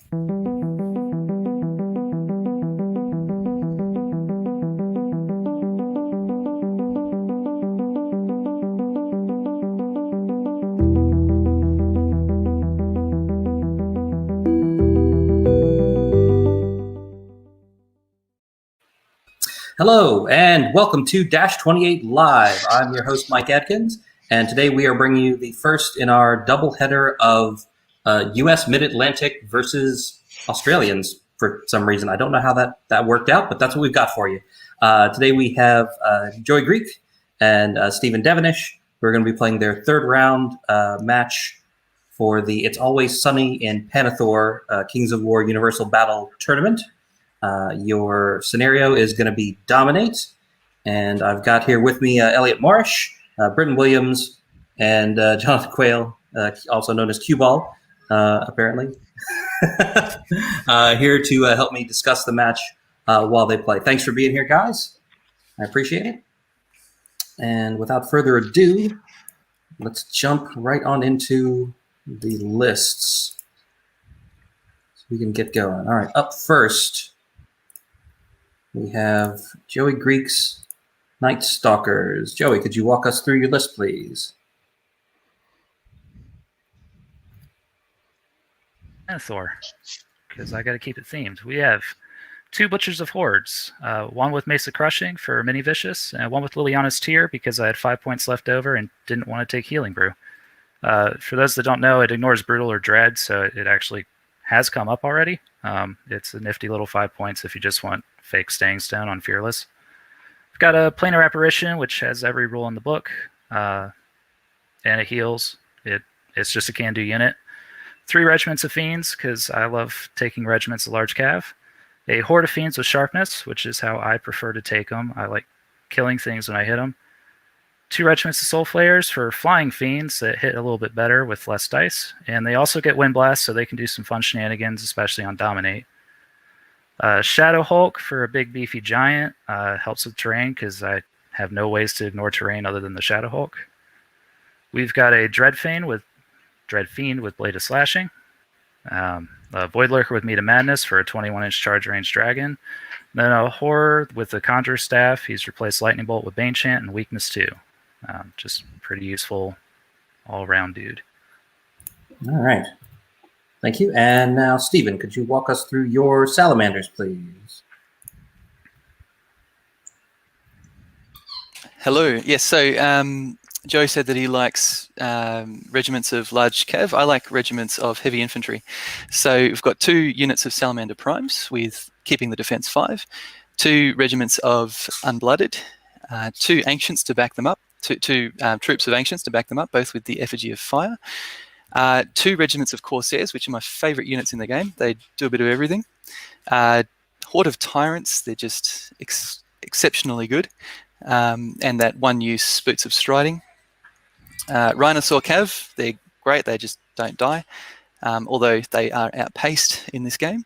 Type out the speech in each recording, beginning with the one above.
Hello, and welcome to Dash 28 Live. I'm your host, Mike Adkins, and today we are bringing you the first in our doubleheader of U.S. Mid-Atlantic versus Australians for some reason. I don't know how that worked out, but that's what we've got for you. Today we have Joey Greek and Stephen Devenish. We're going to be playing their third round match for the It's Always Sunny in Pannithor Kings of War Universal Battle Tournament. Your scenario is going to be Dominate, and I've got here with me Elliot Morrish, Britton Williams, and Jonathan Quayle, also known as Cue Ball, apparently, here to help me discuss the match while they play. Thanks for being here, guys. I appreciate it. And without further ado, let's jump right on into the lists so we can get going. All right, up first, we have Joey Greek's Night Stalkers. Joey, could you walk us through your list, please? Pannithor, because I got to keep it themed. We have 2 Butchers of Hordes, one with Mesa Crushing for Mini Vicious, and one with Liliana's Tear because I had 5 points left over and didn't want to take Healing Brew. For those that don't know, it ignores Brutal or Dread, so it actually has come up already. It's a nifty little 5 points if you just want fake Staying Stone on Fearless. We've got a Planar Apparition, which has every rule in the book, and it heals. It's just a can-do unit. 3 Regiments of Fiends, because I love taking Regiments of Large Cav. A Horde of Fiends with Sharpness, which is how I prefer to take them. I like killing things when I hit them. 2 Regiments of Soul Flayers for Flying Fiends that hit a little bit better with less dice. And they also get Wind Blast, so they can do some fun shenanigans, especially on Dominate. Shadow Hulk for a big beefy giant. Helps with terrain because I have no ways to ignore terrain other than the Shadow Hulk. We've got a Dread Fiend with Blade of Slashing. A Void Lurker with Meat of Madness for a 21-inch charge range dragon. Then a Horror with the Conjurer's Staff. He's replaced Lightning Bolt with Bane Chant and Weakness 2. Just pretty useful all-around dude. All right. Thank you. And now, Stephen, could you walk us through your Salamanders, please? Hello. Yes, so Joe said that he likes regiments of large cav. I like regiments of heavy infantry. So we've got 2 units of Salamander Primes with keeping the defense 5, 2 regiments of Unblooded, 2 Ancients to back them up, two troops of Ancients to back them up, both with the Effigy of Fire. 2 regiments of Corsairs, which are my favourite units in the game. They do a bit of everything. Horde of Tyrants, they're just exceptionally good. And that 1-use Boots of Striding. Rhinosaur Cav, they're great, they just don't die, although they are outpaced in this game.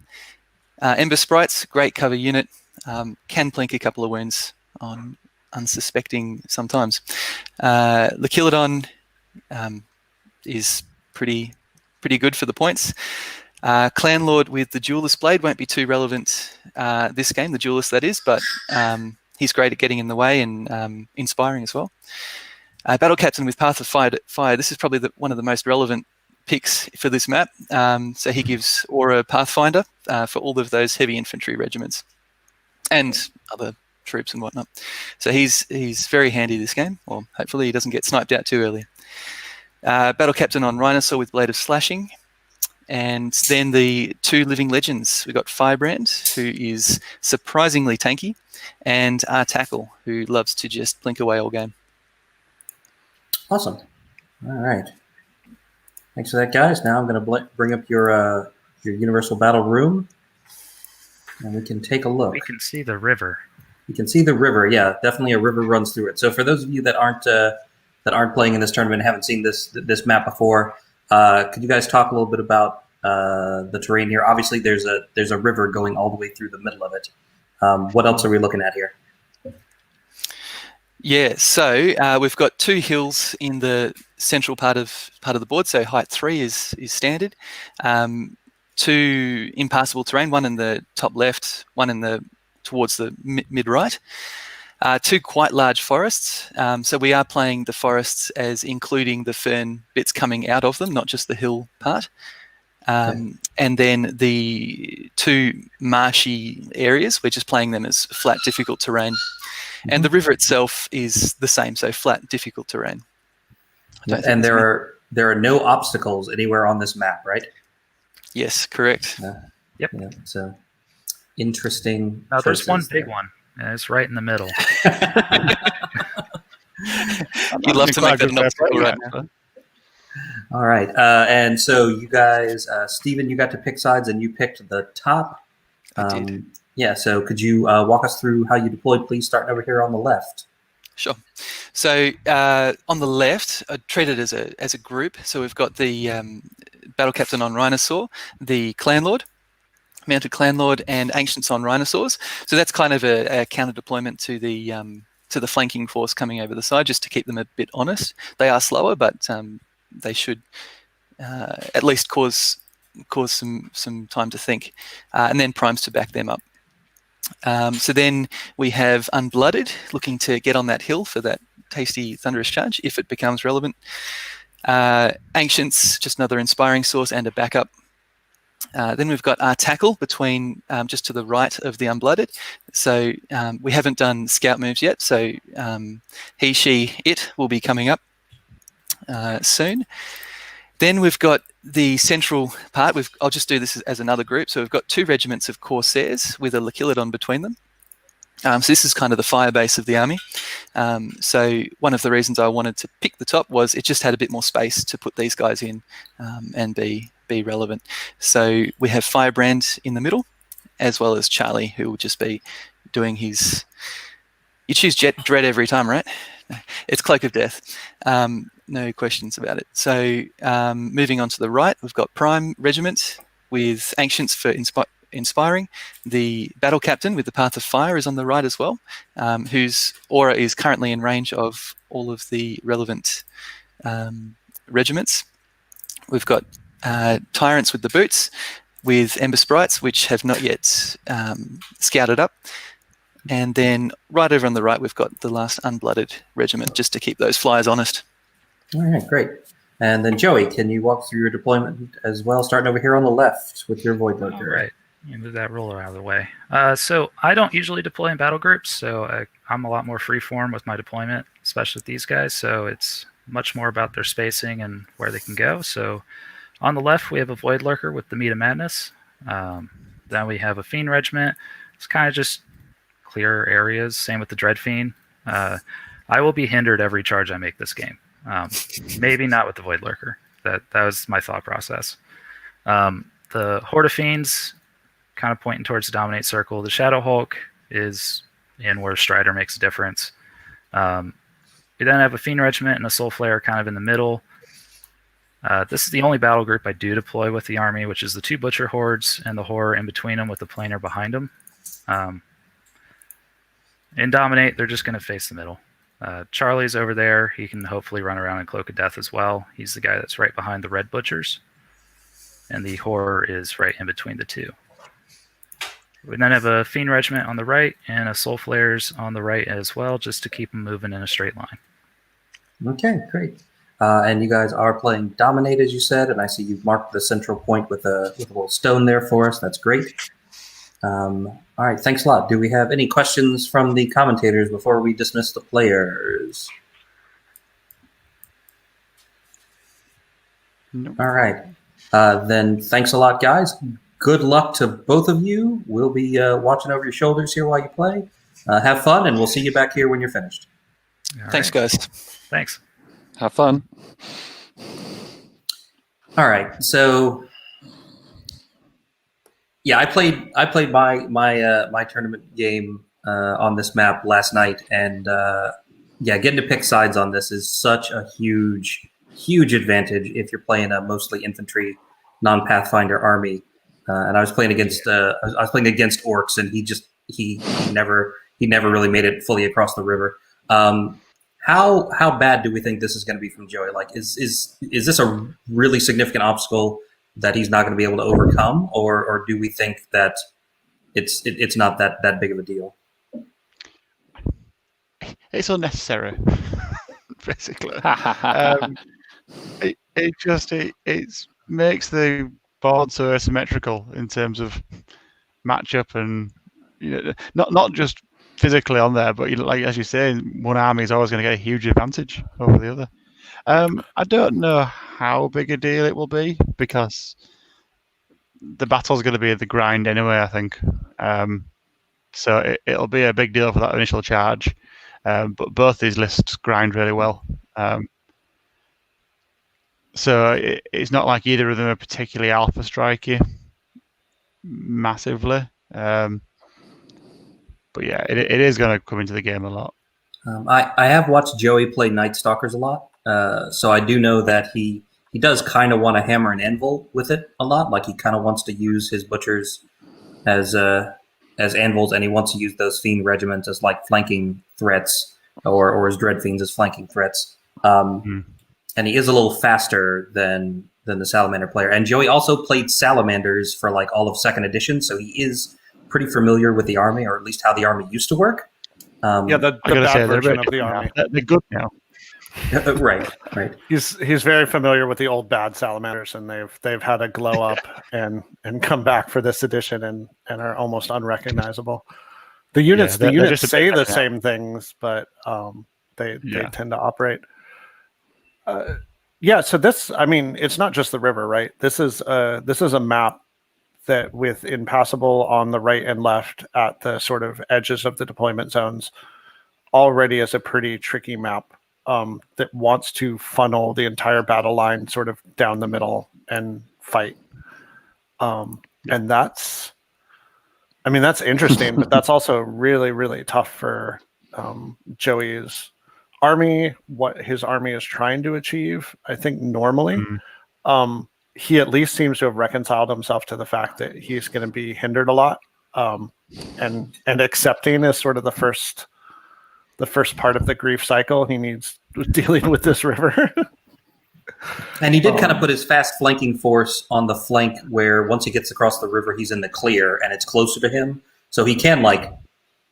Ember Sprites, great cover unit, can plink a couple of wounds on unsuspecting sometimes. Lachilodon is pretty good for the points. Clan Lord with the Duelist Blade won't be too relevant this game, the Duelist that is, but he's great at getting in the way and inspiring as well. Battle Captain with Path of Fire. This is probably one of the most relevant picks for this map. So he gives Aura Pathfinder for all of those heavy infantry regiments and other troops and whatnot. So he's very handy this game, or hopefully he doesn't get sniped out too early. Battle Captain on Rhinosaur with Blade of Slashing. And then the 2 Living Legends. We've got Firebrand, who is surprisingly tanky, and Tackle, who loves to just blink away all game. Awesome. All right. Thanks for that, guys. Now I'm going to bring up your Universal Battle room, and we can take a look. We can see the river. You can see the river. Yeah, definitely a river runs through it. So for those of you that aren't playing in this tournament and haven't seen this map before, could you guys talk a little bit about the terrain here? Obviously, there's a river going all the way through the middle of it. What else are we looking at here? Yeah, so we've got 2 hills in the central part of the board. So height 3 is standard. two impassable terrain, one in the top left, one in the towards the mid right. Two quite large forests. So we are playing the forests as including the fern bits coming out of them, not just the hill part. And then the two marshy areas, we're just playing them as flat, difficult terrain. And the river itself is the same, so flat, difficult terrain. And there are no obstacles anywhere on this map, right? Yes, correct. Yep. Yeah, so interesting. No, there's one big one, and it's right in the middle. You'd love to make that an obstacle right now. All right. And so you guys, Stephen, you got to pick sides and you picked the top. I did. Yeah, so could you walk us through how you deployed, please, starting over here on the left? Sure. So on the left, I treat it as a group. So we've got the Battle Captain on Rhinosaur, the Clan Lord, Mounted Clan Lord, and Ancients on Rhinosaurs. So that's kind of a counter deployment to the flanking force coming over the side, just to keep them a bit honest. They are slower, but they should at least cause some time to think, and then primes to back them up. So then we have Unblooded looking to get on that hill for that tasty thunderous charge if it becomes relevant. Ancients, just another inspiring source and a backup. Then we've got our tackle between just to the right of the Unblooded. So we haven't done scout moves yet, so he, she, it will be coming up soon. Then we've got the central part. I'll just do this as another group. So we've got two regiments of Corsairs with a Lachilodon between them. So this is kind of the fire base of the army. So one of the reasons I wanted to pick the top was it just had a bit more space to put these guys in and be relevant. So we have Firebrand in the middle, as well as Charlie, who will just be doing his... You choose Dread every time, right? It's Cloak of Death. No questions about it. So moving on to the right, we've got Prime Regiment with Ancients for inspiring. The Battle Captain with the Path of Fire is on the right as well, whose aura is currently in range of all of the relevant regiments. We've got Tyrants with the Boots with Ember Sprites, which have not yet scouted up. And then right over on the right, we've got the last Unblooded regiment, just to keep those flyers honest. All right, great. And then Joey, can you walk through your deployment as well, starting over here on the left with your Void Lurker? All right. You move that ruler out of the way. So I don't usually deploy in battle groups, so I'm a lot more freeform with my deployment, especially with these guys. So it's much more about their spacing and where they can go. So on the left, we have a Void Lurker with the Meat of Madness. Then we have a Fiend Regiment. It's kind of just clear areas. Same with the Dread Fiend. I will be hindered every charge I make this game. Maybe not with the Void Lurker. That was my thought process. The Horde of Fiends kind of pointing towards the Dominate Circle. The Shadow Hulk is in where Strider makes a difference. We then have a Fiend Regiment and a Soul Flare kind of in the middle. This is the only battle group I do deploy with the army, which is the two Butcher Hordes and the Horror in between them with the Planer behind them. In Dominate, they're just going to face the middle. Charlie's over there. He can hopefully run around in Cloak of Death as well. He's the guy that's right behind the Red Butchers. And the Horror is right in between the two. We then have a Fiend Regiment on the right and a Soul Flares on the right as well, just to keep them moving in a straight line. Okay, great. And you guys are playing Dominate, as you said, and I see you've marked the central point with a little stone there for us. That's great. All right, thanks a lot. Do we have any questions from the commentators before we dismiss the players? Nope. All right. Then thanks a lot, guys. Good luck to both of you. We'll be watching over your shoulders here while you play. Have fun, and we'll see you back here when you're finished. Thanks, guys. Thanks. Have fun. All right. So, yeah, I played my tournament game on this map last night, and yeah, getting to pick sides on this is such a huge advantage if you're playing a mostly infantry, non-Pathfinder army. And I was playing against orcs, and he never really made it fully across the river. How bad do we think this is going to be from Joey? Like, is this a really significant obstacle that he's not going to be able to overcome, or do we think that it's not that big of a deal? It's unnecessary, basically. It makes the board so asymmetrical in terms of matchup, and not just physically on there, but like as you say, one army is always going to get a huge advantage over the other. I don't know how big a deal it will be, because the battle's going to be the grind anyway, I think. So it'll be a big deal for that initial charge. But both these lists grind really well. So it's not like either of them are particularly alpha strikey massively. But yeah, it is going to come into the game a lot. I have watched Joey play Night Stalkers a lot, so I do know that he does kind of want to hammer an anvil with it a lot. Like, he kind of wants to use his butchers as anvils, and he wants to use those fiend regiments as like flanking threats, or his dread fiends as flanking threats. And he is a little faster than the salamander player. And Joey also played salamanders for like all of second edition, so he is pretty familiar with the army, or at least how the army used to work. The bad version of the army. They're good now. Right. He's very familiar with the old bad salamanders, and they've had a glow up and come back for this edition and are almost unrecognizable. The units say the same things, but they tend to operate. So this, I mean, it's not just the river, right? This is a map that, with impassable on the right and left at the sort of edges of the deployment zones, already is a pretty tricky map that wants to funnel the entire battle line sort of down the middle and fight. And that's interesting, but that's also really, really tough for Joey's army, what his army is trying to achieve. I think normally he at least seems to have reconciled himself to the fact that he's going to be hindered a lot, and accepting is sort of the first part of the grief cycle he needs dealing with this river. And he did kind of put his fast flanking force on the flank, where once he gets across the river, he's in the clear and it's closer to him, so he can, like,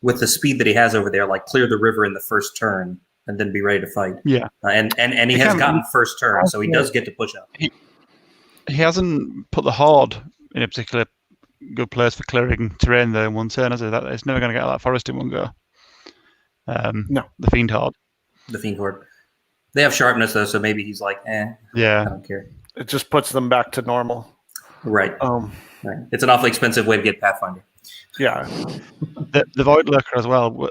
with the speed that he has over there, like, clear the river in the first turn and then be ready to fight. Yeah, and he has gotten first turn, so he does get to push up. He hasn't put the horde in a particular good place for clearing terrain there in one turn, has he? It's never going to get that forest in one go. No, the fiend horde. The fiend horde. They have sharpness though, so maybe he's like, I don't care. It just puts them back to normal. Right. Right. It's an awfully expensive way to get Pathfinder. Yeah. The Void Lurker as well.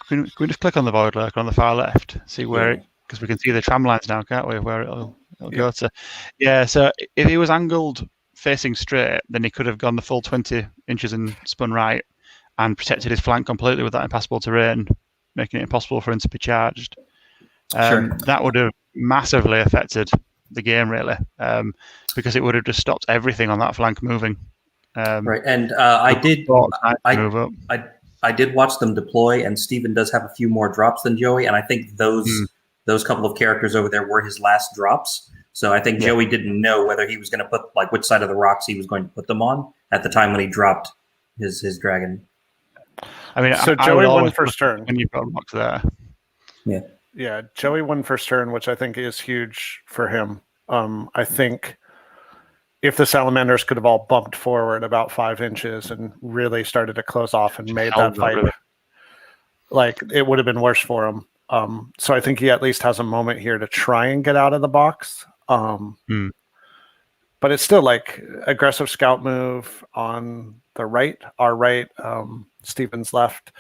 Can we just click on the Void Lurker on the far left? See where, because we can see the tram lines now, can't we? Where it'll go to. Yeah. So if he was angled facing straight, then he could have gone the full 20 inches and spun right, and protected his flank completely with that impassable terrain, making it impossible for him to be charged. That would have massively affected the game, really, because it would have just stopped everything on that flank moving. Right, and I did watch them deploy, and Steven does have a few more drops than Joey, and I think those couple of characters over there were his last drops. So I think Joey didn't know whether he was going to put, like, which side of the rocks he was going to put them on at the time when he dropped his dragon. I mean, so Joey won first turn when you got rocks there. Yeah, Joey won first turn, which I think is huge for him. I think if the salamanders could have all bumped forward about 5 inches and really started to close off and made that fight, like, it would have been worse for him. So I think he at least has a moment here to try and get out of the box. But it's still like aggressive scout move on the right, our right, Steven's left,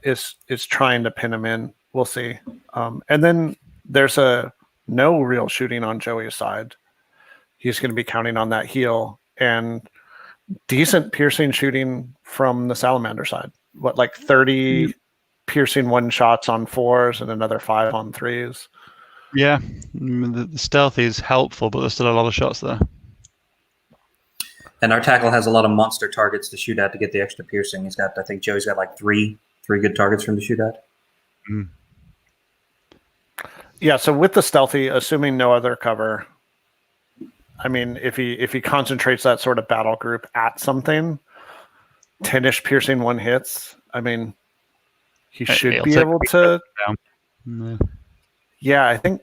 is trying to pin him in. We'll see. And then there's no real shooting on Joey's side. He's going to be counting on that heal and decent piercing shooting from the salamander side. What, like 30 piercing 1 shots on 4s and another 5 on 3s? Yeah, the stealth is helpful, but there's still a lot of shots there. And our tackle has a lot of monster targets to shoot at to get the extra piercing. I think Joey's got like three good targets for him to shoot at. Yeah, so with the stealthy, assuming no other cover, I mean, if he concentrates that sort of battle group at something, 10-ish piercing 1 hits. I mean, he should It'll be take able to. down. No. Yeah, I think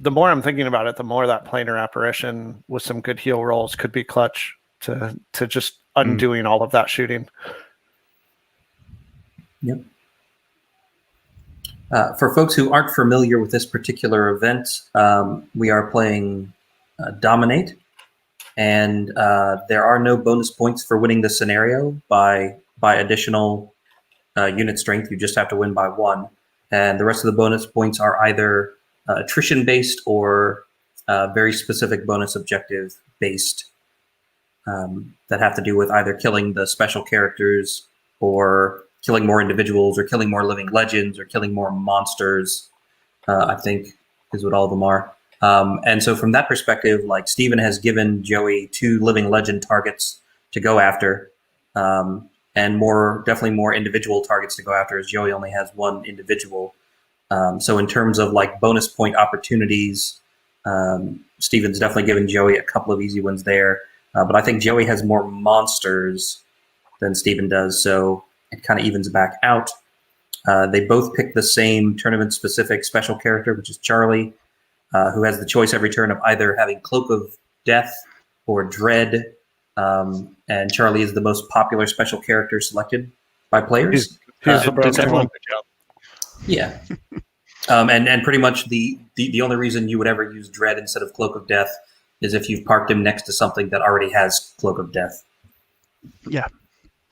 the more I'm thinking about it, the more that planar apparition with some good heal rolls could be clutch to just undoing all of that shooting. Yep. For folks who aren't familiar with this particular event, we are playing Dominate, and there are no bonus points for winning this scenario by additional unit strength. You just have to win by 1, and the rest of the bonus points are either attrition-based or very specific bonus objective-based that have to do with either killing the special characters or killing more individuals or killing more living legends or killing more monsters, I think is what all of them are. And so from that perspective, like Steven has given Joey 2 living legend targets to go after, and definitely more individual targets to go after, as Joey only has 1 individual. So in terms of like bonus point opportunities, Steven's definitely given Joey a couple of easy ones there. But I think Joey has more monsters than Steven does, so it kind of evens back out. They both pick the same tournament-specific special character, which is Charlie, who has the choice every turn of either having Cloak of Death or Dread. And Charlie is the most popular special character selected by players. He's the broken one. Yeah. And pretty much the only reason you would ever use Dread instead of Cloak of Death is if you've parked him next to something that already has Cloak of Death. Yeah.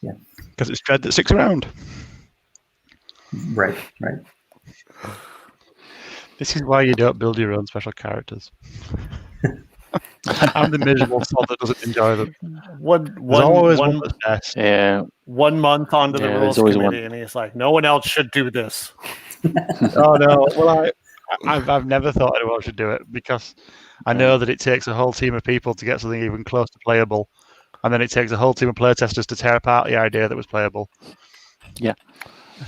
Yeah. Because it's Dread that sticks around. Right. This is why you don't build your own special characters. I'm the miserable sod that doesn't enjoy them. One that's best. Yeah. 1 month onto the rules always committee, and he's like, no one else should do this. Oh no! Well, I've never thought anyone should do it because I know that it takes a whole team of people to get something even close to playable, and then it takes a whole team of playtesters to tear apart the idea that was playable. Yeah.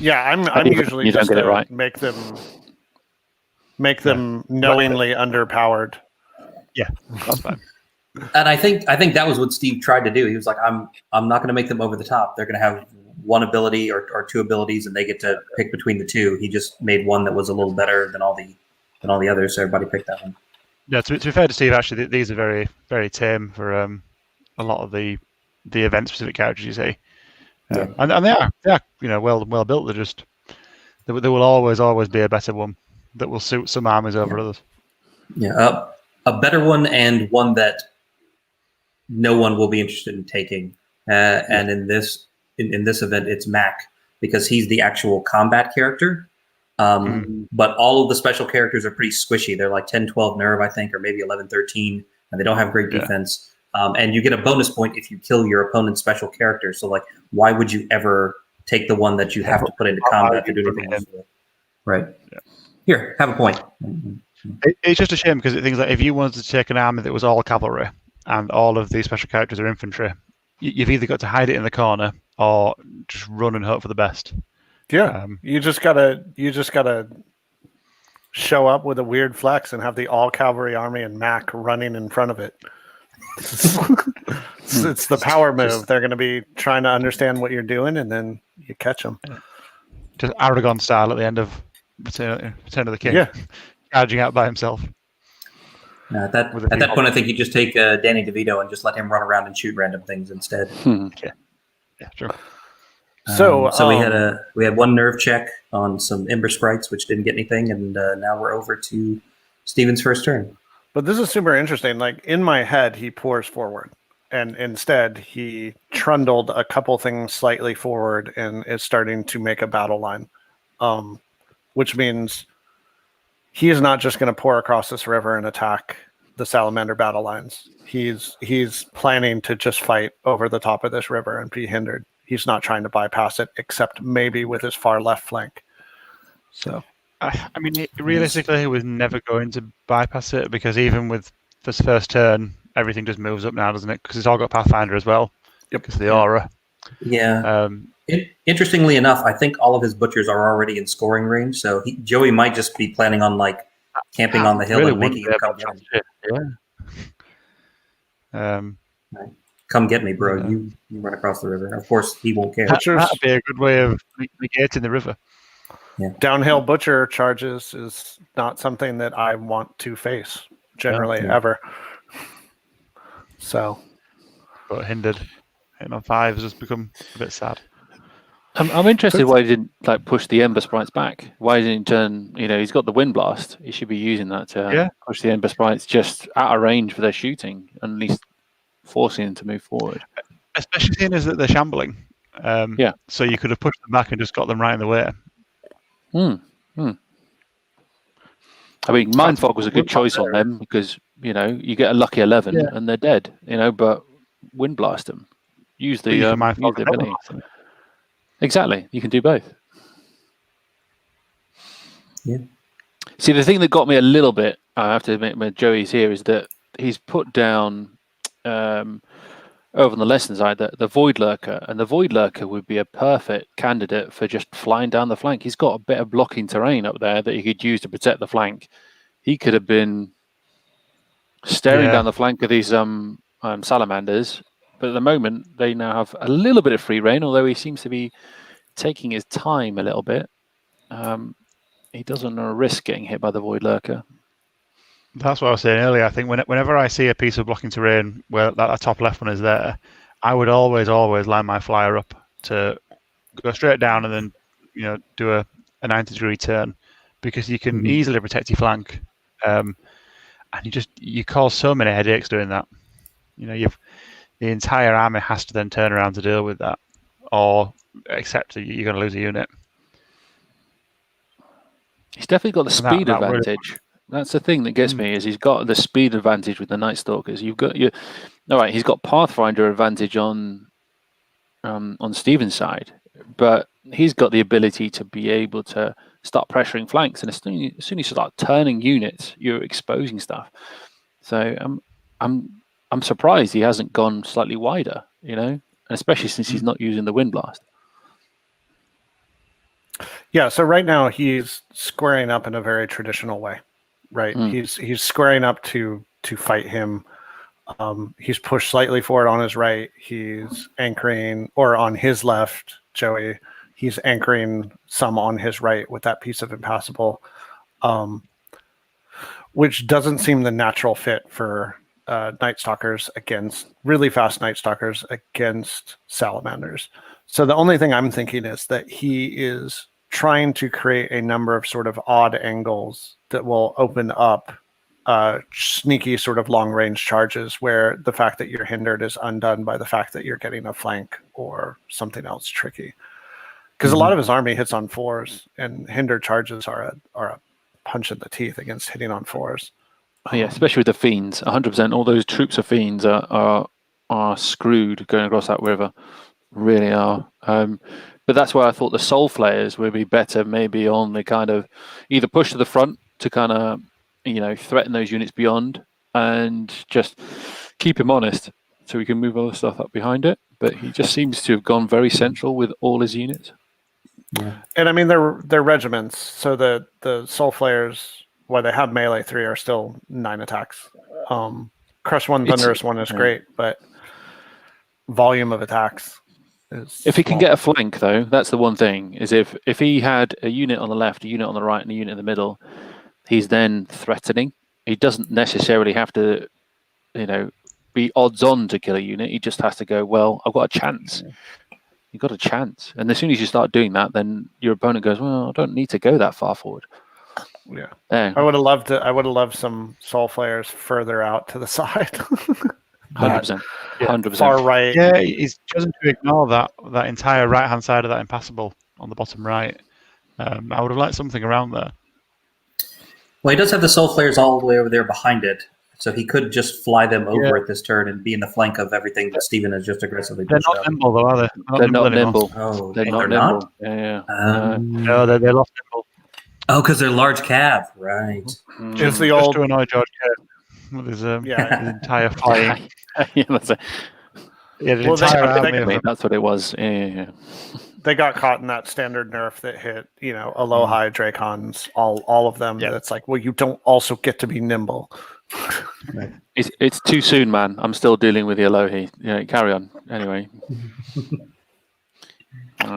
Yeah, I'm usually you don't just get it right. make them knowingly underpowered. Yeah, that's fine. And I think that was what Steve tried to do. He was like, I'm not going to make them over the top. They're going to have 1 ability or 2 abilities, and they get to pick between the 2. He just made one that was a little better than all the others, so everybody picked that one. Yeah, to be fair to Steve, actually, these are very, very tame for a lot of the event-specific characters you see, and they are well built. They're just there will always be a better one that will suit some armies over others. Yeah, a better one and one that no one will be interested in taking. And in this event, it's Mac, because he's the actual combat character. But all of the special characters are pretty squishy. They're like 10, 12 nerve, I think, or maybe 11, 13, and they don't have great defense. And you get a bonus point if you kill your opponent's special character. So, like, why would you ever take the one that you have to put into combat to do anything else with? Right. Yeah. Here, have a point. It's just a shame because things like if you wanted to take an army that was all cavalry and all of these special characters are infantry, you've either got to hide it in the corner or just run and hope for the best. Yeah, you just gotta show up with a weird flex and have the all cavalry army and Mac running in front of it. It's the power move. They're going to be trying to understand what you're doing, and then you catch them. Just Aragon style at the end of Return of the King. Yeah, charging out by himself. At that point, I think you just take Danny DeVito and just let him run around and shoot random things instead. Yeah, sure. So we had 1 nerve check on some Ember Sprites, which didn't get anything, and now we're over to Steven's first turn. But this is super interesting. Like, in my head, he pours forward, and instead he trundled a couple things slightly forward and is starting to make a battle line, which means he is not just going to pour across this river and attack the Salamander battle lines. He's planning to just fight over the top of this river and be hindered. He's not trying to bypass it, except maybe with his far left flank. So, I mean, realistically, he was never going to bypass it because even with this first turn, everything just moves up now, doesn't it? Because it's all got Pathfinder as well. Yep. Because of the aura. Yeah. Interestingly enough, I think all of his butchers are already in scoring range, so Joey might just be planning on like camping on the hill and making him come down. Yeah. Come get me, bro. Yeah. You run across the river. Of course, he won't care. That'd be a good way of negating the river. Downhill butcher charges is not something that I want to face generally ever. So, but hindered, hitting on 5 has just become a bit sad. I'm interested why he didn't push the Ember Sprites back. Why didn't he turn? He's got the Wind Blast. He should be using that to push the Ember Sprites just out of range for their shooting, and at least forcing them to move forward. Especially seeing as that they're shambling. So you could have pushed them back and just got them right in the way. I mean, Mindfog was a good choice on them because you get a lucky 11 and they're dead. But Wind Blast them. Use the ability. Exactly, you can do both. Yeah. See, the thing that got me a little bit, I have to admit, when Joey's here, is that he's put down over on the lesson side the Void Lurker, and the Void Lurker would be a perfect candidate for just flying down the flank. He's got a bit of blocking terrain up there that he could use to protect the flank. He could have been staring down the flank of these salamanders, but at the moment they now have a little bit of free reign, although he seems to be taking his time a little bit. He doesn't want to risk getting hit by the Void Lurker. That's what I was saying earlier. I think whenever I see a piece of blocking terrain where that top left one is there, I would always line my flyer up to go straight down and then do a 90-degree turn, because you can easily protect your flank, and you cause so many headaches doing that. The entire army has to then turn around to deal with that, or accept that you're going to lose a unit. He's definitely got the speed advantage. That's the thing that gets me, is he's got the speed advantage with the Night Stalkers. He's got Pathfinder advantage on Steven's side, but he's got the ability to be able to start pressuring flanks, and as soon as you start turning units, you're exposing stuff. So I'm surprised he hasn't gone slightly wider, and especially since he's not using the Wind Blast. Yeah, so right now he's squaring up in a very traditional way, right? He's squaring up to fight him. He's pushed slightly forward on his right. He's anchoring, or on his left, Joey. He's anchoring some on his right with that piece of impassable, which doesn't seem the natural fit for Night Stalkers against really fast Night Stalkers against salamanders. So the only thing I'm thinking is that he is trying to create a number of sort of odd angles that will open up sneaky sort of long range charges, where the fact that you're hindered is undone by the fact that you're getting a flank or something else tricky. Because a lot of his army hits on 4s, and hindered charges are a punch in the teeth against hitting on 4s. Oh, yeah, especially with the Fiends. 100%. All those troops of Fiends are screwed going across that river. Really are. But that's why I thought the Soul Flayers would be better, maybe on the kind of either push to the front to kind of threaten those units beyond, and just keep him honest so we can move other stuff up behind it. But he just seems to have gone very central with all his units. Yeah. And I mean, they're regiments, so the Soul Flayers, while they have melee 3, are still 9 attacks. Crush 1, Thunderous 1 is great, but volume of attacks is if he can small. get a flank, though, that's the one thing, is if he had a unit on the left, a unit on the right, and a unit in the middle, he's then threatening. He doesn't necessarily have to, be odds on to kill a unit. He just has to go, well, I've got a chance. You've got a chance. And as soon as you start doing that, then your opponent goes, well, I don't need to go that far forward. Yeah. Yeah. I would have loved some Soul Flayers further out to the side. 100%. 100%. Far right. Yeah, he's chosen to ignore that entire right-hand side of that impassable on the bottom right. I would have liked something around there. Well, he does have the Soul Flayers all the way over there behind it, so he could just fly them over at this turn and be in the flank of everything that Stephen has just aggressively They're pushed not up. nimble, though, are they? They're not nimble. Oh, They're not nimble. Yeah. No, they lost nimble. Oh, because they're large cav, right? Just the Just old to annoy George Kerr with his entire flying. Yeah, that's it. Yeah, the Well, they- entire they- army of them. That's what it was. Yeah. they got caught in that standard nerf that hit, Alohi, Dracons, all of them. Yeah. That's like, well, you don't also get to be nimble. It's too soon, man. I'm still dealing with the Alohi. Carry on. Anyway.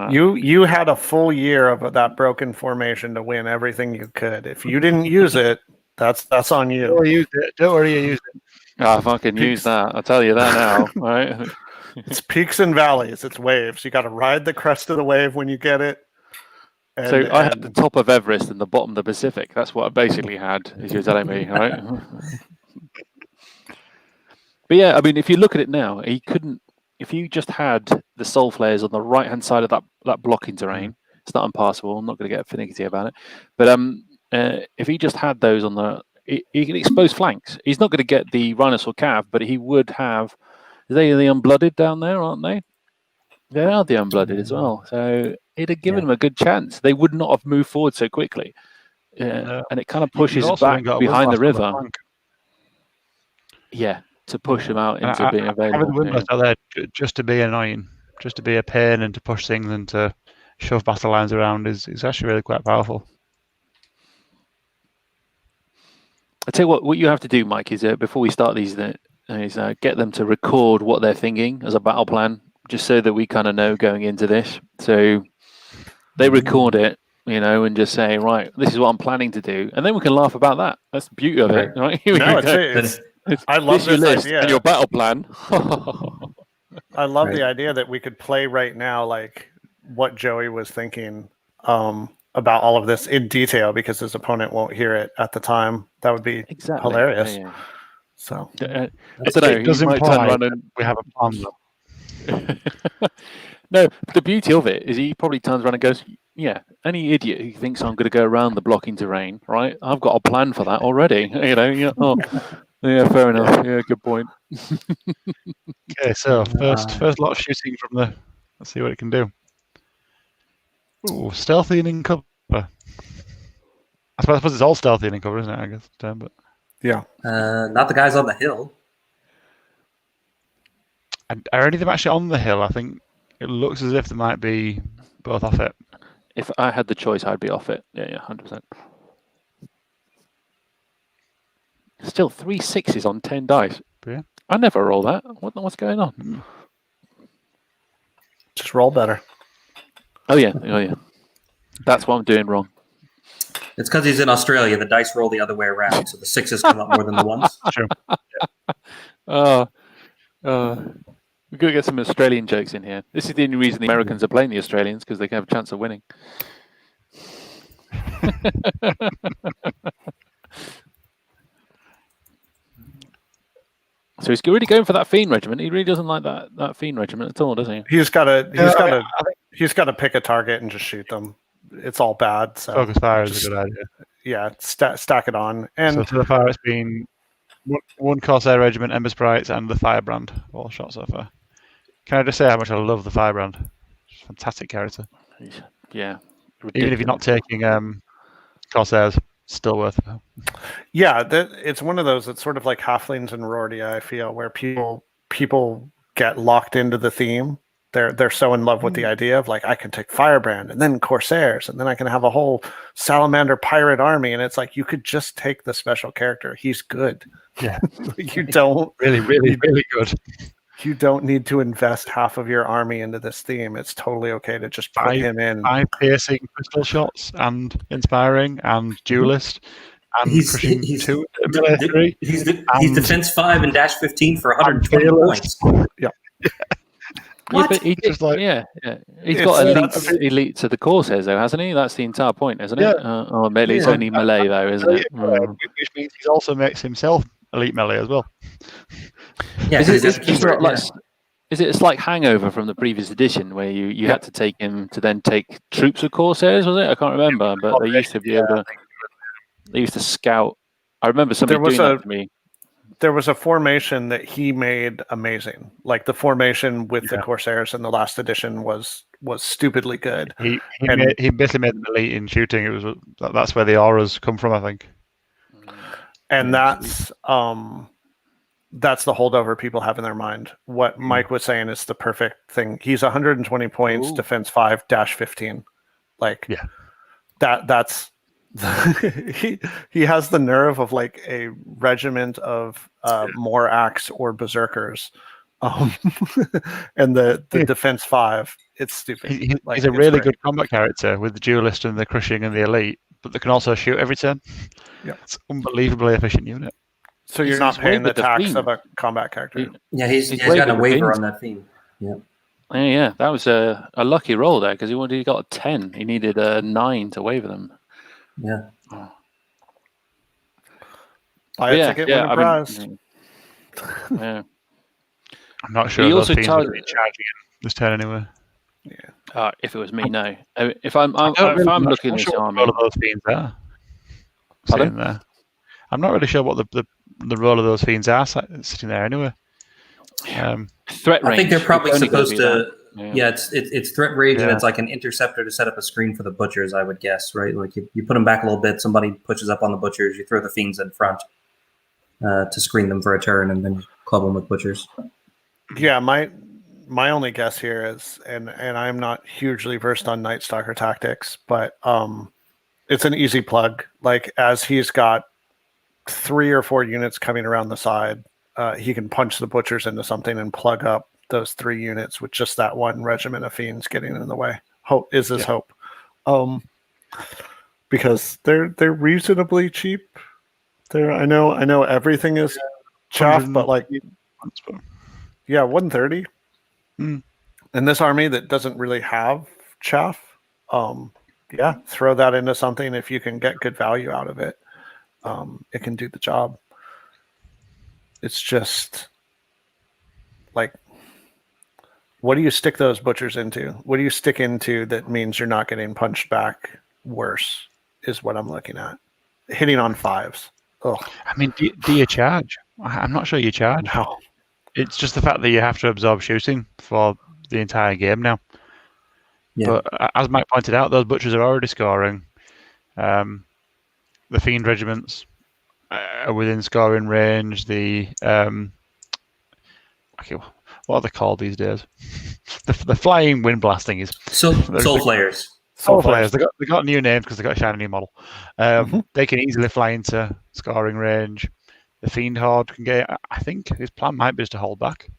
You had a full year of that broken formation to win everything you could. If you didn't use it, that's on you. Don't worry, you used it. Oh, if I can use that, I'll tell you that now. Right? It's peaks and valleys. It's waves. You got to ride the crest of the wave when you get it. I had the top of Everest and the bottom of the Pacific. That's what I basically had, as you're telling me, right? But yeah, I mean, if you look at it now, he couldn't. If you just had the soul flares on the right-hand side of that blocking terrain, it's not impassable. I'm not going to get finicky about it. But if he just had those on he can expose flanks. He's not going to get the Rhinosaur Cav, but he would have. They are the Unblooded down there, aren't they? They are the Unblooded as well. So it'd have given them a good chance. They would not have moved forward so quickly. And it kind of pushes back behind the river. Yeah, to push them out into being available. Having the Windblast out there just to be annoying, just to be a pain and to push things and to shove battle lines around is actually really quite powerful. I tell you what you have to do, Mike, is before we start these, is get them to record what they're thinking as a battle plan, just so that we kind of know going into this. So they record it, and just say, right, this is what I'm planning to do, and then we can laugh about that. That's the beauty of it, right? I love this idea. And your battle plan. I love the idea that we could play right now, like what Joey was thinking about all of this in detail, because his opponent won't hear it at the time. That would be hilarious. Yeah. So I don't know. It does imply that we have a plan. No, the beauty of it is he probably turns around and goes, yeah, any idiot who thinks I'm going to go around the blocking terrain, right? I've got a plan for that already. Yeah, fair enough. Yeah, good point. Okay, so first lot of shooting from let's see what it can do. Ooh, stealthy and in cover. I suppose it's all stealthy and in cover, isn't it? I guess. But yeah. Not the guys on the hill. Are any of them actually on the hill? I think it looks as if they might be both off it. If I had the choice, I'd be off it. Yeah, 100%. Still 3 6s on 10 dice. Yeah. I never roll that. What's going on? Just roll better. Oh yeah. That's what I'm doing wrong. It's because he's in Australia. The dice roll the other way around, so the 6s come up more than the 1s. True. We've got to get some Australian jokes in here. This is the only reason the Americans are playing the Australians, because they can have a chance of winning. So he's really going for that Fiend regiment. He really doesn't like that Fiend regiment at all, does he? He's got to pick a target and just shoot them. It's all bad. So focus fire is a good idea. Yeah, stack it on. And so the far it's been one Corsair regiment, Ember Sprites, and the Firebrand all shot so far. Can I just say how much I love the Firebrand? Fantastic character. Yeah. Ridiculous. Even if you're not taking Corsairs, still worth it. Yeah, it's one of those. It's sort of like Halflings and Rordia, I feel, where people get locked into the theme. They're so in love with the idea of, like, I can take Firebrand and then Corsairs and then I can have a whole Salamander pirate army, and it's like you could just take the special character. He's good. Yeah, you don't really good. You don't need to invest half of your army into this theme. It's totally okay to just put him in. Eye-piercing crystal shots and inspiring and duelist. And he's 2 military. He's defense 5 and dash 15 for 120 points. Yeah. What? He's got elites of the Corsairs, though, hasn't he? That's the entire point, isn't it? Maybe it's only melee, though, isn't it? Which means he also makes himself elite melee as well. Yeah, is it a slight hangover from the previous edition where you had to take him to then take troops of Corsairs, was it? I can't remember, but they used to be able to. They used to scout. I remember somebody doing that to me. There was a formation that he made amazing. Like the formation with the Corsairs in the last edition was stupidly good. He basically made them elite in shooting. That's where the auras come from, I think. And that's the holdover people have in their mind. What Mike was saying is the perfect thing. He's 120 points, defense 5, dash 15. Like that's he has the nerve of like a regiment of Morax or Berserkers, and the defense 5. It's stupid. He's a really good combat character with the duelist and the crushing and the elite, but they can also shoot every turn. Yeah, it's unbelievably efficient unit. So you're not paying the tax of a combat character. Yeah, he's got a waiver on that theme. Yeah. Yeah, that was a lucky roll there because he got a 10. He needed a 9 to waiver them. Yeah. Oh. Buy a ticket, win a prize. Yeah. I'm not sure those themes would be charging this turn anyway. Yeah. If it was me, no. If I'm looking at this army, all of those themes are. Sitting there. I'm not really sure what the role of those fiends are sitting there anyway. Threat range. I think they're probably supposed to. Yeah, it's threat range, and it's like an interceptor to set up a screen for the butchers, I would guess, right? Like you put them back a little bit, somebody pushes up on the butchers, you throw the fiends in front to screen them for a turn, and then you club them with butchers. Yeah, my only guess here is, and I'm not hugely versed on Night Stalker tactics, but it's an easy plug. Like as he's got 3 or 4 units coming around the side, he can punch the butchers into something and plug up those 3 units with just that one regiment of fiends getting in the way. Hope is his hope, because they're reasonably cheap. I know everything is chaff, but like 130. And this army that doesn't really have chaff, throw that into something. If you can get good value out of it, it can do the job. It's just like, what do you stick those butchers into? What do you stick into that means you're not getting punched back worse is what I'm looking at. Hitting on 5s. Ugh. I mean, do you charge? I'm not sure you charge. No. It's just the fact that you have to absorb shooting for the entire game now. Yeah. But as Mike pointed out, those butchers are already scoring. The fiend regiments are within scoring range. The what are they called these days? the flying wind blasting is soul flayers. Soul flayers. They got new names because they got a shiny new model. They can easily fly into scoring range. The fiend horde can get. I think his plan might be just to hold back.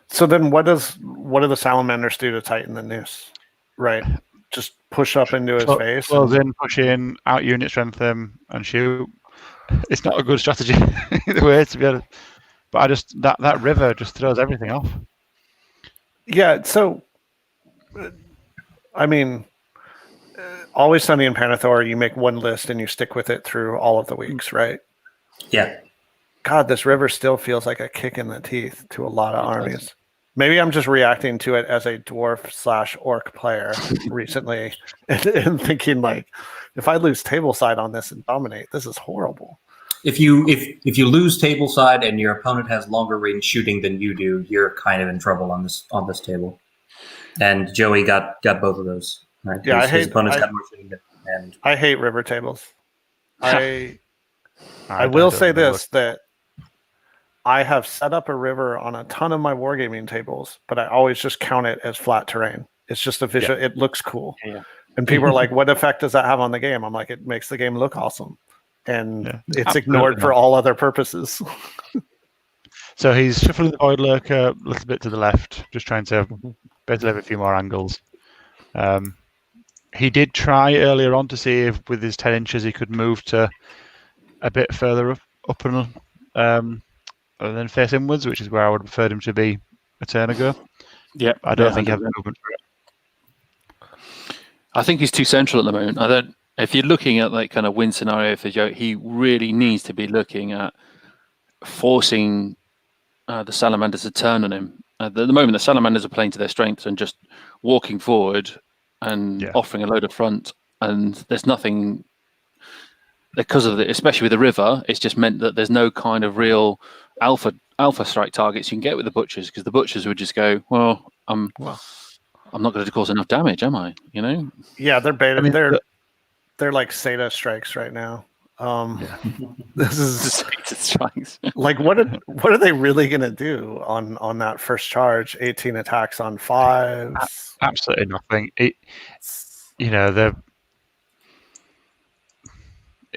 So then, what do the salamanders do to tighten the noose? Right, just push up into his face. Close in, push in, out unit strength him, and shoot. It's not a good strategy either way, to be honest. But I just that river just throws everything off. Yeah. So, I mean, Always Sunny in Pannithor, you make one list and you stick with it through all of the weeks, right? Yeah. God, this river still feels like a kick in the teeth to a lot of armies. Maybe I'm just reacting to it as a dwarf/orc player recently and thinking like, if I lose tableside on this and dominate, this is horrible. If you lose tableside and your opponent has longer range shooting than you do, you're kind of in trouble on this table. And Joey got both of those. Right? Yeah, his opponent's got more shooting. And I hate river tables. I will say this, that I have set up a river on a ton of my wargaming tables, but I always just count it as flat terrain. It's just a visual. Yeah. It looks cool. Yeah. And people are like, what effect does that have on the game? I'm like, it makes the game look awesome. And it's ignored for all other purposes. So he's shuffling the Void Lurker a little bit to the left, just trying to better have a few more angles. He did try earlier on to see if with his 10 inches he could move to a bit further up and then face inwards, which is where I would have preferred him to be a turn ago. Yeah, I don't think he has the movement for it. I think he's too central at the moment. If you're looking at like kind of win scenario for Joe, he really needs to be looking at forcing the salamanders to turn on him. At the moment, the salamanders are playing to their strengths and just walking forward and offering a load of front, and there's nothing because of it, especially with the river. It's just meant that there's no kind of real alpha strike targets you can get with the butchers, because the butchers would just go, well, I'm not going to cause enough damage, am I? You know? Yeah, they're beta. I mean, they're like Seta strikes right now. This is Seta strikes. Like, what are they really going to do on that first charge? 18 attacks on 5s. Absolutely nothing.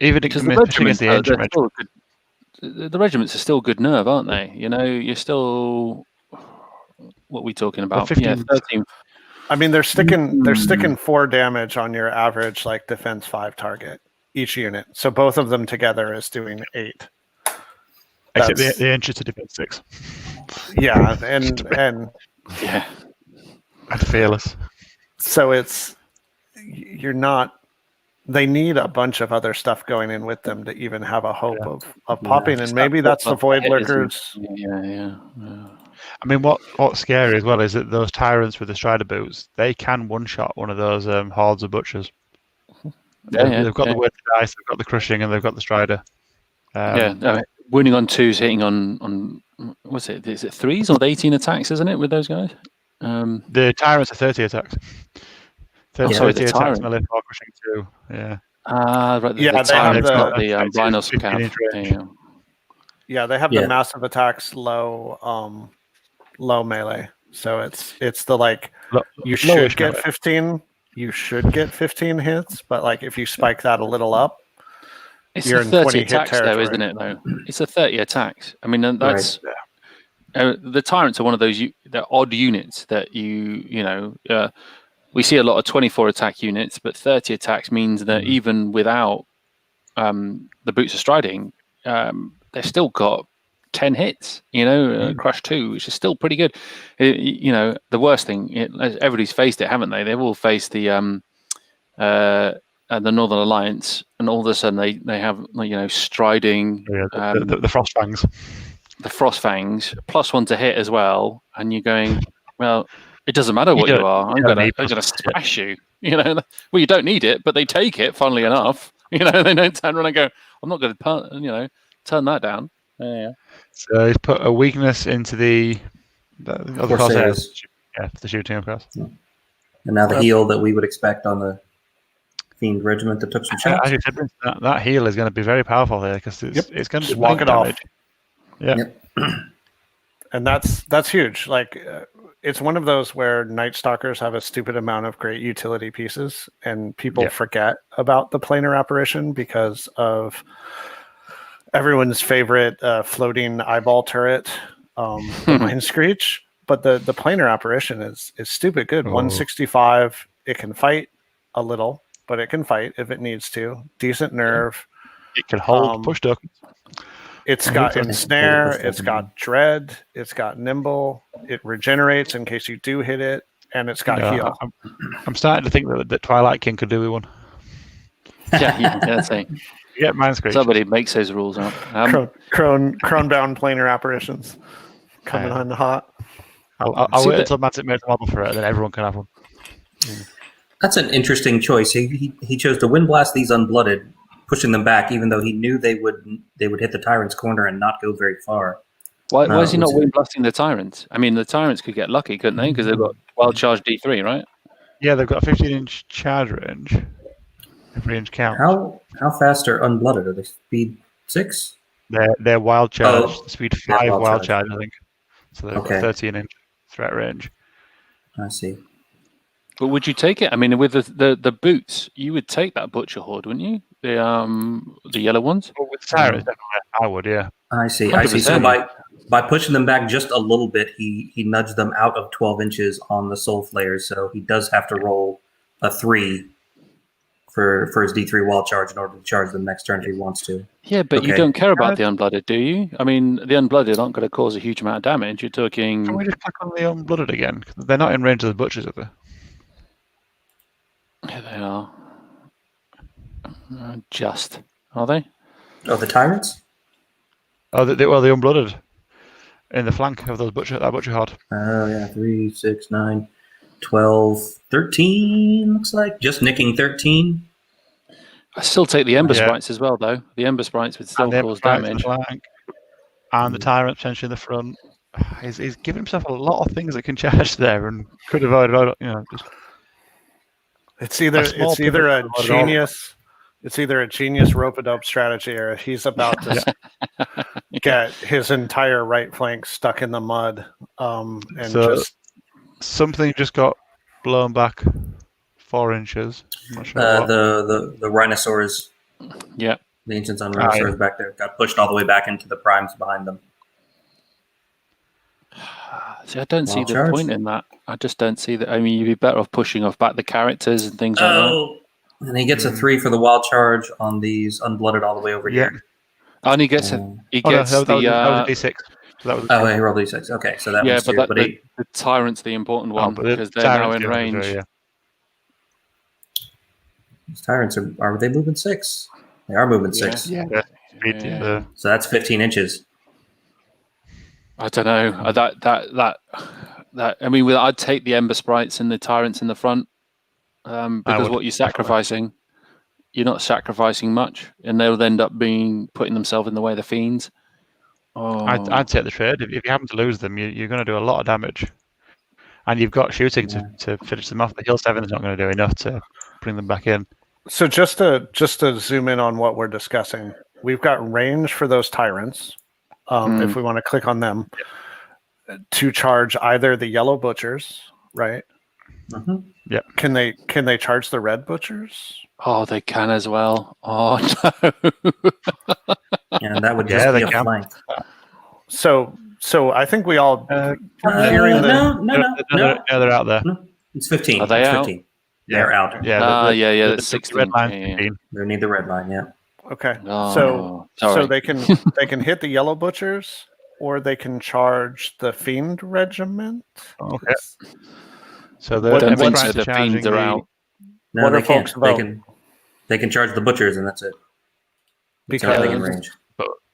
Even Because the against regiments, the ancient regiment. still good, the regiments are still good nerve, aren't they? You know, you're still what are we talking about? 15. 13. I mean, they're sticking 4 damage on your average like defense 5 target each unit. So both of them together is doing 8. Except the ancients are defense 6. Yeah, and Yeah. And fearless. so you're not. They need a bunch of other stuff going in with them to even have a hope of popping, and maybe that's the Void Lurkers. Yeah. I mean, what's scary as well is that those tyrants with the Strider boots, they can one-shot one of those hordes of butchers. They've got the word dice, they've got the crushing, and they've got the Strider. Winning on 2s, hitting on what's it? Is it 3s or 18 attacks? Isn't it with those guys? The tyrants are 30 attacks. 30 attacks, melee 4, crushing 2. Yeah. Right. Yeah, the tyrants, not the Rhinos cav. Yeah, they have the massive attacks low melee. So it's the like you should get 15. You should get 15 hits, but like if you spike that a little up, it's you're a in 30 20 attacks hit territory. though, isn't it? Though it's a 30 attacks. I mean, that's the tyrants are one of those they're odd units that we see a lot of 24 attack units, but 30 attacks means that even without the boots of striding, they've still got 10 hits, crush 2, which is still pretty good. The worst thing, everybody's faced it, haven't they? They've all faced the Northern Alliance, and all of a sudden they have striding. The Frost Fangs. The Frost Fangs, +1 to hit as well, and you're going, well, it doesn't matter what you are. I'm gonna smash you. Well, you don't need it, but they take it. Funnily enough, they don't turn around and go, I'm not going to, turn that down. Yeah. So he's put a weakness into the other crosshairs. Yeah, the shooting across. And now the heal that we would expect on the Fiend Regiment that took some shots. As you said, that heal is going to be very powerful here because it's going to just walk it off. Yeah. Yep. And that's huge. Like it's one of those where Night Stalkers have a stupid amount of great utility pieces, and people forget about the planar apparition because of everyone's favorite floating eyeball turret, the Mind Screech. But the planar apparition is stupid good. 165. It can fight a little, but it can fight if it needs to. Decent nerve. It can hold push tokens. It's got ensnare, it's got dread, it's got nimble, it regenerates in case you do hit it, and it's got heal. I'm starting to think that Twilight King could do with one. That's it. Yeah, Mind Screech. Somebody makes those rules up. Crone-bound planar apparitions coming on hot. I'll wait until Magic makes a model for it, and then everyone can have one. That's an interesting choice. He chose to Wind Blast these Unblooded, pushing them back, even though he knew they would hit the Tyrant's corner and not go very far. Why is he not wind blasting the Tyrants? I mean, the Tyrants could get lucky, couldn't they? Because they've got wild charge D3, right? Yeah, they've got a 15-inch charge range. Every inch counts. How fast are Unblooded? Are they speed 6? They're wild charge, speed 5 wild charge, I think. So they've got 13-inch threat range. I see. But would you take it? I mean, with the boots, you would take that Butcher Horde, wouldn't you? The yellow ones? Well, with Tyrants, definitely. I would, yeah. I see. 100%. So by pushing them back just a little bit, he nudged them out of 12 inches on the Soul Flayers, so he does have to roll a 3 for his D3 wall charge in order to charge them next turn if he wants to. Yeah, but you don't care about the Unblooded, do you? I mean, the Unblooded aren't going to cause a huge amount of damage. You're talking... Can we just click on the Unblooded again? They're not in range of the Butchers, are they? Yeah, they are. Just. Are they? Oh, the Tyrants? Oh, the Unblooded. In the flank of that Butcher Horde. Oh, yeah. 3, 6, 9, 12, 13, looks like. Just nicking 13. I still take the Ember Sprites as well, though. The Ember Sprites would still cause damage. And the Tyrant potentially in the front. He's given himself a lot of things that can charge there and could avoid, just... It's either a genius rope-a-dope strategy, or he's about to get his entire right flank stuck in the mud, something just got blown back 4 inches. I'm not sure the Rhinosaurs Yeah. The Ancient Unreal Swords back there got pushed all the way back into the primes behind them. See, I don't see Wild the charge. point in that. I just don't see that. I mean, you'd be better off pushing off back the characters and things like that. And he gets a 3 for the wild charge on these unblooded all the way over here. And he gets that was a D6. So that was he rolled D6. Okay, so that one's 2. but the Tyrant's the important one because they're now in range. These Tyrants are they moving 6? They are moving 6. Yeah. So that's 15 inches. I don't know. That I mean, I'd take the Ember Sprites and the Tyrants in the front because what you're sacrificing, you're not sacrificing much, and they'll end up putting themselves in the way of the Fiends. Oh. I'd take the trade. If you happen to lose them, you're going to do a lot of damage, and you've got shooting to finish them off. The Heal 7 is not going to do enough to bring them back in. So just to zoom in on what we're discussing, we've got range for those Tyrants. If we want to click on them to charge either the yellow butchers, right? Mm-hmm. Yeah. Can they charge the red butchers? Oh, they can as well. Oh no. And that would just be a flank. So I think we all hearing the no, they're out there. No. It's 15. Are they it's out? 15. They're out. Yeah. That's 16. Red line 15. They need the red line. Yeah. Okay. Oh, so they can hit the yellow butchers, or they can charge the Fiend Regiment. Okay. So the Fiends are out. No, they can't. They can charge the butchers, and that's it. Because in range.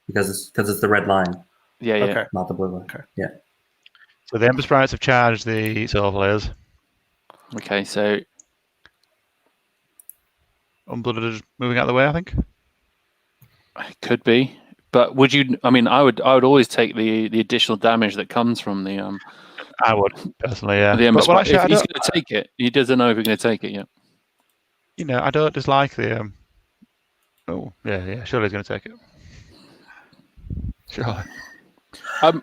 Because it's the red line. Yeah. Okay. Not the blue line. Okay. Yeah. So the Ember Sprites have charged the Soul Players. Okay, so Unblooded is moving out of the way, I think. It could be, but would you? I mean, I would always take the additional damage that comes from the. I would personally, yeah. The Ember Sprite. If he's going to take it, he doesn't know if he's going to take it yet. You know, I don't dislike the. Oh yeah, surely he's going to take it. Surely.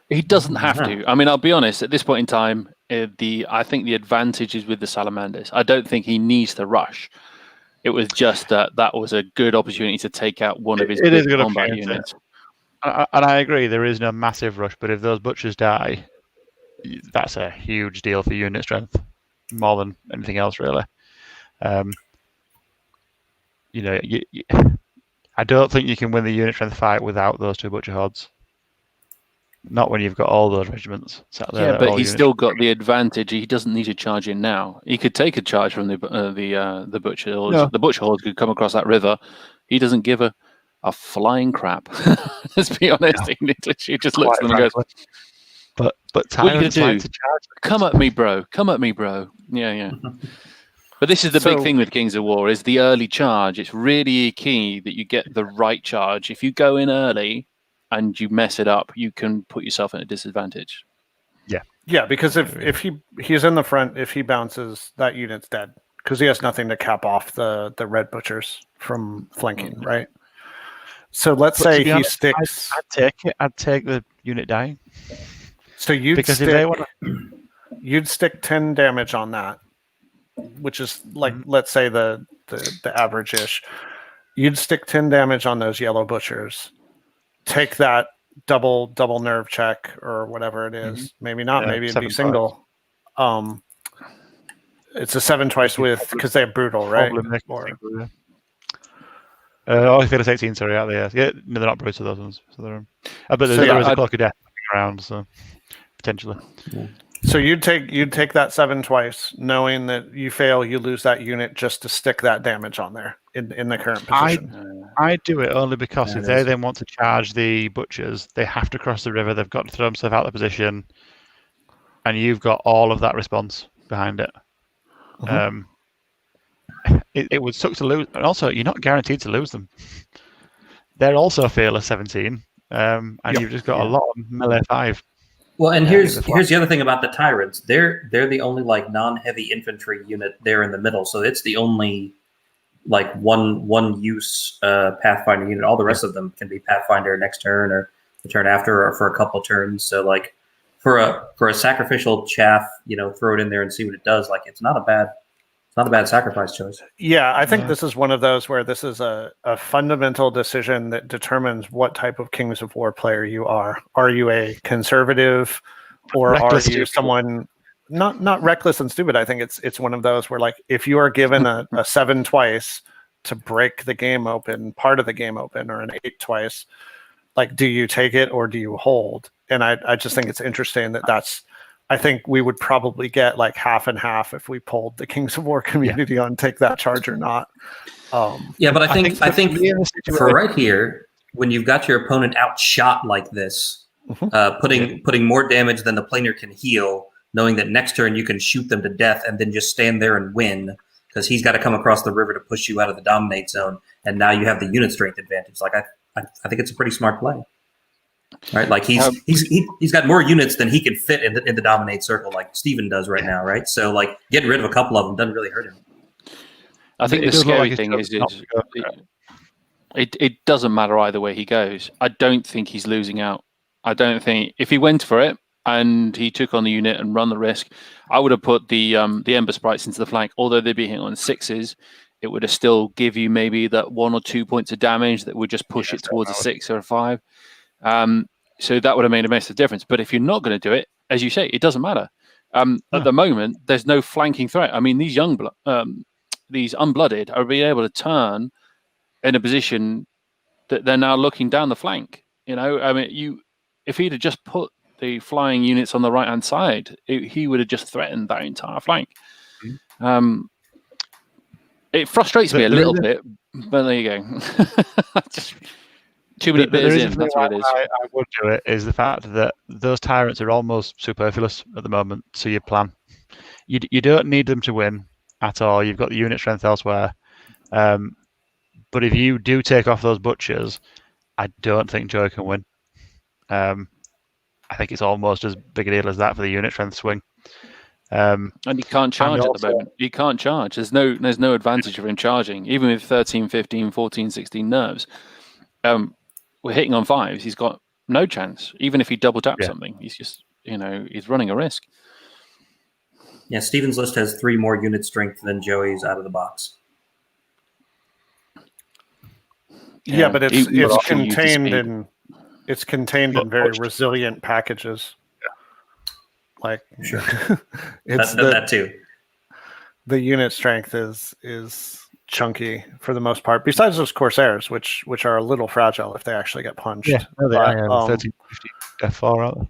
He doesn't have to. I mean, I'll be honest. At this point in time, I think the advantage is with the Salamanders. I don't think he needs to rush. It was just that was a good opportunity to take out one of his big combat units. And I agree, there is no massive rush, but if those butchers die, that's a huge deal for unit strength, more than anything else, really. I don't think you can win the unit strength fight without those 2 butcher hordes. Not when you've got all those regiments sat there. Yeah, but he's still got the advantage. He doesn't need to charge in now. He could take a charge from the butcher hordes. No. The butcher hordes could come across that river. He doesn't give a flying crap. Let's be honest. No. He just looks at them and goes, But what are you going to do? Come at me, bro. Come at me, bro. Yeah. But this is the big thing with Kings of War, is the early charge. It's really key that you get the right charge. If you go in early and you mess it up, you can put yourself at a disadvantage. Yeah, because if he's in the front, if he bounces, that unit's dead because he has nothing to cap off the red butchers from flanking, right? So let's say he sticks. I'd take it. I'd take the unit dying. So you'd stick 10 damage on that, which is like let's say the average-ish. You'd stick 10 damage on those yellow butchers. Take that double nerve check or whatever it is. Maybe not. Maybe it'd be single. It's a 7 twice with because they have brutal, right? I think it's 18. Sorry, out there. Yeah, no, they're not brutal. Those ones. So they're. But there is a cloak of death around, so potentially. Yeah. So you'd take that 7 twice, knowing that you fail, you lose that unit just to stick that damage on there in the current position. I do it only because if they then want to charge the butchers, they have to cross the river. They've got to throw themselves out of the position, and you've got all of that response behind it. It would suck to lose, and also you're not guaranteed to lose them. They're also fearless 17, and you've just got a lot of melee 5. Well, and here's the other thing about the Tyrants. They're the only like non-heavy infantry unit there in the middle, so it's the only like one use Pathfinder unit. All the rest of them can be Pathfinder next turn or the turn after or for a couple turns. So like for a sacrificial chaff, throw it in there and see what it does. Like it's not a Not a bad sacrifice choice. Yeah, I think this is one of those where this is a fundamental decision that determines what type of Kings of War player you are. Are you a conservative, or Reckless, are you stupid. someone not reckless and stupid? I think it's one of those where, like, if you are given a 7 twice to break the game open, part of the game open, or an 8 twice, like, do you take it or do you hold? And I just think it's interesting that's. I think we would probably get like half and half if we polled the Kings of War community on take that charge or not. Yeah, but I think for right right here, when you've got your opponent outshot like this, putting more damage than the planer can heal, knowing that next turn you can shoot them to death and then just stand there and win because he's got to come across the river to push you out of the dominate zone, and now you have the unit strength advantage. Like I think it's a pretty smart play. Right, like he's got more units than he can fit in the dominate circle, like Steven does right now, right? So like getting rid of a couple of them doesn't really hurt him. I think the scary thing is it doesn't matter either way he goes. I don't think he's losing out. I don't think if he went for it and he took on the unit and run the risk, I would have put the Ember Sprites into the flank. Although they'd be hitting on 6s, it would have still give you maybe that 1 or 2 points of damage that would just push it towards a 6 or a 5. So that would have made a massive difference. But if you're not going to do it, as you say, it doesn't matter. At the moment, there's no flanking threat. I mean, these these unblooded are being able to turn in a position that they're now looking down the flank. You know, I mean, if he'd have just put the flying units on the right hand side, he would have just threatened that entire flank. It frustrates me a little bit, but there you go. Just too many beers in. That's what it is. I would do it is the fact that those tyrants are almost superfluous at the moment. So you plan. You don't need them to win at all. You've got the unit strength elsewhere. But if you do take off those butchers, I don't think Joe can win. I think it's almost as big a deal as that for the unit strength swing. And he can't charge at the moment. He can't charge. There's no advantage of him charging. Even with 13, 15, 14, 16 nerves. We're hitting on 5s. He's got no chance. Even if he double tap something, he's just, he's running a risk. Yeah, Steven's list has 3 more unit strength than Joey's out of the box. Yeah, but it's contained in very resilient packages. Yeah. Like sure, that too. The unit strength is chunky for the most part, besides those Corsairs, which are a little fragile if they actually get punched. Yeah, no, they are 13, 15 F4 out there.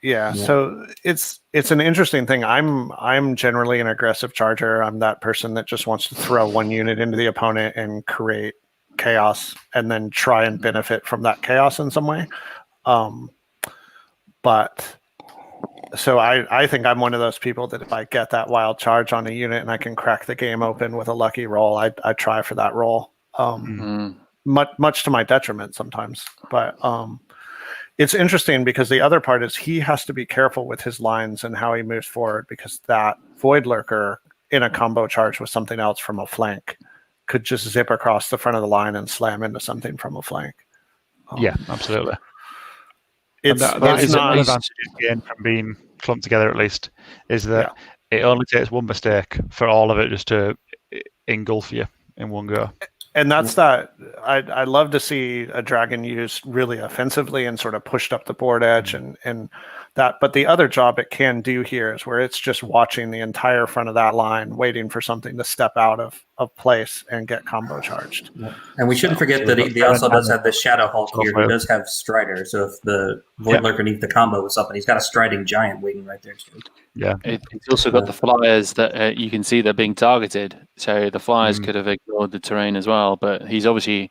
Yeah, so it's an interesting thing. I'm generally an aggressive charger. I'm that person that just wants to throw one unit into the opponent and create chaos and then try and benefit from that chaos in some way. But so I think I'm one of those people that if I get that wild charge on a unit and I can crack the game open with a lucky roll, I try for that roll. Much to my detriment sometimes. But it's interesting because the other part is he has to be careful with his lines and how he moves forward, because that Void Lurker in a combo charge with something else from a flank could just zip across the front of the line and slam into something from a flank. Yeah, absolutely. That is not an advantage gained from being clumped together, at least, is that it only takes one mistake for all of it just to engulf you in one go. And that's that. I love to see a dragon used really offensively and sort of pushed up the board edge and that. But the other job it can do here is where it's just watching the entire front of that line, waiting for something to step out of place and get combo charged. Yeah. And we shouldn't forget that he also does have the Shadow Hulk here. He does have Strider. So if the Void Lurker needs the combo with something, he's got a striding giant waiting right there too. Yeah, it's also got the flyers that you can see they're being targeted. So the flyers could have ignored the terrain as well. But he's going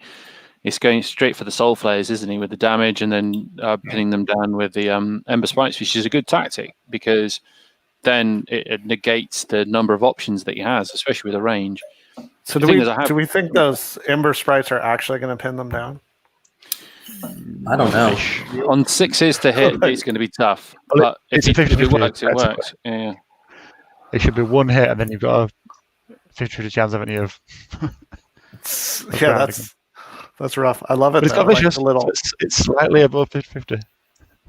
straight for the soul flares, isn't he, with the damage, and then pinning them down with the Ember Sprites, which is a good tactic because then it negates the number of options that he has, especially with the range. So do we think those Ember Sprites are actually going to pin them down? I don't know. On 6s to hit, it's going to be tough. But if it works, it works. Yeah. It should be one hit, and then you've got a 50-50 chance, haven't you? That's rough. I love it. But it's got vicious. It's slightly above 50-50.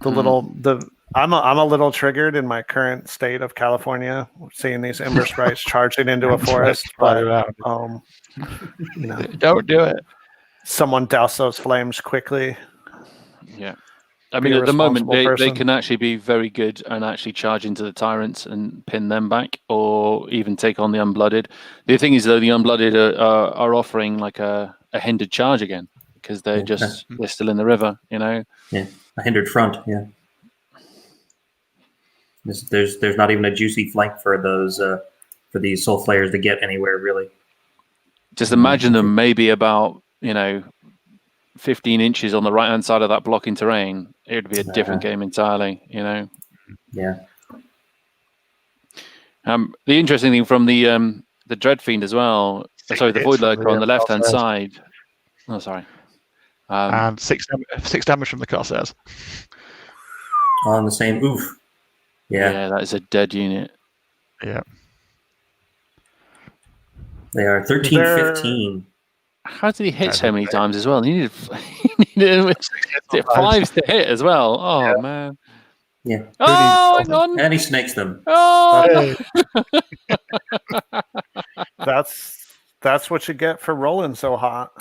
The I'm a little triggered in my current state of California, seeing these ember sprites charging into a forest. But Don't do it. Someone douse those flames quickly. Yeah. I mean, at the moment, they can actually be very good and actually charge into the tyrants and pin them back, or even take on the unblooded. The thing is, though, the unblooded are offering like a hindered charge again because they're still in the river, you know. Yeah, a hindered front. Yeah, there's not even a juicy flank for those for these soul flayers to get anywhere really. Just imagine them maybe about 15 inches on the right hand side of that blocking terrain. It would be a different game entirely, you know. Yeah. The interesting thing from the Dreadfiend as well. Sorry, the Void Lurker on the left hand side. Oh, sorry. And 6 damage from the Corsairs. On the same. Oof. Yeah, that is a dead unit. Yeah. They are 13-15. How did he hit so many times as well? He needed 5s to hit as well. Oh, man. Yeah. Oh, hang on. And he snakes them. Oh, That's what you get for rolling so hot.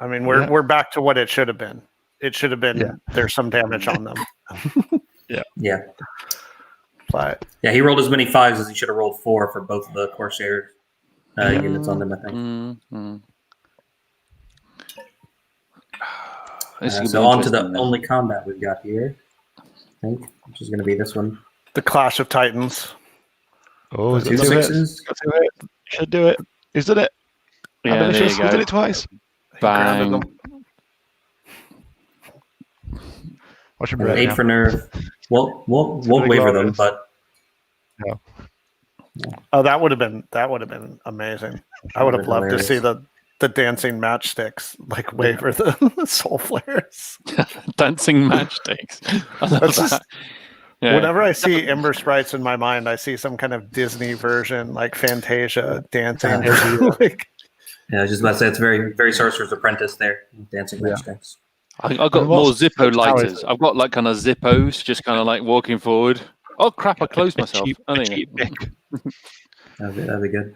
I mean, we're back to what it should have been. It should have been there's some damage on them. Yeah. But he rolled as many 5s as he should have rolled 4 for both of the Corsair units on them, I think. Mm-hmm. So on to the only combat we've got here, I think, which is going to be this one. The Clash of Titans. Oh, is it 2 6s? Should do it. He's done it. Yeah, there you go. He did it twice. Bang. Watch him 8 for nerve. Won't waver them, but oh, that would have been amazing. I would have loved to see the dancing matchsticks like waver the soul flares. Dancing matchsticks. I love that. Yeah. Whenever I see ember sprites in my mind, I see some kind of Disney version, like Fantasia dancing. I was just about to say it's very, very Sorcerer's Apprentice there, dancing matchsticks. I've got more Zippo lighters. I've got like kind of Zippos, just kind of like walking forward. Oh crap! I closed myself. That'd be good.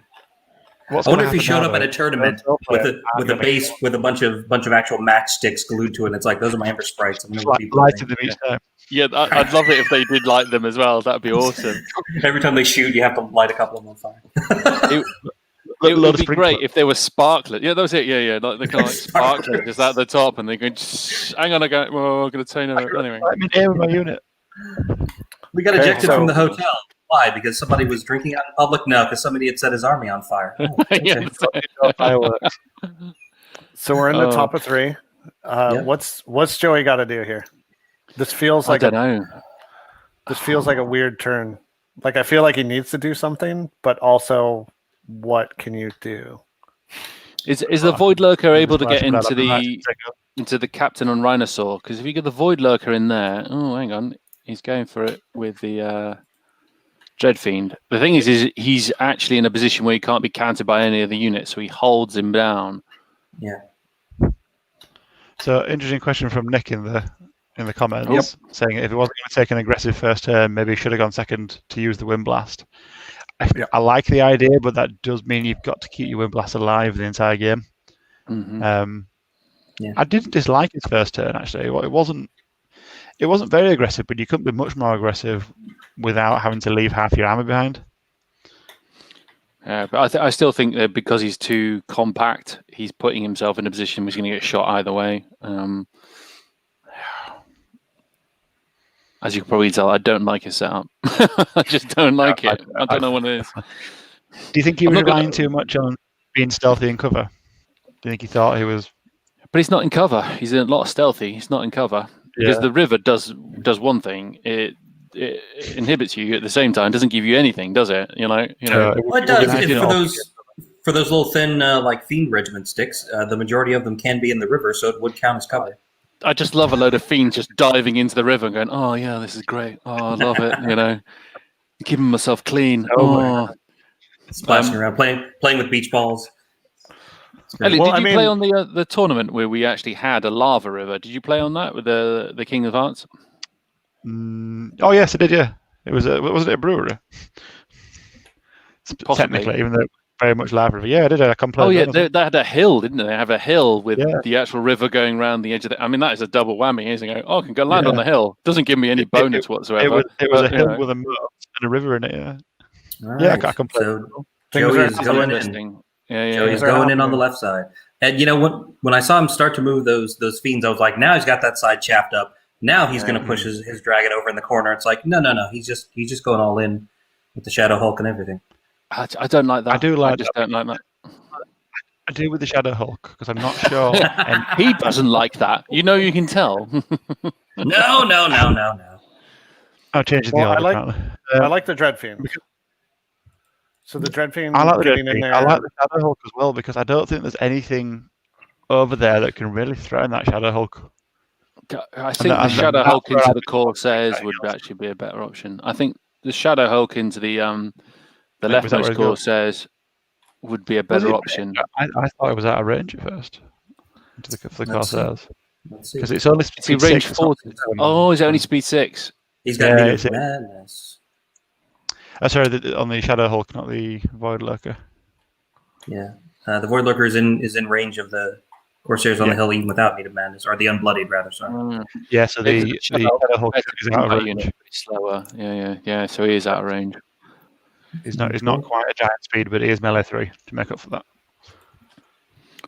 I wonder if he showed up at a tournament with a base with a bunch of actual matchsticks glued to it. And it's like, those are my ember sprites. Lighting them each time. Yeah, I'd love it if they did light them as well. That'd be awesome. Every time they shoot, you have to light a couple of them on fire. It would be great if there were sparklers. Yeah, that was it. Yeah. Like the kind of sparklers just at the top, and they go, hang on, I'm going to turn it anyway. I'm in here with my unit. We got ejected from the hotel. Why? Because somebody was drinking out in public? No, because somebody had set his army on fire. Oh, okay. So we're in the top of 3. What's Joey got to do here? This feels like I don't know. This feels like a weird turn. Like I feel like he needs to do something, but also, what can you do? Is the Void Lurker able to get into the Captain on Rhinosaur? Because if you get the Void Lurker in there, oh, hang on, he's going for it with the Dreadfiend. The thing is he's actually in a position where he can't be countered by any of the units, so he holds him down. Yeah. So interesting question from Nick in the comments, saying if he wasn't going to take an aggressive first turn, maybe he should have gone second to use the Wind Blast. I like the idea, but that does mean you've got to keep your Wind Blast alive the entire game. Mm-hmm. I didn't dislike his first turn actually. It wasn't very aggressive, but you couldn't be much more aggressive without having to leave half your army behind. But I still think that because he's too compact, he's putting himself in a position where he's going to get shot either way. As you can probably tell, I don't like his setup. I just don't like it. I don't know what it is. Do you think he was relying too much on being stealthy in cover? Do you think he thought he was? But he's not in cover. He's in a lot of stealthy. He's not in cover because the river does one thing. It inhibits you at the same time. Doesn't give you anything, does it? Well, it does. For those little thin like fiend regiment sticks, the majority of them can be in the river, so it would count as cover. I just love a load of fiends just diving into the river and going, oh, yeah, this is great. Oh, I love it, Keeping myself clean. Splashing around, playing with beach balls. Elliot, did you play on the tournament where we actually had a lava river? Did you play on that with the King of Hearts? Oh yes, it did. Yeah, it was. Wasn't it a brewery? Possibly. Technically, even though it was very much live river. Yeah, it did. I Oh yeah, they had a hill, didn't they? They have a hill with Yeah. the actual river going around the edge of the. I mean, that is a double whammy, isn't it? Oh, I can go land on the hill. Doesn't give me any bonus whatsoever. It was a hill with a moat and a river in it. Yeah. All Yeah, right. I can play. So Things Joey are is going in. Interesting. Yeah, Joey's Things are going in on the happening. left side. And you know when I saw him start to move those fiends, I was like, now he's got that side chapped up. Now he's going to push his dragon over in the corner. It's like no. He's just going all in with the Shadow Hulk and everything. I don't like that. I do like I just that. don't like that. I do with the Shadow Hulk because I'm not sure. And he doesn't like that. You know, you can tell. No. I'll change the Well, order. I like- apparently. I like the Dread Fiend. So the Dread Fiend I like the getting Dread in Fiend. there. I like the Shadow Hulk as well because I don't think there's anything over there that can really threaten that Shadow Hulk. I think the and Shadow that's Hulk where into I the think Corsairs everything would else. actually be a better option. I think the Shadow Hulk into the Was that where leftmost he's going? Corsairs would be a better it? option. I thought it was out of range at first. For the Let's see. Corsairs. Let's see. Because it's only Is he speed range 6. It's not 40? speed 7. Oh, is it only speed 6? He's got Yeah, Meter it's of it. Madness. Sorry, on the Shadow Hulk, not the Void Lurker. Yeah, the Void Lurker is in range of the Corsairs on the hill, even without Meter of Madness, or the Unbloodied rather. Sorry. Yeah, so Yeah, 'cause the the Shadow Hulk is out of Combat range. unit is slower. Yeah. So he is out of range. He's not quite a giant speed, but he is melee 3 to make up for that.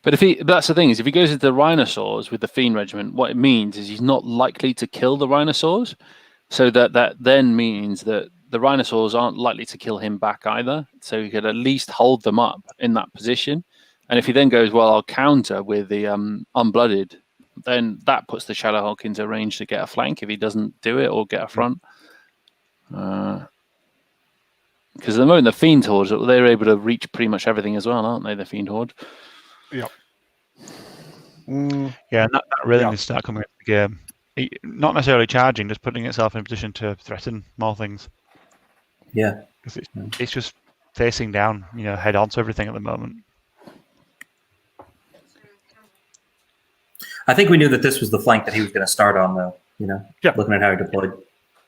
But that's the thing, is if he goes into the Rhinosaurs with the Fiend Regiment, what it means is he's not likely to kill the Rhinosaurs. So that then means that the Rhinosaurs aren't likely to kill him back either. So he could at least hold them up in that position. And if he then goes, well, I'll counter with the Unblooded, then that puts the Shadow Hulk into range to get a flank if he doesn't do it or get a front. Because at the moment, the Fiend Horde, they're able to reach pretty much everything as well, aren't they, the Fiend Horde? Yep. Yeah, and that really needs to start coming into the game. Not necessarily charging, just putting itself in a position to threaten more things. Yeah. Because it's just facing down, head on to everything at the moment. I think we knew that this was the flank that he was going to start on, though. Yeah. Looking at how he deployed.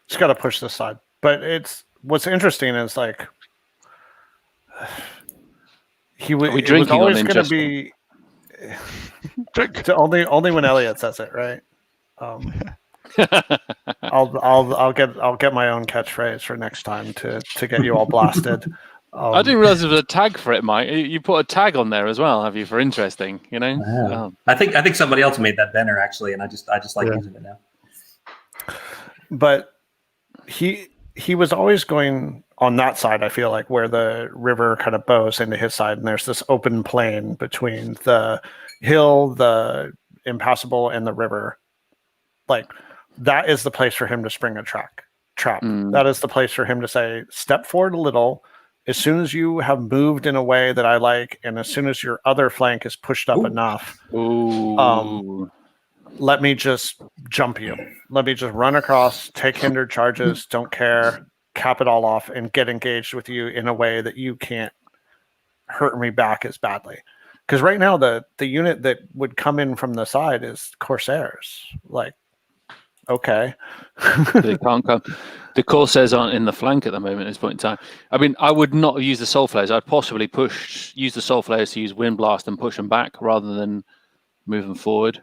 Just got to push this side. But what's interesting is like it was always going to be only when Elliot says it, right? I'll get my own catchphrase for next time to get you all blasted. I didn't realize there was a tag for it, Mike. You put a tag on there as well, have you? For interesting, I think somebody else made that banner actually, and I just like using it now. But he was always going on that side. I feel like where the river kind of bows into his side, and there's this open plain between the hill, the impassable, and the river. Like that is the place for him to spring a trap. That is the place for him to say, step forward a little. As soon as you have moved in a way that I like, and as soon as your other flank is pushed up enough, let me just jump you. Let me just run across, take hindered charges, don't care, cap it all off, and get engaged with you in a way that you can't hurt me back as badly. Because right now, the unit that would come in from the side is Corsairs. Like, okay. They can't come. The Corsairs aren't in the flank at the moment at this point in time. I mean, I would not use the Soul Flares. I'd possibly use the Soul Flares to use Wind Blast and push them back rather than move them forward.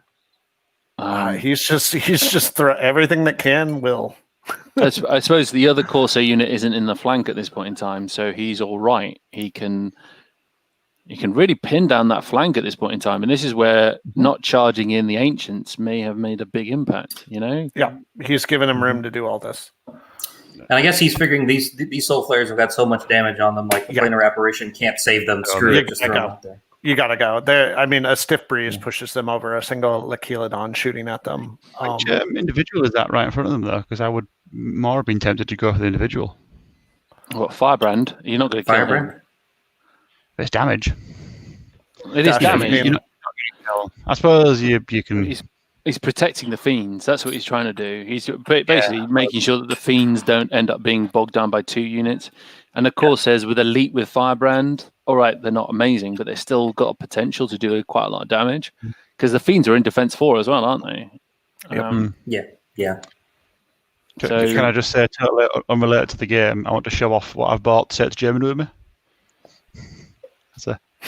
He's just everything that can will. I suppose the other Corsair unit isn't in the flank at this point in time, so he's all right. He can really pin down that flank at this point in time, and this is where not charging in the Ancients may have made a big impact. Yeah, he's given him room to do all this. And I guess he's figuring these Soul Flares have got so much damage on them, like the Planar Apparition can't save them. Screw it, just throw them out there. You gotta go. A stiff breeze pushes them over. A single Lachilodon shooting at them. Which individual is that right in front of them, though? Because I would more have been tempted to go for the individual. What, Firebrand? You're not going to kill Firebrand? him. It's damage. It is damage. I suppose you can... He's protecting the Fiends. That's what he's trying to do. He's basically making sure that the Fiends don't end up being bogged down by 2 units. And of course, says with Elite with Firebrand, all right, they're not amazing, but they've still got a potential to do quite a lot of damage. Because the Fiends are in Defense 4 as well, aren't they? Yeah. Can I just say, totally unrelated to the game, I want to show off what I've bought to take to Germany with me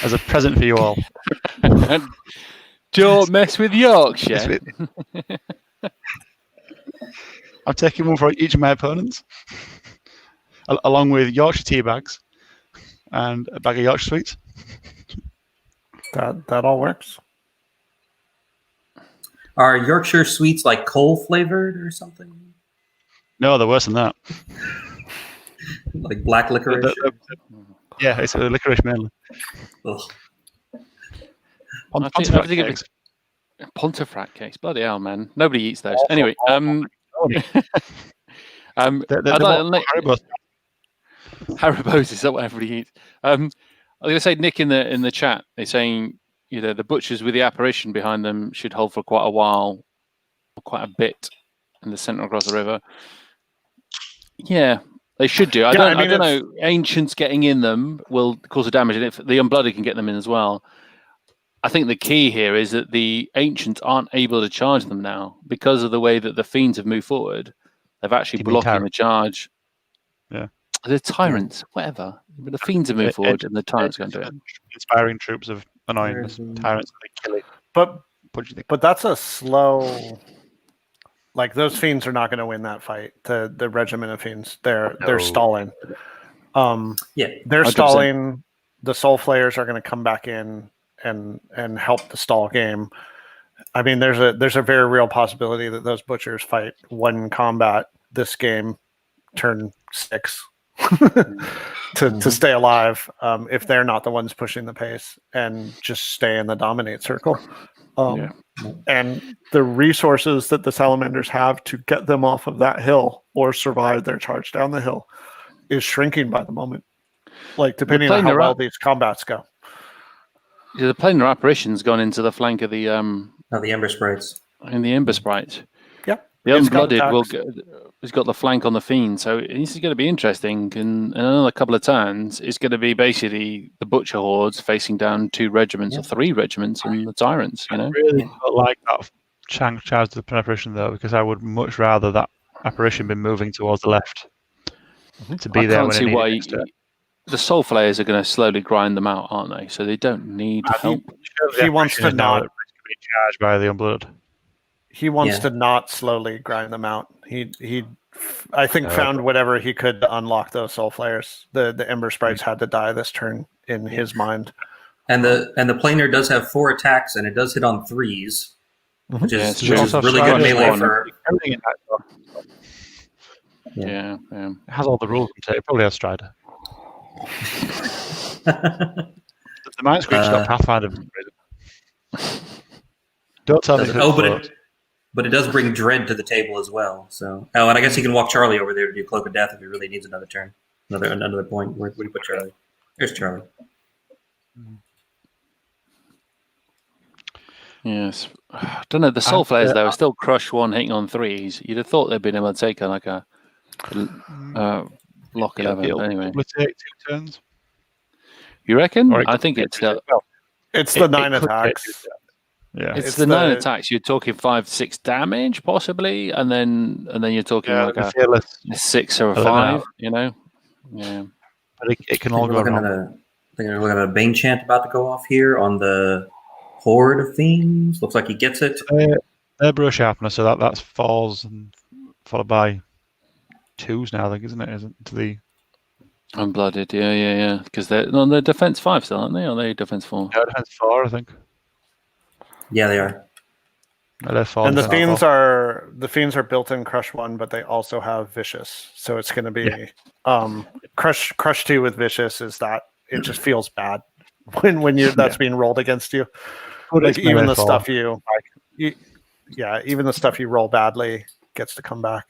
as a present for you all. Don't mess with Yorkshire. I'm taking one for each of my opponents, along with Yorkshire tea bags and a bag of Yorkshire sweets. That all works. Are Yorkshire sweets like coal flavored or something? No, they're worse than that. Like black licorice? Yeah, it's licorice mainly. Ugh. Pontefract cakes. Pontefract cakes. Bloody hell, man. Nobody eats those. Anyway, Haribo's is that what everybody eats? I was going to say, Nick in the chat is saying, the butchers with the apparition behind them should hold for quite a while, quite a bit in the centre across the river. Yeah, they should do. I don't know. Ancients getting in them will cause a damage, and if the Unblooded can get them in as well. I think the key here is that the Ancients aren't able to charge them now because of the way that the Fiends have moved forward. They've actually blocking the charge. Yeah. The Tyrants, whatever. But the Fiends have moved forward and the Tyrants going to do it. Inspiring troops of annoyingness. Tyrants are killing. But that's a slow... Like, those Fiends are not going to win that fight. The regiment of Fiends. They're stalling. They're 100%. Stalling. The Soul Flayers are going to come back in and help the stall game. I mean, there's a very real possibility that those butchers fight one combat this game, turn 6, to stay alive, if they're not the ones pushing the pace and just stay in the dominate circle. And the resources that the Salamanders have to get them off of that hill or survive their charge down the hill is shrinking by the moment. Like, depending on how well these combats go. The planar apparition's gone into the flank of the the Ember Sprites. And the Ember Sprites. Yeah. The Unblooded has got the flank on the Fiend, so this is going to be interesting. And in another couple of turns, it's going to be basically the Butcher Hordes facing down 2 regiments or 3 regiments and the Tyrants. I really don't like that charge to the apparition though, because I would much rather that apparition be moving towards the left to be there. I can't see why. The Soul Flayers are going to slowly grind them out, aren't they? So they don't need help. He wants to not be charged by the Unblooded. He wants to not slowly grind them out. He I think found whatever he could to unlock those Soul Flayers. The Ember Sprites had to die this turn in his mind. And the planar does have 4 attacks, and it does hit on 3s, which is really good melee for everything in that. Yeah. It has all the rules. It probably has Strider. The Mind Screech's got Pathfinder. Don't tell me. But it does bring Dread to the table as well. So, and I guess he can walk Charlie over there to do Cloak of Death if he really needs another turn, another point. Where do you put Charlie? There's Charlie. Yes, I don't know. The Soul Flayers though are still crush 1 hitting on 3s. You'd have thought they'd been able to take a block 11. Anyway, will it take 2 turns? You reckon? I think it's the 9 attacks. Yeah, it's the 9 attacks. You're talking 5-6 damage possibly, and then you're talking like a 6 or a 5. Yeah. But it can all go wrong. They're looking at a Bane chant about to go off here on the Horde of Fiends. Looks like he gets it. They're Bro Sharpener, so that's 4s and followed by 2s now, I think, isn't it? To the Unblooded, yeah. Because they're defense 5 still, aren't they? Or are they defense 4? Yeah, defense 4, I think. Yeah, they are. And the fiends are built in Crush 1, but they also have Vicious. So it's going to be Crush 2 with Vicious is that it just feels bad when that's being rolled against you. Like even the stuff even the stuff you roll badly gets to come back.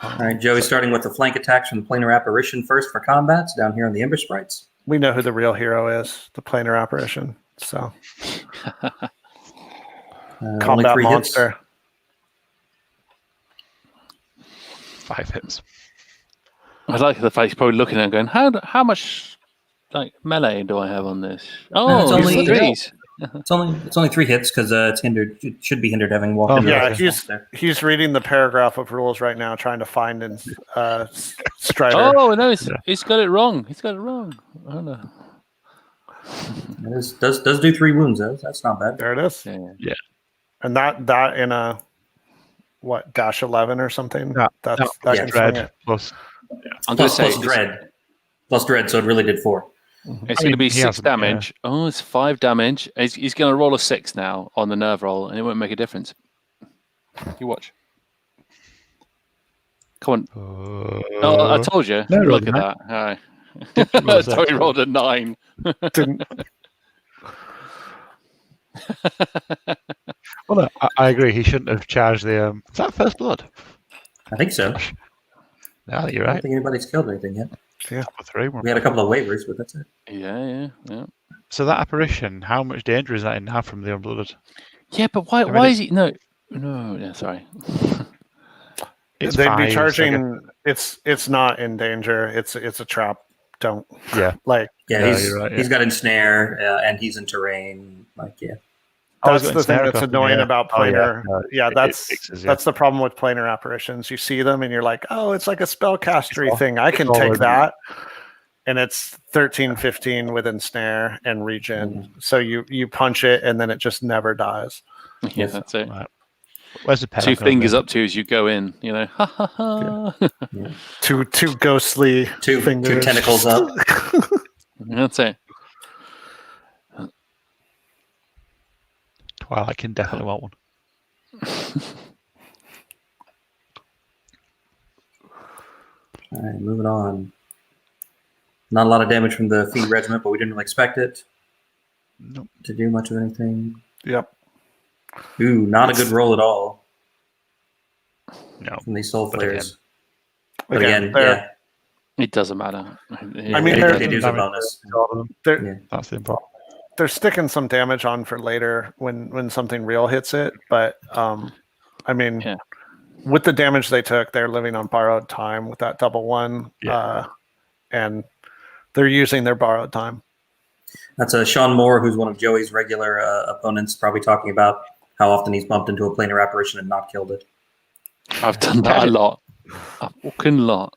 All right, Joey, starting with the flank attacks from the Planar Apparition first for combats down here on the Ember Sprites. We know who the real hero is, the Planar Apparition. So combat monster. Hits. 5 hits. I like the fact he's probably looking at it going, how much melee do I have on this? Oh, it's only 3s. It's only 3 hits because it's hindered. It should be hindered having walked into Yeah, the he's reading the paragraph of rules right now, trying to find Strider. Oh no, he's got it wrong. He's got it wrong. Oh no. It does do 3 wounds though. That's not bad. There it is. Yeah. And that in a -11 or something. Yeah. That Yeah, can swing Dread it. plus. I'm going to say plus dread. Plus dread, so it really did 4. it's going to be he 6 hasn't, damage. Oh, it's 5 damage. He's going to roll a 6 now on the nerve roll, and it won't make a difference. You watch. Come on. Oh, I told you. no, Look rolled at a that. Roll a Hi. six. Tony rolled a 9. Didn't. Well, no, I agree. He shouldn't have charged the. Is that first blood? I think so. No, you're I don't right. think anybody's killed anything yet. Number 3. We had a couple of waivers, but that's it. Yeah. So that apparition, how much danger is that in now from the unblooded? Yeah, but why? mean, Why is he no? Yeah, sorry. It's They'd 5, be so I charging. It's not in danger. It's a trap. Don't. Yeah. Like. Yeah, No, you're right, he's got ensnare and he's in terrain. Like, yeah. That's the thing that's annoying about planar. Fixes, That's the problem with planar apparitions. You see them and you're like, oh, it's like a spellcastery It's thing. I can all take in- that. And it's 13, 15 with ensnare and regen. So you punch it and then it just never dies. Yeah, that's it. Right. Where's the 2 fingers up to you as you go in. You know, ha ha ha. Yeah. Two ghostly Two fingers. tentacles up. That's it. Twilight can definitely want one. All right, moving on. Not a lot of damage from the Fiend Regiment, but we didn't really expect it Nope. to do much of anything. Yep. Ooh, not a good roll at all No. from these Soul But Flares. But again, yeah, It doesn't matter. I mean, they do a bonus. They're, That's the important. they're sticking some damage on for later when something real hits it. But I mean, Yeah. with the damage they took, they're living on borrowed time with that double 1. Yeah. And they're using their borrowed time. That's Sean Moore, who's one of Joey's regular opponents, probably talking about how often he's bumped into a planar apparition and not killed it. I've done that a lot. A fucking lot.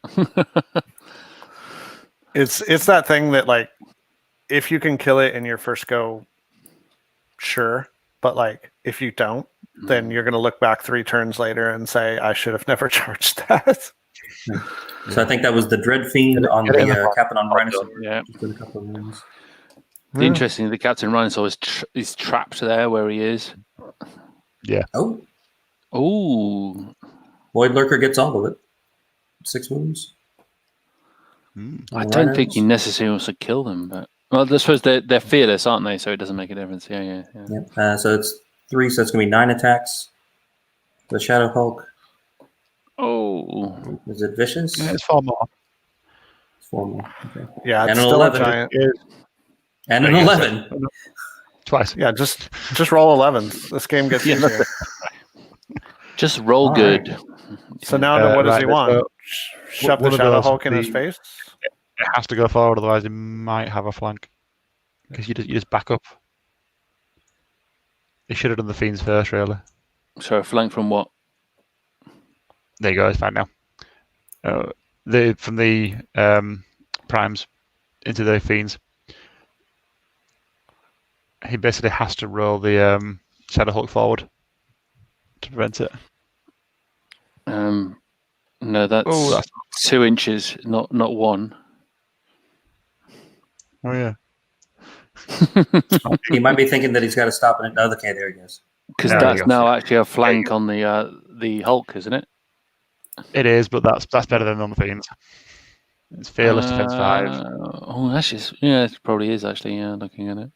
It's that thing that, like, if you can kill it in your first go, sure. But, like, if you don't, then you're going to look back 3 turns later and say, I should have never charged that. So I think that was the Dread Fiend on the Captain on Rhinosaur. Yeah. Just did a couple of wounds. Interesting. The Captain Rhinosaur is trapped there where he is. Oh, Oh, Void Lurker gets all of it. 6 wounds. I don't think he necessarily wants to kill them, but I suppose they're fearless, aren't they? So it doesn't make a difference. Yeah. Yep. So it's 3, so it's going to be 9 attacks. The Shadow Hulk. Oh, Is it vicious? Yeah, it's 4 more. 4 more. Okay. Yeah, it's And an still 11. a giant. And an 11. Twice. Yeah, just roll 11s. This game gets easier. just roll All good. right. So now what does he want? so Shove one the of Shadow those Hulk in would his be- face? It has to go forward, otherwise it might have a flank. Because you just back up. He should have done the Fiends first, really. So a flank from what? There you go, it's fine now. From the primes into the Fiends. He basically has to roll the Shadow Hulk forward to prevent it. No, that's 2 inches, not 1. Oh yeah. He might be thinking that he's got to stop it. Oh, okay, there he goes. Because There that's you go. now actually a flank on the Hulk, isn't it? It is, but that's better than on the Fiends. It's fearless defense 5. Oh, that's just it probably is actually. Yeah, looking at it.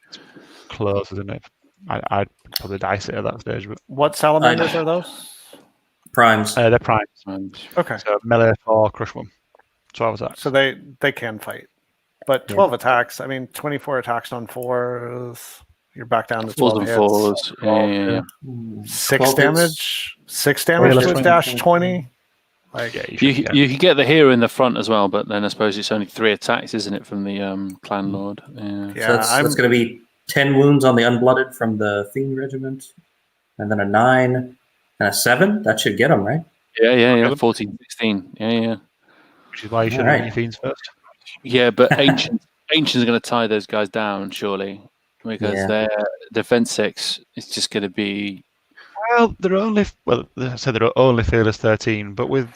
Close, isn't it? I'd probably dice it at that stage, but What salamanders are those? Primes. they're primes. Okay. So melee 4, crush 1. 12 attacks. So they can fight. But 12 attacks, I mean, 24 attacks on 4s. You're back down to 12 4s and hits. 4s. Yeah. 6 12 damage? 6 damage Fearless with dash 20? Like, Yeah, You could get the hero in the front as well, but then I suppose it's only 3 attacks, isn't it, from the clan lord? Yeah. yeah, So that's going to be 10 wounds on the Unblooded from the Fiend Regiment, and then a 9 and a 7. That should get him, right? Yeah. 14, 16. Yeah. Which is why you should have Alright. done your fiends first. Yeah, but Ancients are going to tie those guys down, surely, because Yeah. their defense 6 is just going to be. Well, they said they're only fearless 13, but with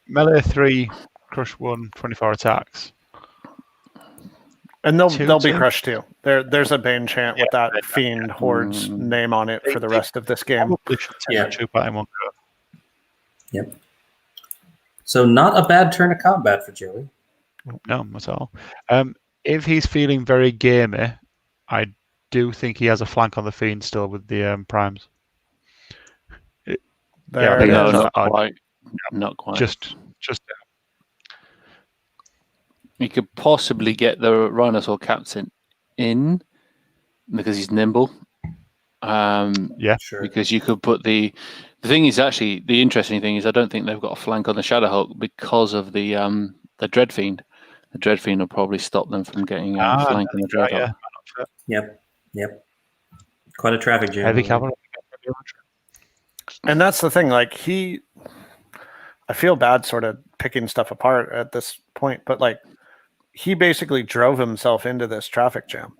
melee 3, crush 1, 24 attacks. And they'll be 2-2. crushed too. There's a Bane chant with that Fiend Horde's name on it for the rest of this game. Probably should take Yeah. a troop out in one go. Yep. So not a bad turn of combat for Joey. No, not at all. If he's feeling very gamey, I do think he has a flank on the fiend still with the primes. There I it know, is. Not quite. Just You could possibly get the Rhinosaur captain in because he's nimble. Sure. Because you could put the thing is actually the interesting thing is I don't think they've got a flank on the Shadowhawk because of the Dreadfiend. The Dreadfiend will probably stop them from getting a flank on the Dreadhawk. Yep. Quite a traffic jam. heavy over cavalry. And that's the thing. Like I feel bad sort of picking stuff apart at this point, but like he basically drove himself into this traffic jam.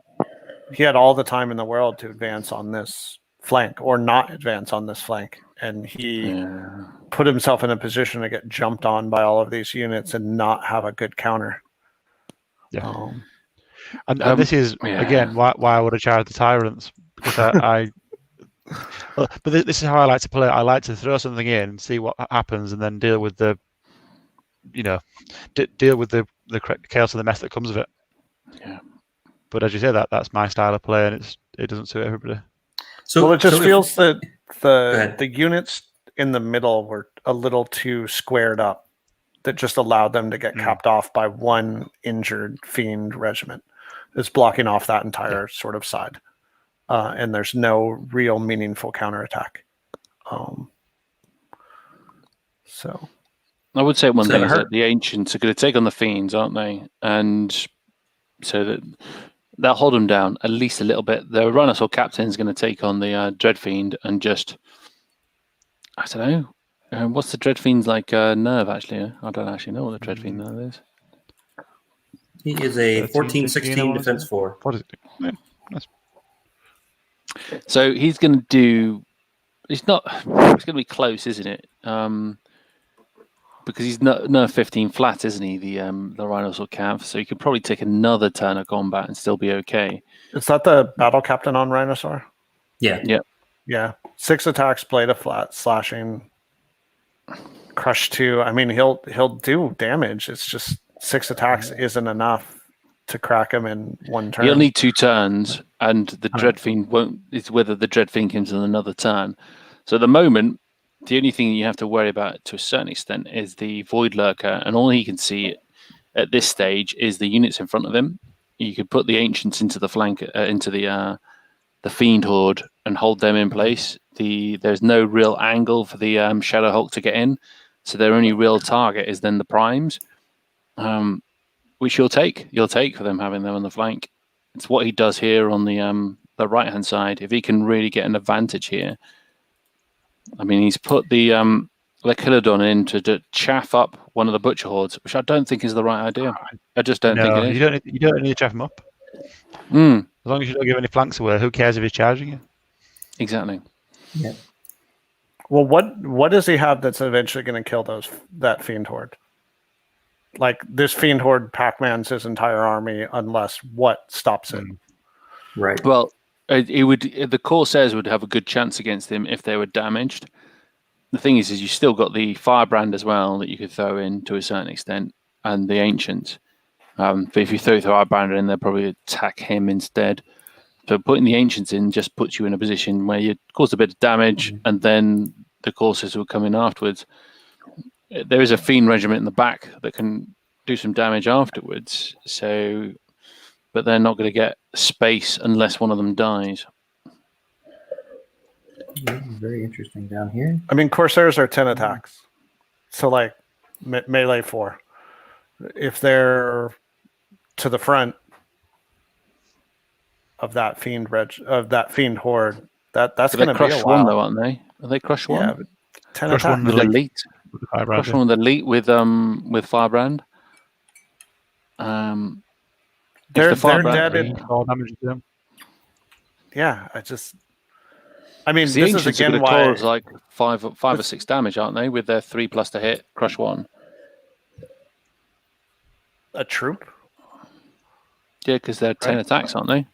He had all the time in the world to advance on this flank or not advance on this flank. And he put himself in a position to get jumped on by all of these units and not have a good counter. Yeah. And this is, again, why I would have charged the Tyrants. Because but this is how I like to play. I like to throw something in, see what happens, and then deal with the, deal with the chaos and the mess that comes of it. Yeah. But as you say, that's my style of play, and it doesn't suit everybody. So, it just feels that ahead. the units in the middle were a little too squared up. That just allowed them to get capped off by one injured Fiend regiment. It's blocking off that entire sort of side. And there's no real meaningful counterattack. So I would say one It's thing gonna is hurt. that the Ancients are going to take on the Fiends, aren't they? And so that'll hold them down at least a little bit. The Rhinosaur captain is going to take on the Dreadfiend and just, I don't know. What's the Dreadfiend's nerve, actually? I don't actually know what the Dreadfiend nerve is. He is a 13, 14-16 defense 4. What is it? Yeah, that's- So he's going to do. It's going to be close, isn't it? Because he's no 15 flat, isn't he? The Rhinosaur Cav. So he could probably take another turn of combat and still be okay. is that the battle captain on Rhinosaur? Yeah. Yeah. 6 attacks, blade of flat, slashing, crush 2. I mean, he'll do damage. It's just 6 attacks isn't enough to crack him in one turn. He'll need 2 turns, and the Dreadfiend won't. It's whether the Dreadfiend comes in another turn. So at the moment, the only thing you have to worry about to a certain extent is the Void Lurker, and all he can see at this stage is the units in front of him. You could put the Ancients into the flank, into the Fiend Horde, and hold them in place. There's no real angle for the Shadowhawk to get in, so their only real target is then the Primes, which you'll take. You'll take for them having them on the flank. It's what he does here on the right hand side. If he can really get an advantage here. I mean, he's put the Lechilodon in to chaff up one of the Butcher Hordes, which I don't think is the right idea. I just don't think it is. You don't need to chaff him up. Mm, As long as you don't give any flanks away, who cares if he's charging you? exactly. Yeah. Well, what does he have that's eventually going to kill that Fiend Horde? Like, this Fiend Horde Pac-Man's his entire army unless what stops it? Right. Well, the Corsairs would have a good chance against him if they were damaged. The thing is you still got the Firebrand as well that you could throw in to a certain extent, and the Ancients. But if you throw the Firebrand in, they'll probably attack him instead. So putting the Ancients in just puts you in a position where you cause a bit of damage, and then the Corsairs will come in afterwards. There is a Fiend regiment in the back that can do some damage afterwards. But they're not going to get space unless one of them dies. Very interesting down here. I mean, Corsairs are 10 attacks. So, like, melee 4. If they're to the front, of that fiend horde. That's going to be a crush while. one though, aren't they? Are they crush one? Yeah, but 10 Crush one attacks. With elite. Firebrand, Crush one with elite with Firebrand. They're If the Firebrand, dead in. 4 damage to them. Yeah, I mean, the this is ancients are again going to why cause like five or 6 damage, aren't they? With their 3+ to hit, crush one. a troop. Yeah, because they're 10 attacks, aren't they?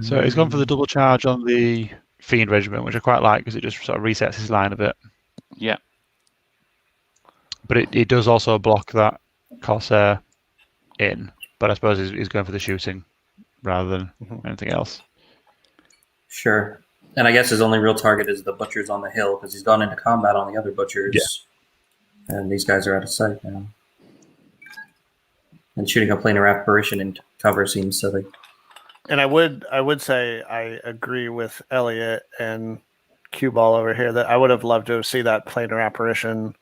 So he's gone for the double charge on the Fiend Regiment, which I quite like because it just sort of resets his line a bit. Yeah. But it does also block that Corsair in. But I suppose he's going for the shooting rather than anything else. Sure. And I guess his only real target is the butchers on the hill because he's gone into combat on the other butchers. Yeah. And these guys are out of sight now. And shooting a planar apparition in cover seems silly. And I would say I agree with Elliot and Cue Ball over here that I would have loved to see that planar apparition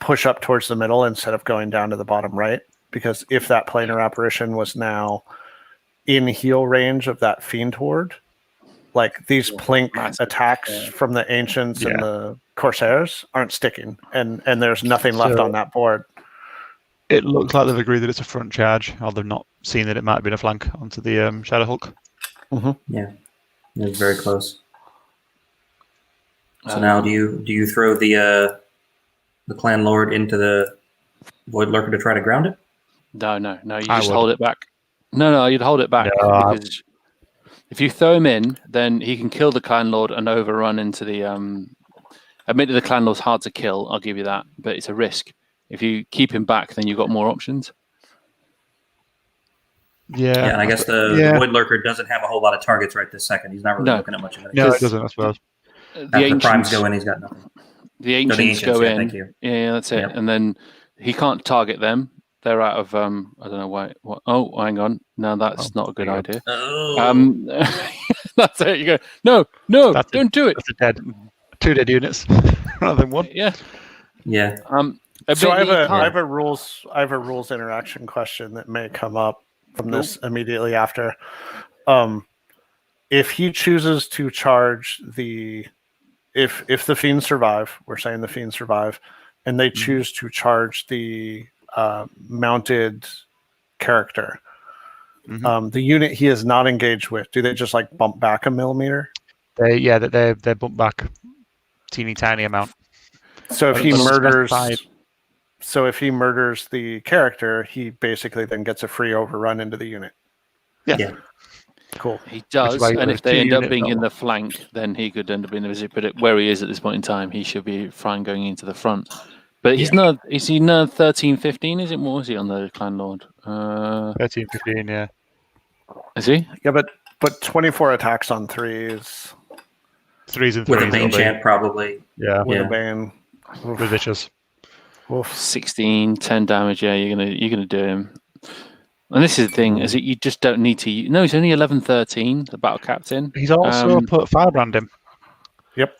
push up towards the middle instead of going down to the bottom right. Because if that planar apparition was now in heal range of that fiend horde, like these plink attacks from the ancients and the corsairs aren't sticking, and there's nothing left on that board. It looks like they've agreed that it's a front charge, or they've not seen that it might have been a flank onto the Shadow Hulk. Yeah, it's very close. So now, do you throw the Clan Lord into the Void Lurker to try to ground it? No. You just hold it back. No, you'd hold it back because if you throw him in, then he can kill the Clan Lord and overrun into the. Admittedly, the Clan Lord's hard to kill. I'll give you that, but it's a risk. If you keep him back, then you've got more options. Yeah, and I guess the Void Lurker doesn't have a whole lot of targets right this second. He's not really looking at much of anything. No, it doesn't, I suppose. The primes go in, he's got nothing. The ancients go in. Thank you. Yeah, that's it. Yep. And then he can't target them. They're out of I don't know why. What? Oh, hang on. No, that's not a good idea. That's it. You go. No, don't do it. That's 2 dead units rather than 1. Yeah. So I have a rules interaction question that may come up from this immediately after. If he chooses to charge if the fiends survive, we're saying the fiends survive, and they choose to charge the mounted character, the unit he is not engaged with, do they just like bump back a millimeter? They bump back teeny tiny amount. So if he murders the character, he basically then gets a free overrun into the unit. Yeah. Cool. He does, and if they end up being in the flank, then he could end up being a visit. But where he is at this point in time, he should be fine going into the front. But he's not. Is he not 13, 15? Is it more? Is he on the Clan Lord? 13, 15, yeah. Is he? Yeah, but 24 attacks on 3s. 3s and 3s. With a Bane Chant, probably. Yeah. With a Bane. With Vicious. 16, 10 damage. Yeah, you're gonna do him. And this is the thing: is that you just don't need to. No, he's only 11, 13. The battle captain. He's also put Firebrand him. Yep.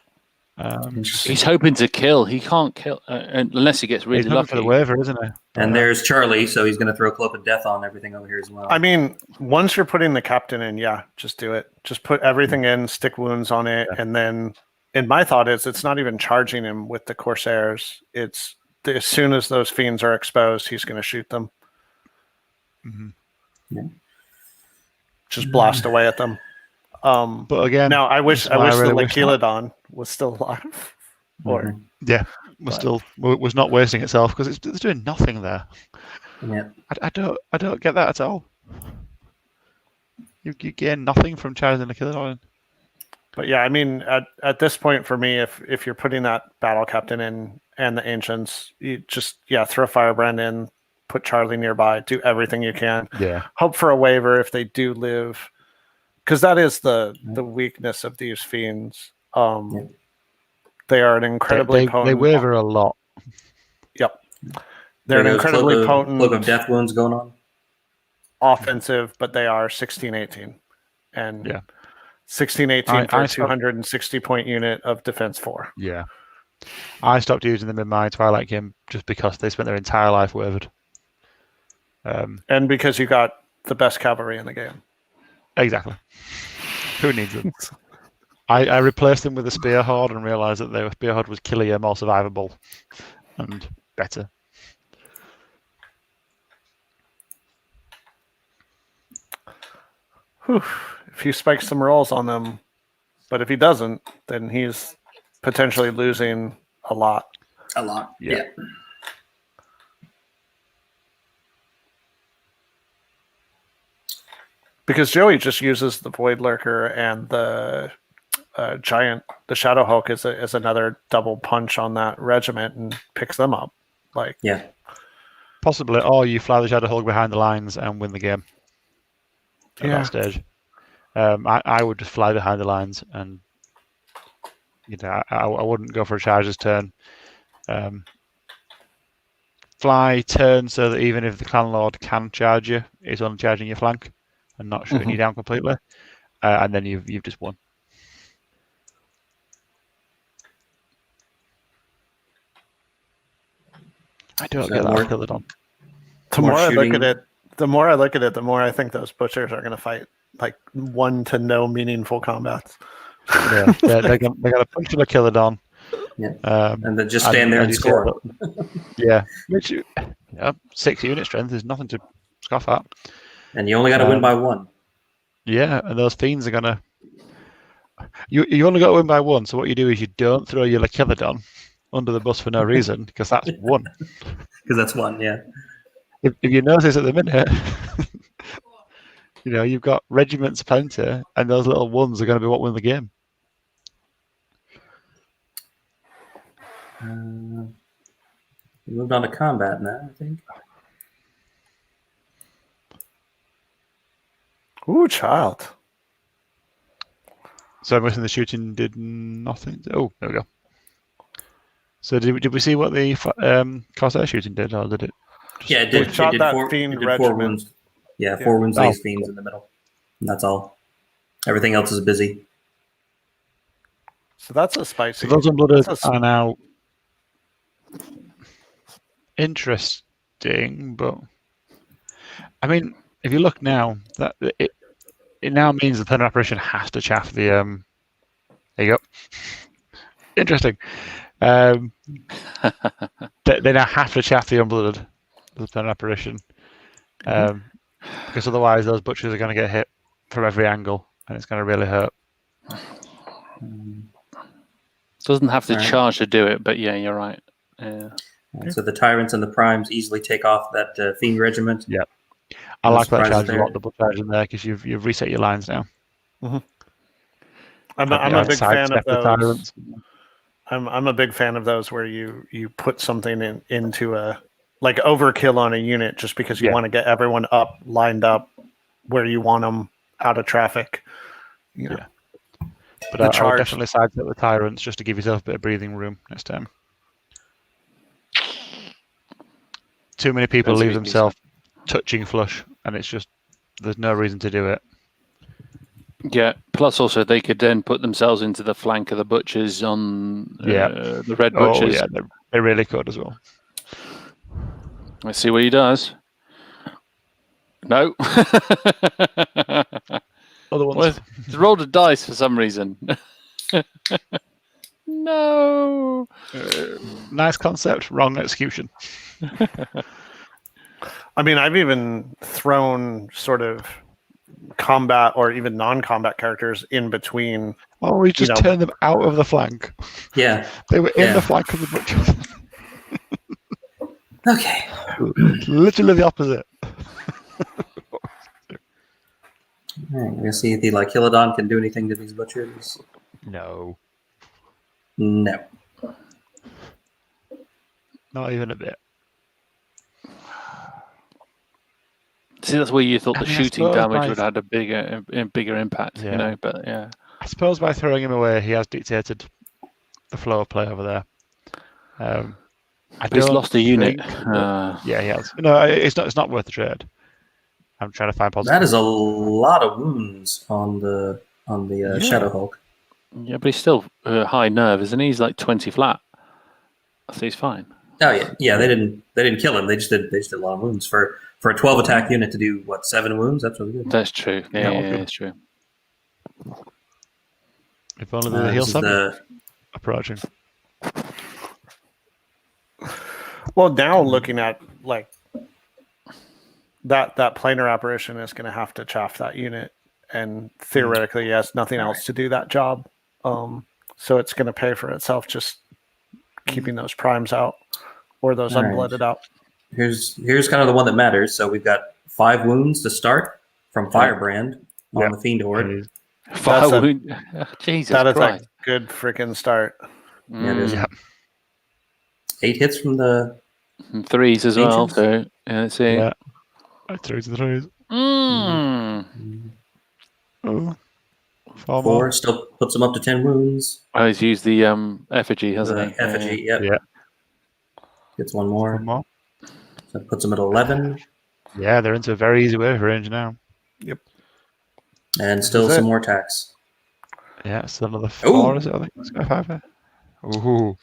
He's hoping to kill. He can't kill unless he gets really he's lucky. For the waiver, isn't he? And there's Charlie, so he's going to throw Cloak of Death on everything over here as well. I mean, once you're putting the captain in, just do it. Just put everything in, stick wounds on it, and then. And my thought is, it's not even charging him with the Corsairs. It's as soon as those fiends are exposed, he's going to shoot them. Just blast away at them. But again, now I wish the Lakelodon was still alive. Or was not wasting itself because it's doing nothing there. Yeah, I don't get that at all. You gain nothing from charging the Lakelodon. But yeah, I mean, at this point for me, if you're putting that battle captain in and the ancients, you just throw Firebrand in, put Charlie nearby, do everything you can. Yeah. Hope for a waiver if they do live, because that is the weakness of these fiends. They are an incredibly potent. They waver a lot. Yep. They're an incredibly potent. Cloak of Death wounds going on. Offensive, but they are 16-18, and 16-18 for a 260 point unit of defense 4. Yeah. I stopped using them in my Twilight game just because they spent their entire life wavered. And because you got the best cavalry in the game. Exactly. Who needs them? I replaced them with a spear horde and realised that the spear horde was killier, more survivable, and better. Whew. If he spikes some rolls on them, but if he doesn't, then he's potentially losing a lot. A lot. Yeah. Because Joey just uses the Void Lurker and the Giant, the Shadow Hulk is another double punch on that regiment and picks them up. Like, Yeah. Possibly, or you fly the Shadow Hulk behind the lines and win the game at that stage. I would just fly behind the lines, and I wouldn't go for a charge this turn. Fly turn so that even if the Clan Lord can charge you, it's only charging your flank and not shooting you down completely, and then you've just won. I don't get that killed on. The more I look at it, the more I think those butchers are going to fight like 1 to no meaningful combats. Yeah, they're going to punch the killer on. Yeah. And then just stand there and score. Yeah, which 6 unit strength is nothing to scoff at. And you only got to win by 1. Yeah, and those fiends are going to. You only got to win by 1, so what you do is you don't throw your Lachilodon under the bus for no reason, because that's 1. Because that's 1, yeah. If you notice at the minute, you've got regiments plenty, and those little ones are going to be what win the game. We moved on to combat now, I think. Ooh, child. So I'm guessing the shooting did nothing. Oh, there we go. So did we see what the Corsair shooting did, or did it? Yeah, it did. Shot it did that 4, fiend it did regiment. 4 wounds. Yeah, 4 wounds to these fiends in the middle. And that's all. Everything else is busy. So that's a spicy. So those Unblooded are now interesting, but I mean, if you look now, that it now means the Permanent Apparition has to chaff the. There you go. Interesting. They now have to chaff the Unblooded, the Permanent Apparition, because otherwise those butchers are going to get hit from every angle, and it's going to really hurt. Doesn't have to charge to do it, but yeah, you're right. Yeah. So the Tyrants and the Primes easily take off that Fiend Regiment. Yeah. I like that charge a lot, double charge in there, because you've reset your lines now. Mm-hmm. I'm a big fan of those. I'm a big fan of those where you put something into a like overkill on a unit just because you want to get everyone lined up where you want them out of traffic. Yeah. But I would definitely sidestep the Tyrants just to give yourself a bit of breathing room next time. Too many people leave themselves touching flush, and it's just there's no reason to do it. Yeah. Plus, also they could then put themselves into the flank of the butchers on the red butchers. Oh yeah, they really could as well. Let's see what he does. No. Other ones. Well, rolled a dice for some reason. No. Nice concept, wrong execution. I mean, I've even thrown sort of combat or even non-combat characters in between. Oh, we just turned them out of the flank. Yeah. They were in the flank of the butchers. Okay. Literally the opposite. We're going to see if the Lachilodon can do anything to these butchers. No. No. Not even a bit. See, that's where you thought the shooting damage would have had a bigger impact, but yeah. I suppose by throwing him away, he has dictated the flow of play over there. He's lost a unit. Yeah, he has. No, it's not worth the trade. I'm trying to find positive. That is a lot of wounds on the Shadow Hulk. Yeah, but he's still high nerve, isn't he? He's like 20 flat. So he's fine. Oh yeah. They didn't kill him. They just did a lot of wounds for a 12 attack unit to do 7 wounds. That's really good. That's true. Yeah, that's true. If only the heal This is 7 approaching. Well, now looking at like that planar apparition is going to have to chaff that unit, and theoretically, he has nothing else to do that job. So it's going to pay for itself just keeping those primes out or those unblooded out. Here's kind of the one that matters. So we've got 5 wounds to start from Firebrand on the Fiend Horde. 5 wounds. Jesus that is Christ. a good freaking start. Yeah, it is. 8 hits from the 3s as well. Ancients? So let's see. Yeah. 3s. Oh. 4 more. 4 still puts him up to 10 wounds. Oh, he's used the effigy, hasn't he? Effigy, Yeah. yep. Gets 1 more. 1 more. So it puts him at 11. Yeah, they're into a very easy wave range now. Yep. And still some more attacks. Yeah, it's another 4, is it? I think it's got 5 there. Ooh.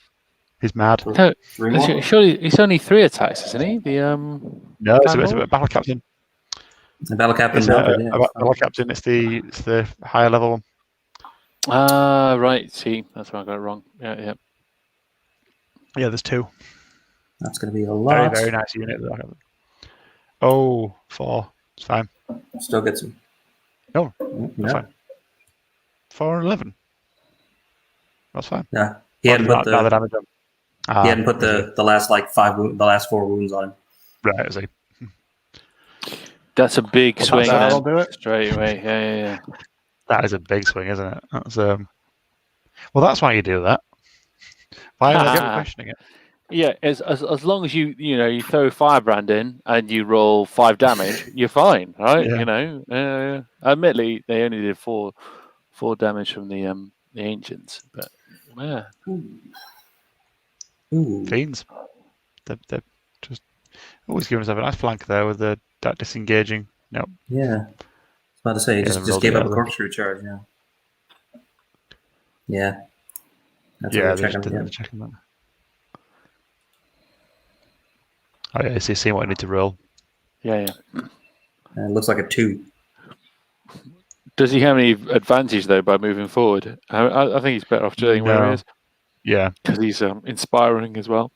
He's mad. No, 3 more. surely it's only 3 attacks, isn't he? No, it's a battle captain. The Battle Captain. It's a battle captain. It's the higher level one. Ah, right. See, that's why I got it wrong. Yeah. Yeah, there's 2. That's going to be a Very, lot. very nice unit. Oh, 4. It's fine. Still gets him. No, No. that's fine. 4 and 11. That's fine. Yeah. He hadn't put Now the damage on. he hadn't put the last the last 4 wounds on him. Right, I see. That's a big swing. That'll do it. Straight away. Yeah. That is a big swing, isn't it? That's well, that's why you do that. Why are they questioning it? Yeah, as long as you throw Firebrand in and you roll 5 damage, you're fine, right? Yeah. Admittedly, they only did 4 damage from the ancients, but yeah. Ooh. Fiends. They're just always giving us a nice flank there with that disengaging. No. Yeah. I was about to say, he just gave up a corkscrew charge, yeah. Yeah. That's what they're checking that. Oh, yeah, so you see what I need to roll. Yeah. And it looks like a 2. Does he have any advantage, though, by moving forward? I think he's better off doing where he is. Yeah. Because he's inspiring as well.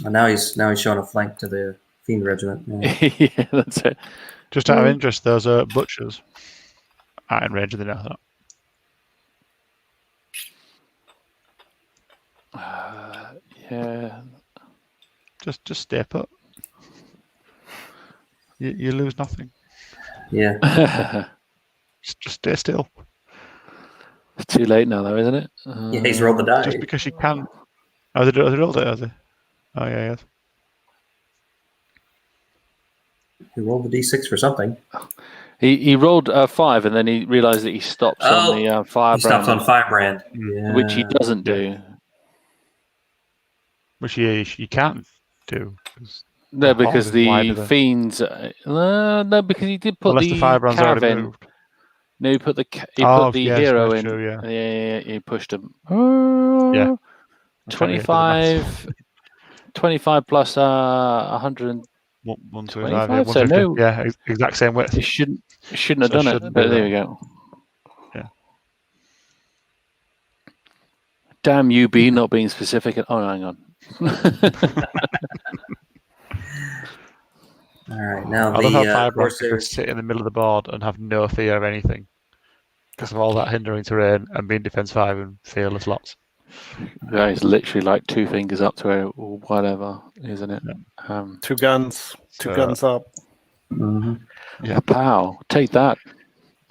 And now he's showing a flank to the Fiend Regiment. Yeah. Yeah, that's it. Just out of interest, those are butchers. Out in range of the know that. Yeah. Just stay put. You lose nothing. Yeah. Just stay still. It's too late now, though, isn't it? Yeah, he's rolled the die. Just because you can. Oh, they rolled it, have they? Oh, yeah, yes. He rolled the d6 for something. He rolled a 5 and then he realised that he stops on the Firebrand. He stops on Firebrand. Yeah. Which he doesn't do. Which you can't do. No, because the Fiends... no, because he did put unless the Firebrand's already moved. No, he put the hero in. True, yeah. Yeah, he pushed him. Yeah. 25 plus 100. 125, so no, yeah, exact same width. He shouldn't have done it, but there we go. Yeah. Damn you, B, not being specific. Oh, hang on. All right, now I love how the Firebrand Corsairs can sit in the middle of the board and have no fear of anything because of all that hindering terrain and being defense 5 and fearless lots. Yeah, it's literally like 2 fingers up to it or whatever, isn't it? Yeah. 2 guns, 2 guns up. Mm-hmm. Yeah, pow! Take that.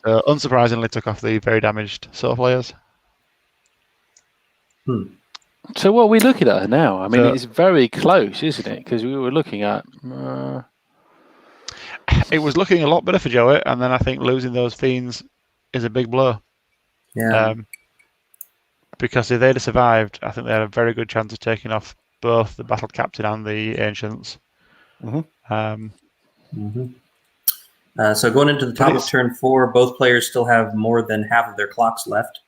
Unsurprisingly, took off the very damaged soul players. So what are we looking at now? I mean, it's very close, isn't it? Because we were looking at. It was looking a lot better for Joey, and then I think losing those fiends is a big blow. Yeah. Because if they'd have survived, I think they had a very good chance of taking off both the battle captain and the ancients. So going into the top of turn 4, both players still have more than half of their clocks left.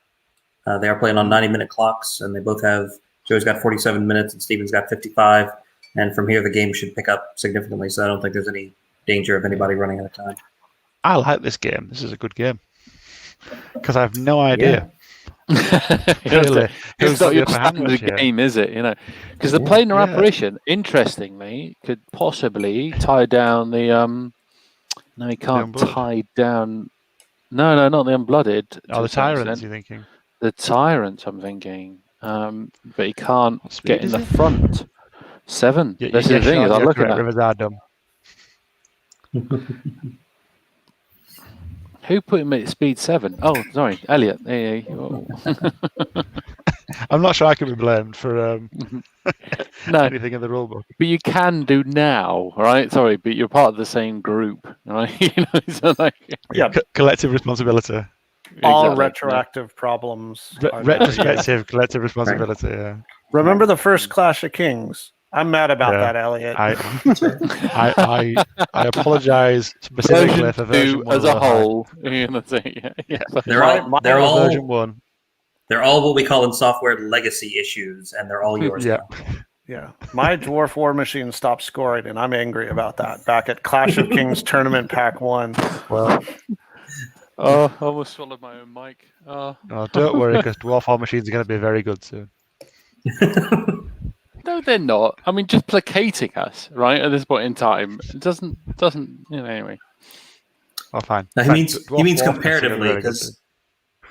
They are playing on 90-minute clocks, and they both have. Joey's got 47 minutes, and Steven's got 55. And from here, the game should pick up significantly. So I don't think there's any danger of anybody running out of time. I like this game. This is a good game because I have no idea. Clearly, it's not your upper hand standard here. game, is it? Because the planar apparition, interestingly, could possibly tie down the No, he can't Unblooded? tie down. No, not the unblooded. Oh, the to some tyrants, extent. you're thinking? The tyrants, I'm thinking. But he can't What speed get in is the it? front. 7. Yeah, That's the thing. sure, Is I'm you're looking correct. at Rivers are dumb. who put him at speed 7. Oh, sorry, Elliot. Oh. I'm not sure I can be blamed for No, anything in the rulebook. but you can do now, right? Sorry, but you're part of the same group, right? So like, Yeah, Collective responsibility. all exactly, retroactive problems. are now- Retrospective collective responsibility. Yeah. Remember the first Clash of Kings? I'm mad about Yeah. that, Elliot. I apologize specifically for version 2 one as of a the whole. That's it. Yeah. They're all version one. They're all what we call in software legacy issues, and they're all yours Yeah. now. Yeah, my Dwarf War Machine stopped scoring, and I'm angry about that. Back at Clash of Kings Tournament Pack 1. Well, Oh, I almost swallowed my own mic. Oh. no, don't worry, because Dwarf War Machines are going to be very good soon. No, they're not. I mean, just placating us, right? At this point in time, it doesn't. Anyway. Oh, fine. Now, he Fine, means Dwarf War Machines are comparatively very good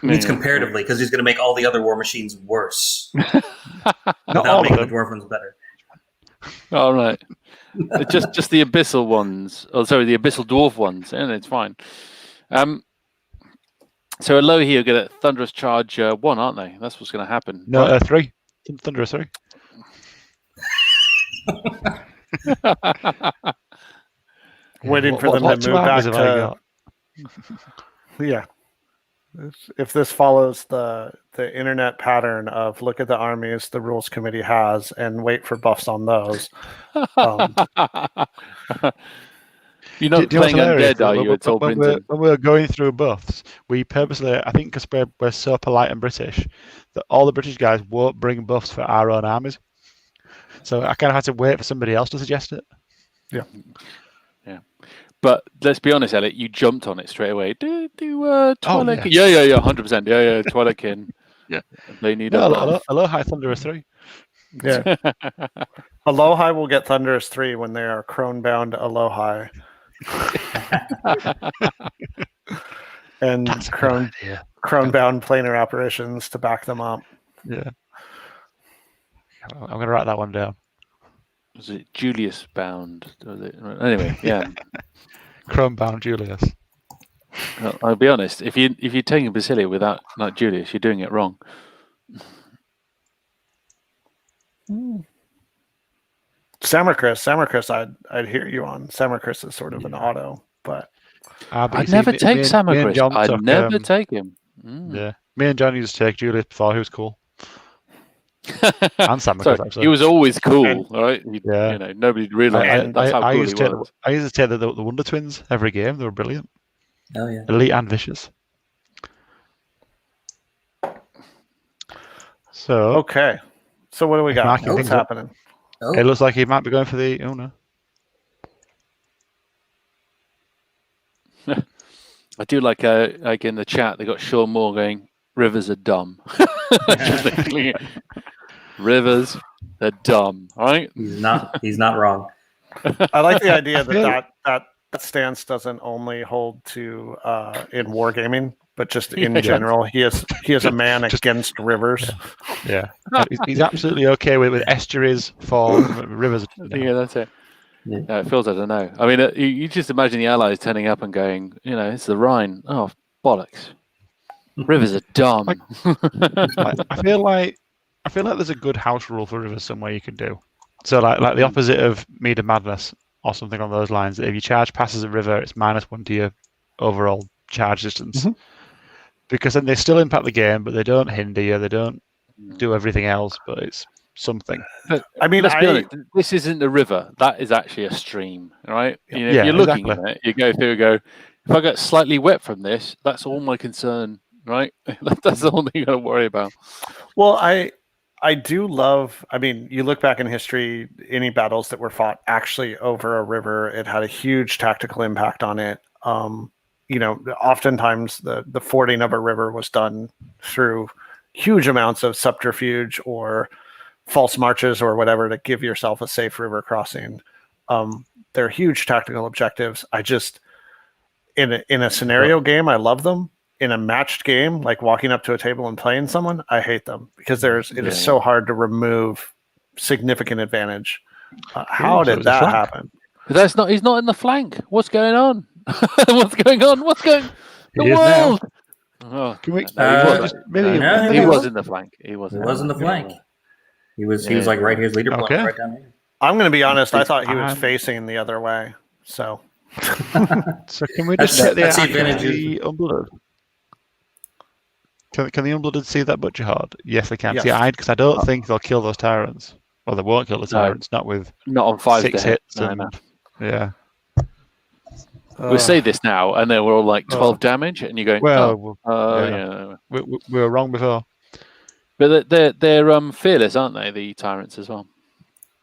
because he's going to make all the other war machines worse Not without all of making the them. dwarf ones better. All right. just the abyssal ones. Oh, sorry, the abyssal dwarf ones, and it's fine. So Alohi are going to Thunderous Charge 1, aren't they? That's what's going to happen. No, right? 3. Thunderous 3. Waiting for them what to two move back armies have I to. got? Yeah. If this follows the internet pattern of look at the armies the rules committee has and wait for buffs on those. You're not Do you know what's playing hilarious? undead, are you, at all, When Brinton? we're going through buffs, we purposely, I think because we're so polite and British, that all the British guys won't bring buffs for our own armies. So I kind of had to wait for somebody else to suggest it. But let's be honest, Elliot, you jumped on it straight away. Twilight yeah. Kin. Yeah, 100%. Yeah, Twilight Kin. Yeah. They need No, a buff. Aloha Thunderous 3. Yeah. Alohi will get Thunderous 3 when they are crone-bound Alohi. And That's a good idea. crone-bound planar apparitions to back them up. Yeah. I'm going to write that one down. Was it Julius Bound? Anyway, yeah. Chrome-bound Julius. I'll be honest. If you're taking Basilia without like Julius, you're doing it wrong. Samarkris, I'd hear you on. Samarkris is sort of an auto, but But I'd you see, never me take and Samarkris. John I'd took, never take him. Mm. Yeah. Me and John used to take Julius before. He was cool. And Samarkris, Sorry, actually. he was always cool, right? Yeah. You know, nobody realised that's how I cool used he to was. I used to take the Wonder Twins every game. They were brilliant. Oh yeah. Elite and vicious. So okay. So what do we got? Marking What's things up. happening? Oh, it looks like he might be going for the owner. I do like in the chat they got Sean Moore going, "Rivers are dumb." Rivers are dumb, right? he's not wrong. I like the idea that stance doesn't only hold to in wargaming, but just in Yeah. general. He is a man against rivers. Yeah. He's absolutely okay with estuaries, falls, rivers. Yeah, that's it. Yeah. No, it feels, I don't know. I mean, you just imagine the Allies turning up and going, you know, it's the Rhine. Oh, bollocks. Rivers are dumb. I feel like there's a good house rule for rivers somewhere you can do. So like the opposite of Mead of Madness or something on those lines. If you charge passes a river, it's -1 to your overall charge distance. Mm-hmm. Because then they still impact the game, but they don't hinder you. They don't do everything else, but it's something. I mean, Let's be honest, this isn't a river. That is actually a stream, right? You know, Yeah, if you're looking exactly. at it, you go through and go, if I get slightly wet from this, that's all my concern, right? That's all you got to worry about. well, I I do love, I mean, you look back in history, any battles that were fought actually over a river, it had a huge tactical impact on it. Oftentimes the fording of a river was done through huge amounts of subterfuge or false marches or whatever to give yourself a safe river crossing. They're huge tactical objectives. I just, in a scenario game, I love them. In a matched game, like walking up to a table and playing someone, I hate them because it is so hard to remove significant advantage. How did that happen? He's not in the flank. What's going on? What's going on? The world. Oh, Can we? he was in the flank. He was in the flank. He was like right here's leader block right down here. I'm going to be honest. I thought he was facing the other way. So can we just check the advantage of the unblooded? Can the unblooded see that butcher horde? Yes, they can. Yes. Because I don't think they'll kill those tyrants. Well, they won't kill the tyrants. Not on 5 6 hits. No. Yeah. We'll say this now, and then we're all like 12 damage, and you're going, we were wrong before. But they're fearless, aren't they? The tyrants as well.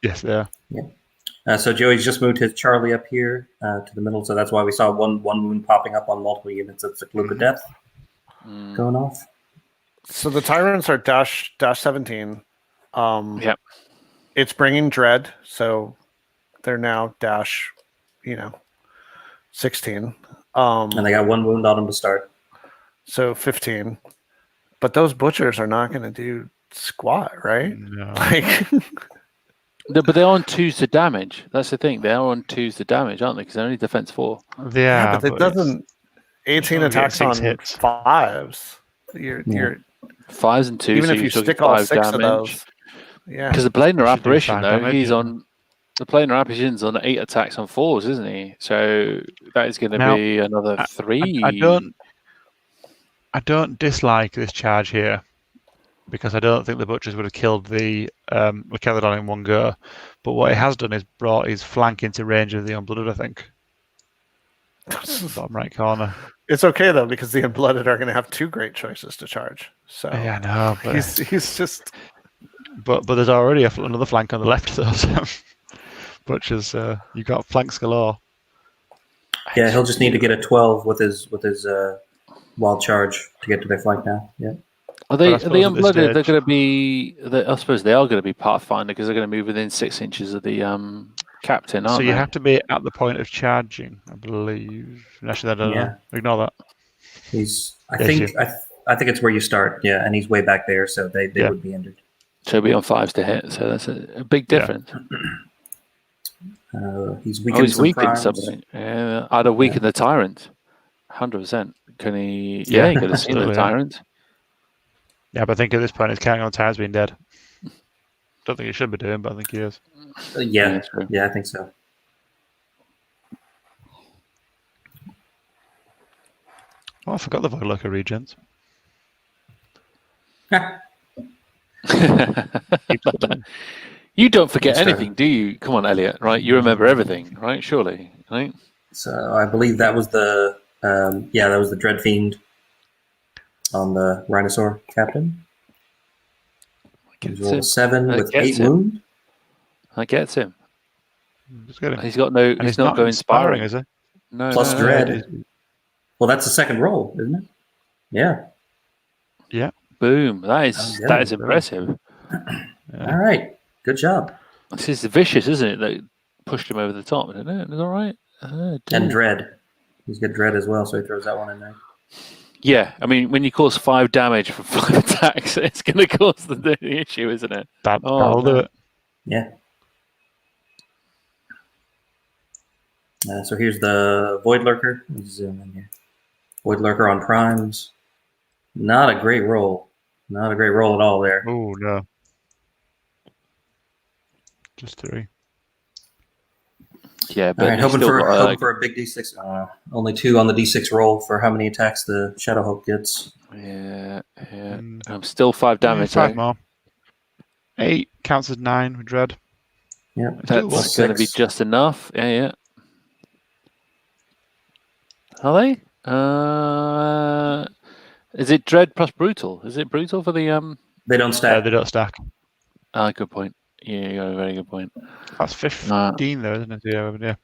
Yes, they are. Yeah. So Joey's just moved his Charlie up here to the middle, so that's why we saw one wound popping up on multiple units of Seclude Death going off. So the tyrants are dash 17. It's bringing dread, so they're now dash, 16. And they got one wound on them to start. So 15. But those butchers are not going to do squat, right? No. No, but they're on 2s to damage. That's the thing. They are on 2s to damage, aren't they? Because they're only defense 4. Yeah, but it doesn't. 18 attacks on hits. 5s. You're 5s and 2s. Even so if you stick all 6 of those. Yeah. Because the Planar Apparition, though, the Planar Apparition's on 8 attacks on 4s, isn't he? So that is going to be another 3. I don't dislike this charge here because I don't think the butchers would have killed the Kelladon in one go. But what he has done is brought his flank into range of the Unblooded, I think. Bottom right corner. It's okay though because the Unblooded are going to have 2 great choices to charge. So yeah, no, but he's just. But there's already another flank on the left though. So butchers, you got flanks galore. Yeah, he'll just need to get a 12 with his wild charge to get to their flank now. Yeah. Are they Unblooded? They're going to be. I suppose they are going to be Pathfinder because they're going to move within 6 inches of the captain, aren't they? So you have to be at the point of charging, I believe. Actually, I don't know. Ignore that. I think it's where you start. Yeah, and he's way back there, so they would be injured. So he'll be on 5s to hit. So that's a big difference. He's weakened something. I'd have weakened the tyrant. 100%. Can he? Yeah, he could have seen the tyrant. Yeah, but I think at this point it's counting on tyrants being dead. Don't think he should be doing, but I think he is. Yeah, I think so. Oh, I forgot the Voidlurker regents. You don't forget anything, do you? Come on, Elliot. Right? You remember everything, right? Surely, right? So I believe that was the Dread Fiend on the Rhinosaur captain. He's rolled a 7 with 8 wound. That gets him. He's got no. He's not going inspiring, is he? No. Plus dread. Well, that's the second roll, isn't it? Yeah. Yeah. Boom. That is impressive. All right. Good job. This is vicious, isn't it? That pushed him over the top, isn't it? Is that right? And dread. He's got dread as well, so he throws that one in there. Yeah, I mean, when you cause 5 damage from 5 attacks, it's going to cause the issue, isn't it? That'll do it. Yeah. So here's the Voidlurker. Let's zoom in here. Voidlurker on primes. Not a great roll. Not a great roll at all there. Oh, no. Just 3. Yeah, but hoping for a big D6. Only 2 on the D6 roll for how many attacks the Shadow Hulk gets. Yeah. I'm still 5 damage. 5 more. 8 counts as 9 with dread. Yeah, that's going to be just enough. Yeah. Are they? Is it dread plus brutal? Is it brutal for the They don't stack. They don't stack. Good point. Yeah, you got a very good point. That's 15 though, isn't it? Yeah.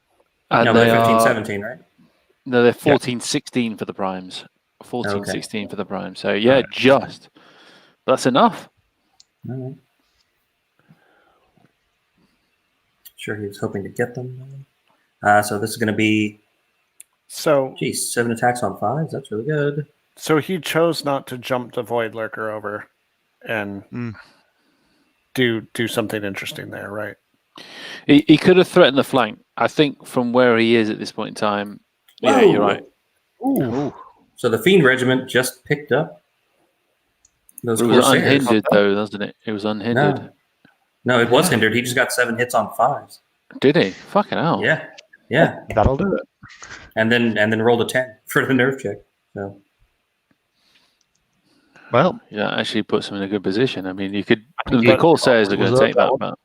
And no, they're 15, 17, right? No, they're 14, 16 for the primes. 14, Okay. 16 for the primes. So yeah, Right. just. That's enough. All right. Sure, he was hoping to get them. So this is going to be, So 7 attacks on 5s. That's really good. so he chose not to jump the Void Lurker over and do something interesting there, right? He could have threatened the flank. I think from where he is at this point in time. Yeah, Whoa. you're right. Ooh. So the Fiend Regiment just picked up those It was Corsairs. unhindered though, doesn't it? It was unhindered. No, it was hindered. He just got 7 hits on 5s. Did he? Fucking hell. Yeah. That'll do it. And then rolled a 10 for the nerve check. So Well, Yeah, actually puts him in a good position. I mean, you could. think The he- Corsairs are going to was take that. up. But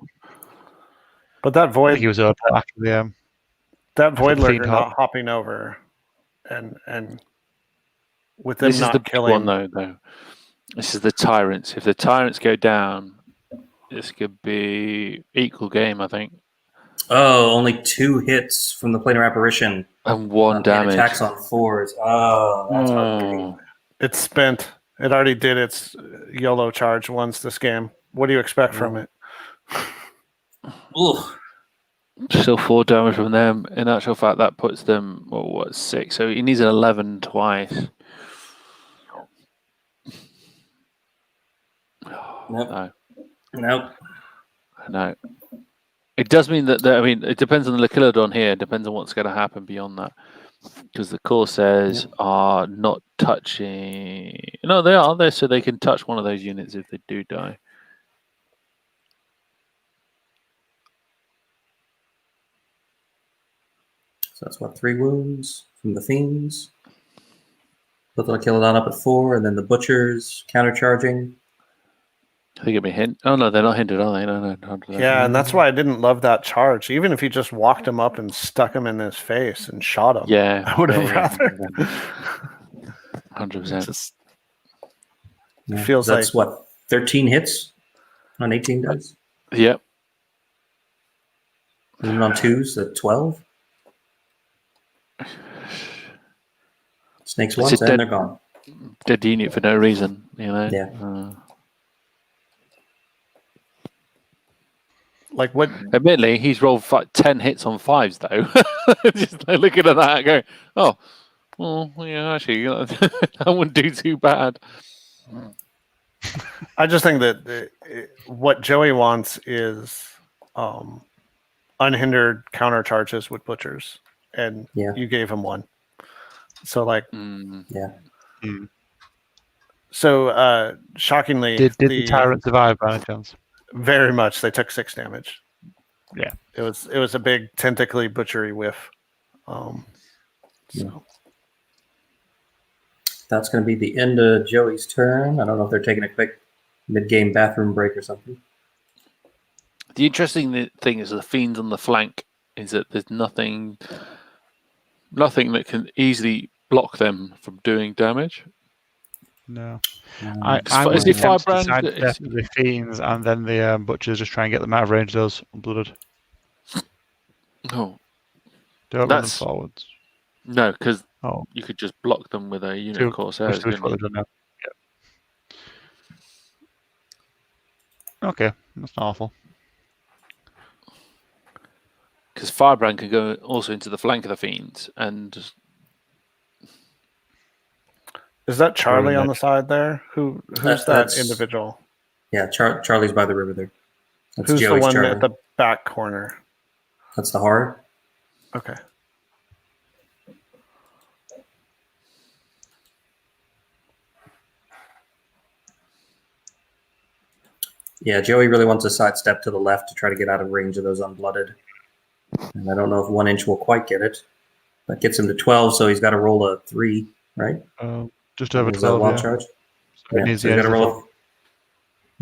But that I Void think he was up after the that Void the Fiend Lurker hop. not hopping over and with them this is not the big killing one, though. This is the Tyrants. If the Tyrants go down, this could be equal game, I think. only 2 hits from the planar apparition. And 1 And damage. attacks on 4s. Oh, that's ugly. Oh. it's spent. It already did its YOLO charge once this game. What do you expect from it? Oof. Still 4 damage from them. In actual fact, that puts them, 6? So he needs an 11 twice. Nope. No, Nope. no. It does mean that, I mean, it depends on the Lachilodon here. It depends on what's going to happen beyond that. Because the Corsairs are not touching. No, they are there, so they can touch one of those units if they do die. So that's what, 3 wounds from the Fiends. Put the Lachilodon up at 4, and then the Butchers countercharging. I think it'd be hint. Oh no, they're not hindered, are they? No. Yeah, and that's why I didn't love that charge. Even if he just walked him up and stuck him in his face and shot him, Yeah, I would have rather. 100%. Just Yeah. feels That's like what, 13 hits on 18 dice? Yep. And then on 2s at 12? Snakes It's once, a and dead- they're gone. Dead unit for no reason, you know. Yeah. like what Admittedly, he's rolled 10 hits on 5s though. Just like looking at that, and going, "Oh, well, yeah, actually, that wouldn't do too bad." I just think that what Joey wants is unhindered counter charges with Butchers, and Yeah. you gave him 1. So like, Yeah. so shockingly, did the Tyrant survive by any chance? very much. They took 6 damage. Yeah. It was a big tentacly butchery whiff. Yeah. So That's going to be the end of Joey's turn. I don't know if they're taking a quick mid-game bathroom break or something. The interesting thing is the Fiends on the flank is that there's nothing that can easily block them from doing damage. No. I I'm is it tempted to Firebrand? side step the Fiends and then the Butchers just try and get them out of range of those unblooded. Oh Don't run them That's- forwards. no, because Oh, you could just block them with a unit Two- of Corsairs. which is what they've done now. Yeah. Okay, that's not awful. Because Firebrand can go also into the flank of the Fiends, and is that Charlie on the next. side there? Who's that That's- individual? Yeah, Charlie's by the river there. That's Who's Joey's the one Charlie. at the back corner? That's the horror. Okay. Yeah, Joey really wants to sidestep to the left to try to get out of range of those unblooded. And I don't know if 1 inch will quite get it. That gets him to 12, so he's got to roll a 3, right? Just over Is that 12. wild Yeah. charge? So it Yeah, needs so the he's got to energy.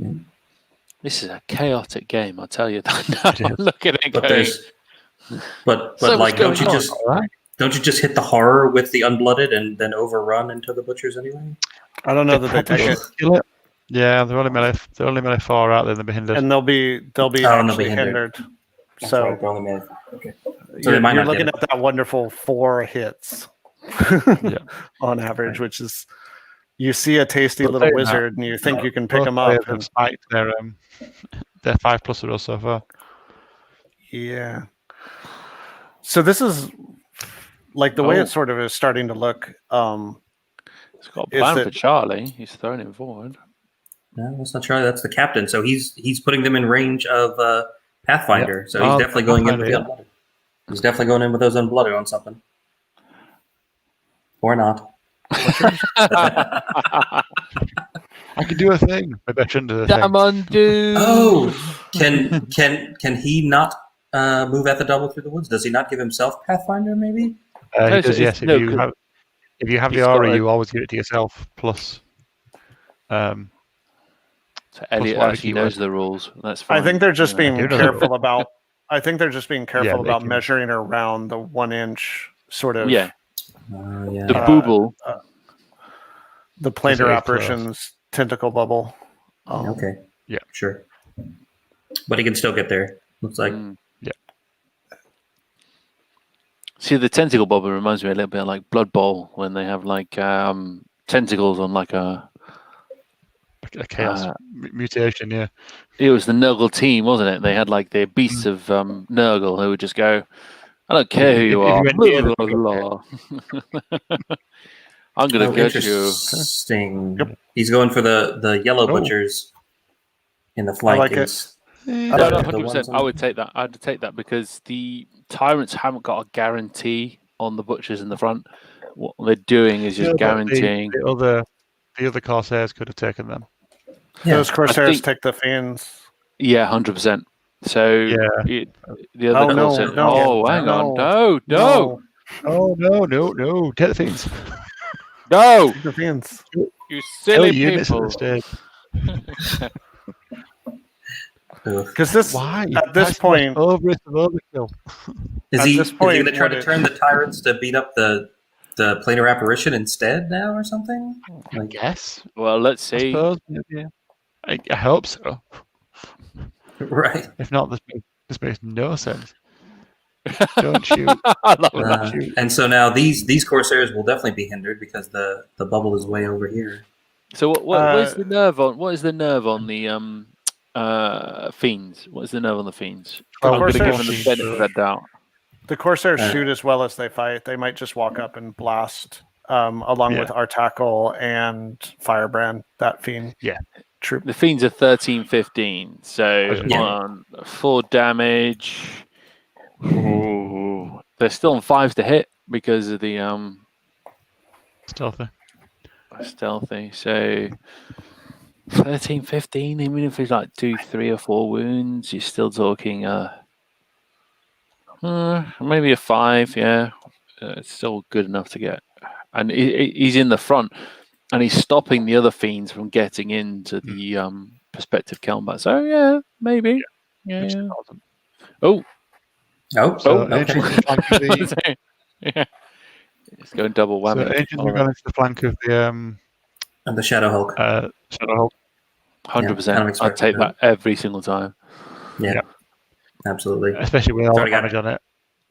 roll. this is a chaotic game. I'll tell you that. Now. Look at it But going. but So like, what's don't you going on? just Alright. don't you just hit the horror with the unblooded and then overrun into the Butchers anyway? I don't know that they take Probably it. should kill it. Yeah, they're only melee 4 out there. They'll be hindered. And they'll be and they'll be actually hindered. hindered. That's So right, they're only melee. Okay. So they you're, might you're not get looking it. at that wonderful 4 hits on average, Right. which is you see a tasty But little saying wizard and you think you can pick Both him up. players have And, spiked their 5+ with us so far. yeah. So this is like the way Oh. it sort of is starting to look. He's got a Is plan that- for Charlie. He's throwing him forward. No, that's not Charlie. That's the captain. So he's putting them in range of Pathfinder. So he's definitely going in with the Unblooded. He's definitely going in with those Unblooded on something. Or not. I can do a thing. Maybe I shouldn't do a thing. Damn on, dude. Oh, can he not move at the double through the woods? Does he not give himself Pathfinder? Maybe. He does, yes. no, If you have he's the aura, got a- you always give it to yourself. Plus, So Elliot whatever actually keyword. knows the rules. That's fine. I think they're just being do know. careful about. I think they're just being careful they about can- measuring around the 1-inch sort of. Yeah, Yeah. the booble. The That's planar very apparitions tentacle bubble. Okay. Yeah. Sure. But he can still get there. Looks like. Yeah. See, the tentacle bobber reminds me a little bit like Blood Bowl when they have like tentacles on like a. chaos mutation. Yeah. It was the Nurgle team, wasn't it? They had like their beasts of Nurgle who would just go, "I don't care who you If are. you went near Blah, them, blah, blah. I'm gonna get you." Interesting. Yep. He's going for the yellow Oh. butchers in the flank. like it. It's- No, the 100%. ones I would take that. I'd take that because the tyrants haven't got a guarantee on the butchers in the front. What they're doing is just Yeah, but guaranteeing. The other Corsairs could have taken them. Yeah. Those Corsairs think- take the Fiends. Yeah, 100%. So Yeah. the other Oh, no, Corsairs. no, Oh, hang on. no, No. Oh no! Take the things. No, Take the Fiends. you Kill silly units at people. the stage. Ugh. Because this, Why? at this point, overkill. Is At he this going point, to try what to it- turn the tyrants to beat up the planar apparition instead now or something? I guess. Well, let's I see. suppose. Yeah. I hope so. Right. If not, this makes no sense. Don't shoot. I love that. Shoot. And so now these Corsairs will definitely be hindered because the bubble is way over here. So what's the nerve on? What is the nerve on the fiends? What is the nerve on the fiends? Well, I'm going to give Corsairs them the shoot. benefit of that doubt. the Corsairs Uh. shoot as well as they fight. They might just walk up and blast along Yeah. with Artackle and Firebrand, that Fiend troop. The fiends are 13, 15. So Yeah. on 4 damage. Ooh, they're still on 5s to hit because of the Stealthy. stealthy. So 13, 15. Even if it's like 2, 3, or 4 wounds, you're still talking maybe a 5. Yeah, it's still good enough to get. And he's in the front, and he's stopping the other fiends from getting into the prospective combat. So yeah, maybe. Yeah. Which yeah. is awesome. Oh, Oh, So okay. Ancient to the flank of the, yeah. It's going double so whammy. Ancient are going into the flank of the And the Shadow Hulk. Shadow Hulk. 100%. kind of I'd expected take that. that every single time. Yeah. yeah. Absolutely. Especially with all the Sorry, got damage on it.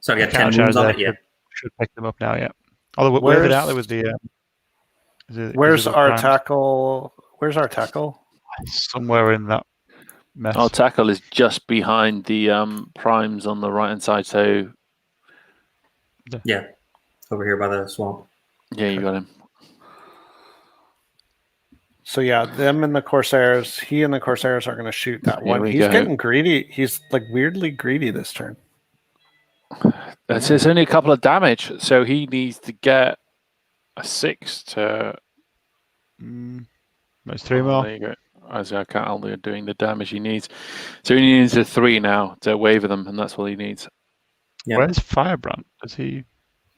So I got 10 Counter wounds charge on there it. Yeah. should pick them up now, yeah. Although where are they out there Where's- with the Where's the our primes? tackle? Where's our tackle? Somewhere in that mess. Our tackle is just behind the primes on the right hand side. So Yeah. Over here by the swamp. yeah, you got him. So yeah, them and the Corsairs. He and the Corsairs are going to shoot that Here one. we He's go. getting greedy. He's like weirdly greedy this turn. It's only a couple of damage, so he needs to get a 6 to. There's 3 more. There you go. As I can't only doing the damage he needs, so he needs a 3 now to waver them, and that's what he needs. Yeah. Where's Firebrand? Does he?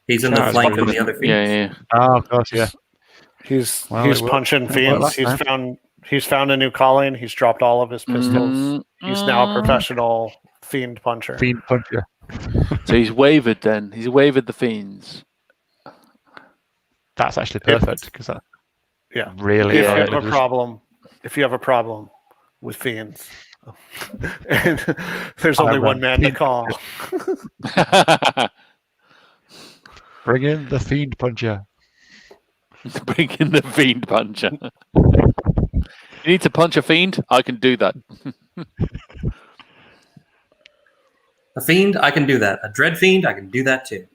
He's in the Charge. flank of the other fiends. Yeah. Oh, of course, yeah. He's Well, he's it worked. punching It worked fiends. last He's found a new calling. He's dropped all of his pistols. Mhm. He's now a professional fiend puncher. Fiend puncher. So he's wavered then. He's wavered the fiends. That's actually perfect because that Yeah. really If you Yeah. have a problem, if you have a problem with fiends, and there's only one man to call. Bring in the fiend puncher. Bring in the fiend puncher. You need to punch a fiend? I can do that. A fiend, I can do that. A dread fiend, I can do that too.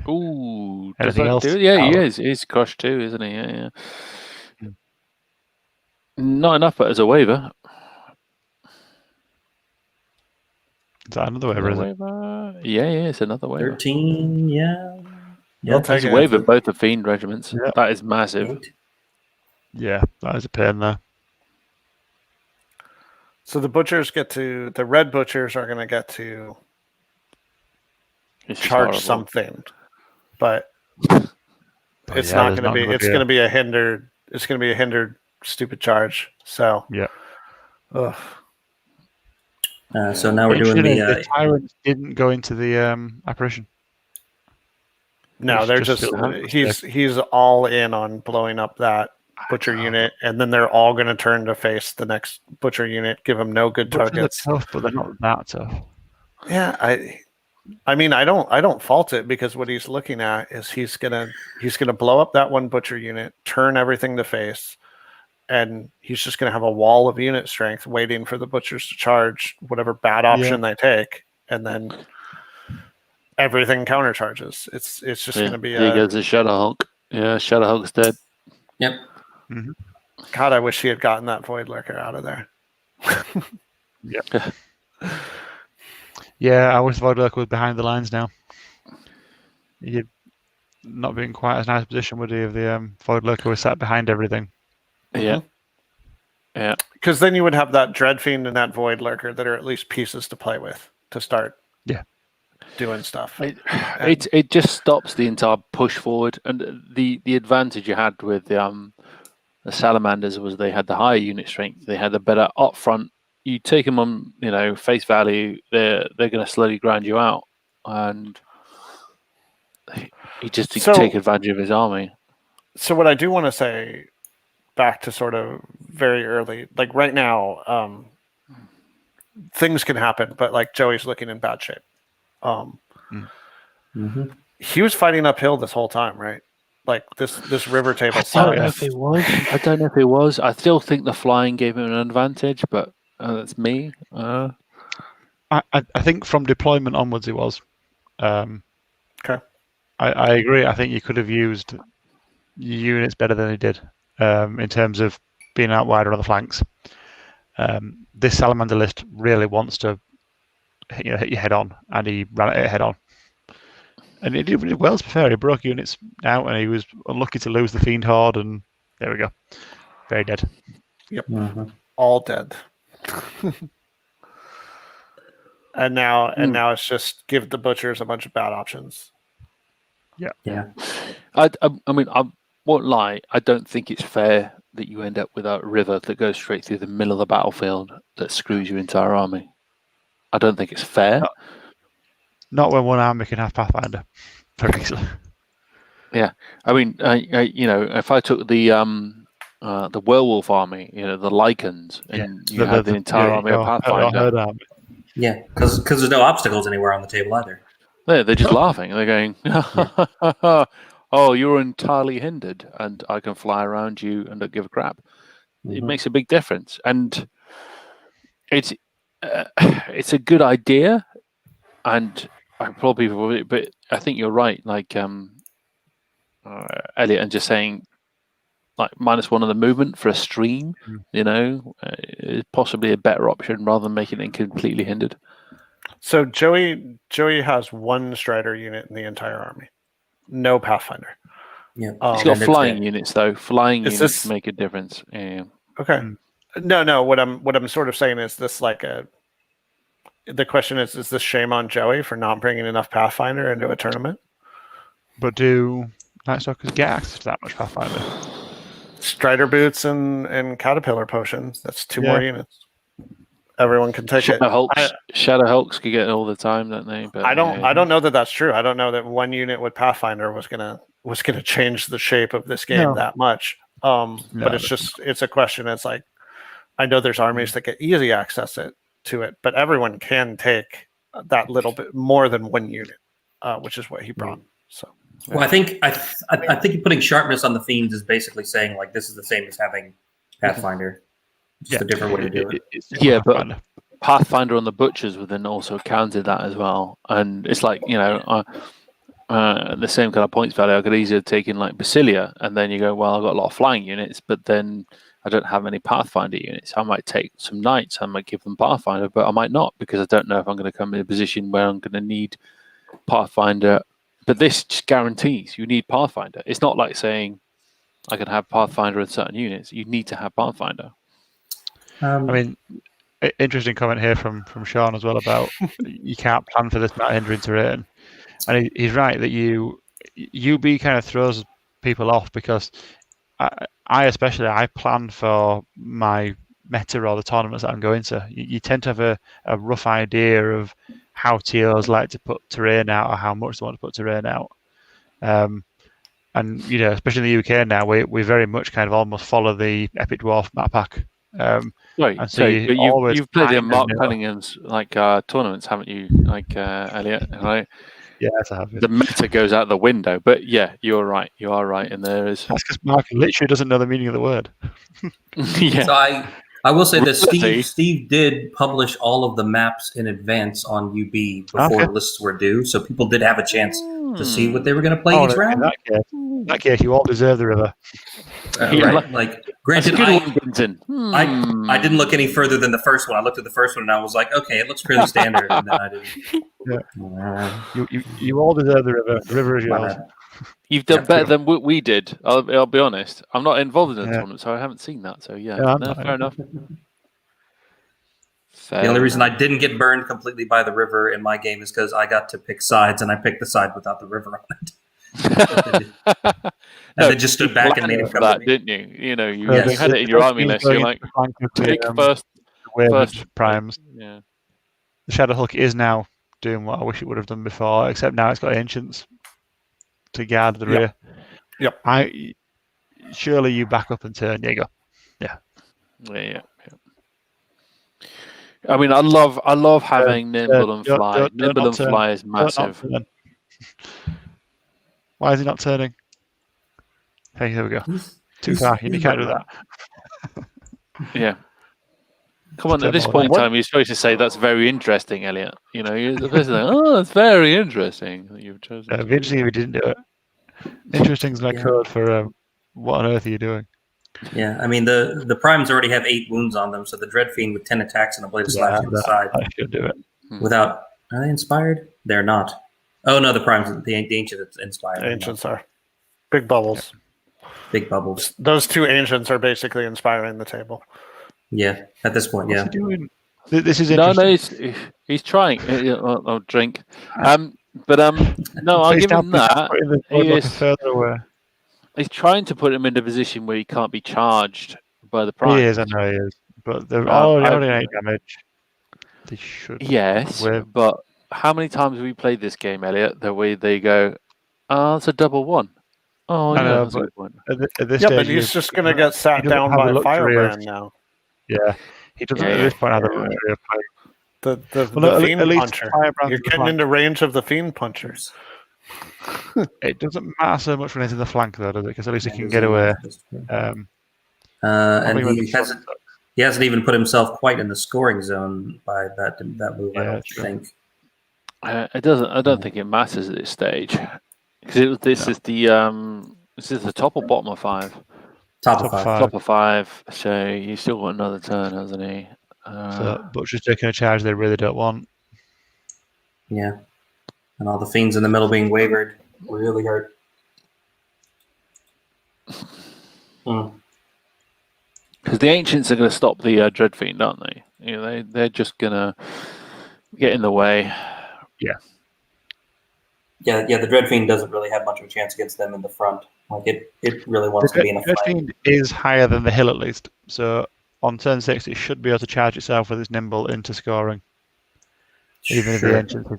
Ooh, Anything else? Yeah, he is. He's crushed too, isn't he? Yeah. Not enough, but as a waiver. Is that another waiver? Is it? Yeah, it's another waiver. 13, yeah. I'll take He's it. wavered both the fiend regiments. Yeah. That is massive. 8. Yeah, that is a pain there. So the red butchers are going to get to It's charge horrible. something, but it's yeah, not there's going to be. gonna It's be a- going to be a hindered. It's going to be a hindered stupid charge. So Yeah. ugh. So now we're doing the tyrants didn't go into the apparition. No, It's they're just just he's all in on blowing up that butcher unit, and then they're all going to turn to face the next butcher unit, give them no good Butchers are targets. tough, but they're not that tough. Yeah, I mean, I don't fault it, because what he's looking at is he's gonna blow up that one butcher unit, turn everything to face, and he's just gonna have a wall of unit strength waiting for the butchers to charge whatever bad option they take, and then everything countercharges. It's just gonna be Here goes the Shadowhawk. Yeah, Shadowhawk's dead. Yep. Mm-hmm. God, I wish he had gotten that Void Lurker out of there. Yeah, I wish Void Lurker was behind the lines now. He'd not be in quite as nice a position, would he, if the Void Lurker was sat behind everything. Yeah. Yeah. Because then you would have that Dread Fiend and that Void Lurker that are at least pieces to play with to start doing stuff. It just stops the entire push forward, and the advantage you had with the Salamanders was they had the higher unit strength, they had the better up front. You take them on, face value, they're going to slowly grind you out, and he just take advantage of his army. So what I do want to say, back to sort of very early, like right now, things can happen, but like Joey's looking in bad shape. He was fighting uphill this whole time, right? Like this river table. I don't know if it was. I still think the flying gave him an advantage, but that's me. I think from deployment onwards it was. Okay. I agree. I think you could have used units better than he did in terms of being out wider on the flanks. This Salamander list really wants to hit you head on, and he ran it head on. And he did well, to be fair. He broke units out, and he was unlucky to lose the Fiend Horde, and there we go. Very dead. Yep. All dead. And now it's just give the butchers a bunch of bad options. Yeah. I mean, I won't lie. I don't think it's fair that you end up with a river that goes straight through the middle of the battlefield that screws your entire army. I don't think it's fair. Not when one army can have Pathfinder very easily. Yeah, I mean, if I took the werewolf army, the Lycans, and you have the entire army of Pathfinder. Yeah, because there's no obstacles anywhere on the table either. They're just laughing. They're going, "Oh, you're entirely hindered, and I can fly around you and don't give a crap." It makes a big difference, and it's a good idea, and but I think you're right. Like Elliot, and just saying, like -1 of the movement for a stream, is possibly a better option rather than making it completely hindered. So Joey has one Strider unit in the entire army, no Pathfinder. Yeah, he's got flying units though. Flying units make a difference. Yeah. Okay. No. What I'm sort of saying is this the question is this shame on Joey for not bringing enough Pathfinder into a tournament? But do Night Stalkers get access to that much Pathfinder? Strider boots and Caterpillar potions. That's 2 more units. Everyone can take Shadow Hulks can get it all the time, don't they? But I don't know that that's true. I don't know that one unit with Pathfinder was gonna change the shape of this game that much. But it's a question. It's like, I know there's armies that get easy access to it, but everyone can take that little bit more than one unit, which is what he brought. So, well, I think putting sharpness on the fiends is basically saying like this is the same as having Pathfinder, just a different way to do it. Yeah, but Pathfinder on the butchers would then also counter that as well, and it's like the same kind of points value. I could easily have taken like Basilia, and then you go, well, I've got a lot of flying units, but then I don't have any Pathfinder units. I might take some knights, I might give them Pathfinder, but I might not because I don't know if I'm going to come in a position where I'm going to need Pathfinder. But this just guarantees you need Pathfinder. It's not like saying I can have Pathfinder in certain units. You need to have Pathfinder. I mean, interesting comment here from Sean as well about you can't plan for this not hindering terrain. And he's right that UB kind of throws people off because I plan for my meta or the tournaments that I'm going to. You tend to have a rough idea of how TOs like to put terrain out or how much they want to put terrain out. And especially in the UK now, we very much kind of almost follow the Epic Dwarf map pack. Right. And so you've played in Mark know. Cunningham's tournaments, haven't you? Elliot, right? Yes, I have. The meta goes out the window, but yeah, you're right. You are right, and there is. That's because Mark literally doesn't know the meaning of the word. Yeah. So I will say that Steve did publish all of the maps in advance on UB before lists were due, so people did have a chance to see what they were going to play each round. In that case, you all deserve the river. Right. Like, granted, I didn't look any further than the first one. I looked at the first one and I was like, okay, it looks pretty standard. And then I didn't. You all deserve the river. The river is yours. You've done better than what we did. I'll be honest. I'm not involved in the tournament, so I haven't seen that. So fair enough. The only reason I didn't get burned completely by the river in my game is because I got to pick sides, and I picked the side without the river on it. And then just stood back and made it come that, to me. didn't you? You had it in your army list. You're like, take first primes. Yeah. The Shadowhawk is now doing what I wish it would have done before, except now it's got ancients to guard the rear. Yep. Surely you back up and turn. There you go. Yeah. I mean, I love having nimble and fly. Nimble and fly is massive. Why is he not turning? Hey, here we go. Too far. You can't do that. Yeah. Come on, at this point in time, you're supposed to say that's very interesting, Elliot. You're the person like, oh, that's very interesting that you've chosen. It'd be interesting if we didn't do it. Interesting is my code for what on earth are you doing? Yeah, I mean, the primes already have 8 wounds on them, so the Dread Fiend with 10 attacks and a Blade of Slash on the side. I should do it. Are they inspired? They're not. Oh, no, the primes, the ancients inspired. Ancients are. Big bubbles. Big bubbles. Those 2 ancients are basically inspiring the table. Yeah, at this point, What's he doing? This is No, interesting. he's trying. I'll drink. But no, I'll give him that. Further away. He's trying to put him in a position where he can't be charged by the primes. He is, I know he is. But they're already 8 damage. They should. Yes, but how many times have we played this game, Elliot? The way they go, it's a double 1. Oh, I know, that's a good point. At this stage, but he's just going to get sat down by Firebrand now. Yeah, he doesn't at this point have the luxury of playing. The Fiend Puncher. You're getting into range of the Fiend Punchers. It doesn't matter so much when he's in the flank, though, does it? Because at least he can get away. And he hasn't even put himself quite in the scoring zone by that move. I don't think. It doesn't. I don't think it matters at this stage because this is the top or bottom of 5. Top of 5. Top of 5. So he's still got another turn, hasn't he? So Butcher's taking a charge they really don't want. Yeah. And all the fiends in the middle being wavered really hurt. Because the ancients are going to stop the Dread Fiend, aren't they? They're just going to get in the way. Yeah. Yeah. The Dread Fiend doesn't really have much of a chance against them in the front. Like it really wants to be in a fight. The Dread Fiend is higher than the hill at least, so on turn 6 it should be able to charge itself with its nimble into scoring. Even if the ancients.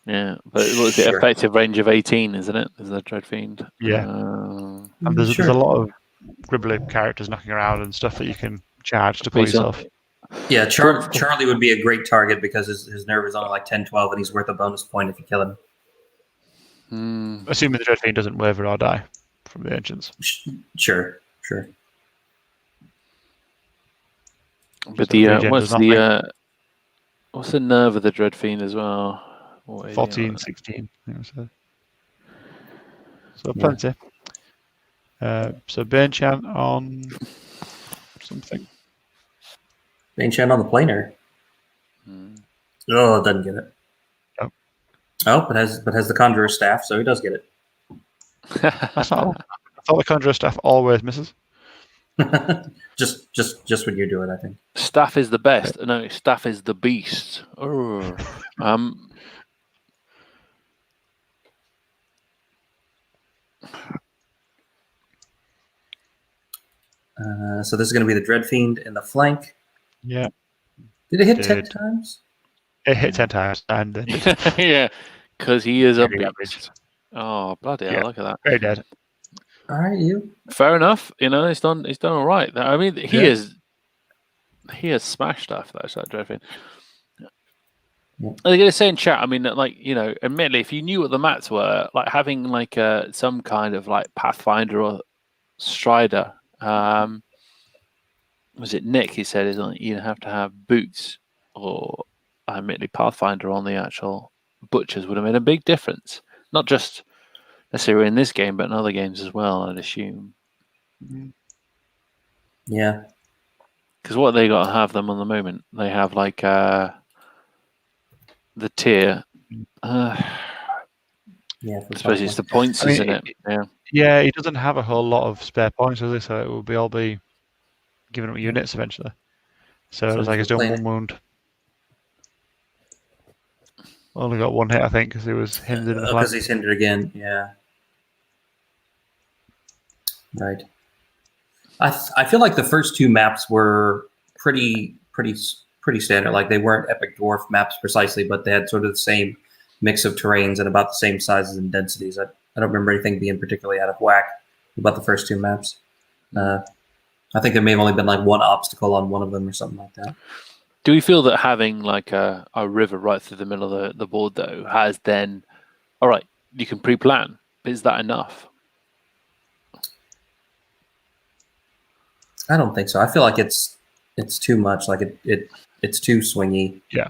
Yeah, but what's the effective range of 18, isn't it? Is the Dread Fiend? Yeah. And there's a lot of gribbly characters knocking around and stuff that you can charge to pull Please don't. yourself. Yeah, Charlie would be a great target because his nerve is only like 10, 12, and he's worth a bonus point if you kill him. Assuming the Dread Fiend doesn't waver or die from the Ancients. Sure. But So regen does nothing. what's the nerve of the Dread Fiend as well? 14, 16. So plenty. So Bane Chant on something. Bane Chant on the planer. Oh, it doesn't get it. Nope. Oh, but has the Conjurer's Staff, so he does get it. That's not. I thought the Conjurer Staff always misses. just when you do it, I think. Staff is the best. No, Staff is the beast. Oh. So this is going to be the Dread Fiend in the flank. Yeah. Did it hit 10 times? It hit 10 times and then Yeah, because he is a very beast. damaged. Oh, bloody hell, Yeah. look at that. Very dead. All right, you. Fair enough. He's done all right. I mean, he has smashed stuff. That's that Dread Fiend. Yeah. They're going to say in chat. I mean, admittedly, if you knew what the mats were, like having like some kind of like Pathfinder or Strider. Was it Nick? He said, you have to have boots or admittedly Pathfinder on the actual butchers would have made a big difference. Not just necessarily in this game, but in other games as well, I'd assume. Yeah. Because what they got to have them on the moment, they have like the tier. Yeah. I suppose it's the points, isn't it? Yeah. Yeah, he doesn't have a whole lot of spare points, does he? So it will be all be giving up units eventually. So it was like he's doing one wound. Only got one hit, I think, because he was hindered in the flank. Because he's hindered again. Yeah. Right. I feel like the first two maps were pretty standard. Like they weren't epic dwarf maps precisely, but they had sort of the same mix of terrains and about the same sizes and densities. I don't remember anything being particularly out of whack about the first two maps. I think there may have only been like one obstacle on one of them or something like that. Do we feel that having like a river right through the middle of the board, though, has then, all right, you can pre-plan, but is that enough? I don't think so. I feel like it's too much. Like it's too swingy. Yeah.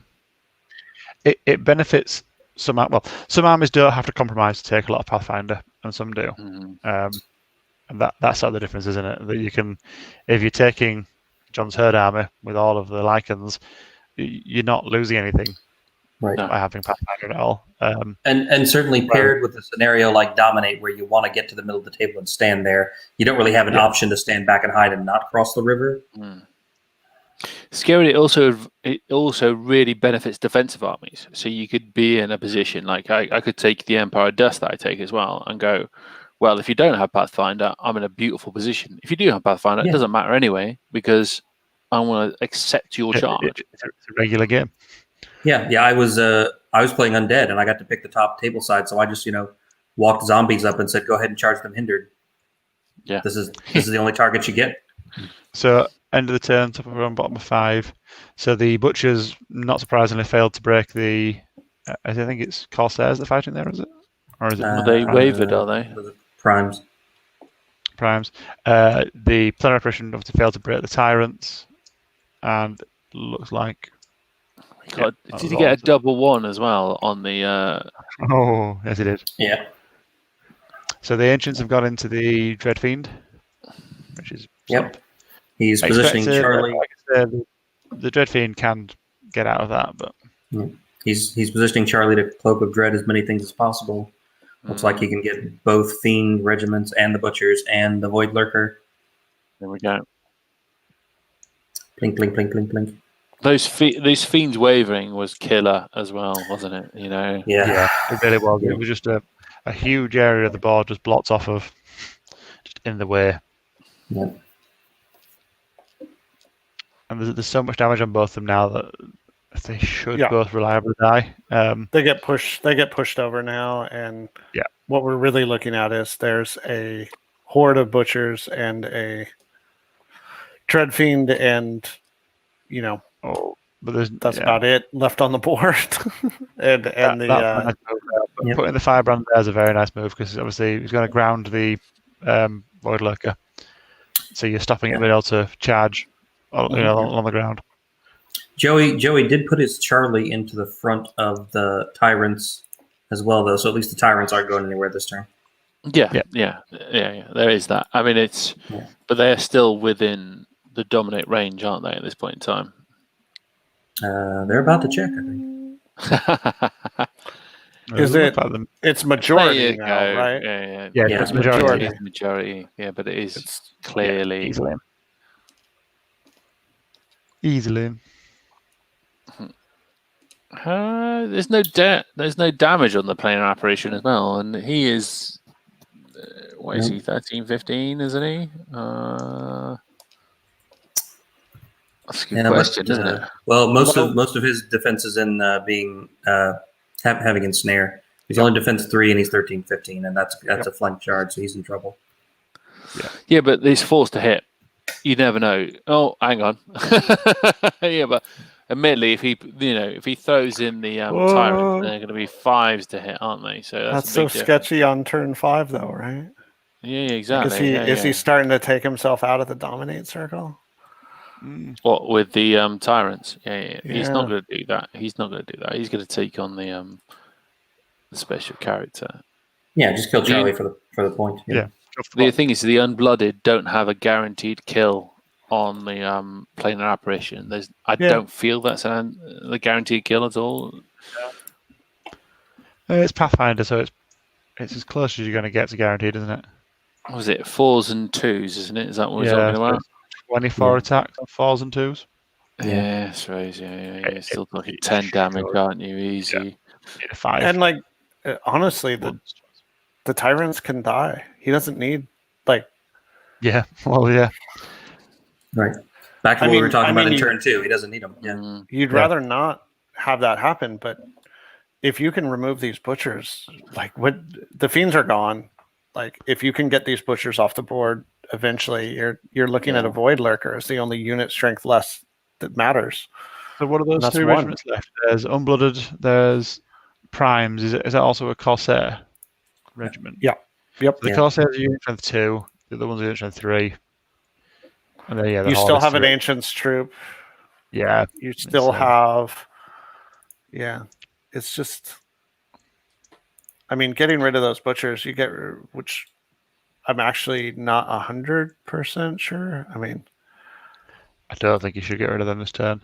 It benefits some. Well, some armies don't have to compromise to take a lot of Pathfinder, and some do. And that's how the difference, isn't it? That you can, if you're taking John's Herd army with all of the Lycans, you're not losing anything Right. by having Pathfinder at all. And certainly paired with a scenario like Dominate, where you want to get to the middle of the table and stand there, you don't really have an option to stand back and hide and not cross the river. Scary. It also really benefits defensive armies. So you could be in a position like I could take the Empire Dust that I take as well and go, well, if you don't have Pathfinder, I'm in a beautiful position. If you do have Pathfinder, it doesn't matter anyway because I want to accept your charge. It's a regular game. Yeah. I was playing Undead and I got to pick the top table side, so I just walked zombies up and said, "Go ahead and charge them hindered." Yeah, this is the only target you get. So end of the turn, top of the round, bottom of 5. So the butchers, not surprisingly, failed to break the. I think it's Corsairs that are fighting there, is it? Or is it? Are they wavered? Are they? Primes. The Planar Apparition obviously failed to break the Tyrants, and looks like. Did he get a double one as well on the? Oh, yes, he did. Yeah. So the Ancients have got into the Dread Fiend, which is. Yep. He's positioning Charlie. Like I said, the Dread Fiend can get out of that, but. He's positioning Charlie to Cloak of Dread as many things as possible. Looks like he can get both Fiend regiments and the Butchers and the Void Lurker. There we go. Blink, blink, blink, blink, blink. Those Fiends wavering was killer as well, wasn't it? Yeah, it really was. It was just a huge area of the board just blocked off of, just in the way. Yeah. And there's so much damage on both of them now that they should both reliably die. They get pushed over now, and what we're really looking at is there's a horde of butchers and a dread fiend, and Oh, but there's that's about it left on the board. and that's a nice move there. But Yep. putting the Firebrand there is a very nice move because obviously he's going to ground the Void Lurker, so you're stopping it being able to charge, on the ground. Joey did put his Charlie into the front of the Tyrants as well, though. So at least the Tyrants aren't going anywhere this turn. Yeah. There is that. I mean, but they're still within the dominate range, aren't they? At this point in time, they're about to check, I think. Is it? It's majority now, go. right? Yeah, it's majority. It is majority. Yeah, but it's clearly easily. There's no damage on the planar apparition as well, and he is. What is he? 13, 15, isn't he? That's a good question, isn't it? Well, most of his defense is in being having ensnare. He's only defense 3 and he's 13, 15, and that's a flank charge, so he's in trouble. Yeah, but he's forced to hit. You never know. Oh, hang on. Yeah, but admittedly, if he throws in the tyrant, they're going to be 5s to hit, aren't they? So that's so sketchy on turn 5, though, right? Yeah, exactly. Is he starting to take himself out of the dominate circle? What with the tyrants? Yeah. He's not going to do that. He's going to take on the special character. Yeah, just kill Charlie for the point. Yeah. The thing is, the unblooded don't have a guaranteed kill on the planar apparition. I don't feel that's the guaranteed kill at all. It's Pathfinder, so it's as close as you're going to get to guaranteed, isn't it? What was it 4s and 2s, isn't it? Is that what we're talking about? 24 attacks on 4s and 2s. Yeah, that's right. Yeah. You're still talking 10 damage, aren't you? Easy. 5. And honestly, the tyrants can die. He doesn't need Yeah. Well, yeah. Right. Back to what we were talking about in turn 2. He doesn't need them. Yeah. You'd rather not have that happen, but if you can remove these butchers, the fiends are gone. If you can get these butchers off the board, eventually you're looking at a Void Lurker as the only unit strength less that matters. So what are those 3 regiments left? There's Unblooded, there's Primes. Is that also a Corsair regiment? Yeah. Yep. The Corsairs are unit strength 2, the other ones are unit strength 3. And then you still have an Ancients troop. Yeah. You still have it's just getting rid of those butchers, which I'm actually not 100% sure. I don't think you should get rid of them this turn.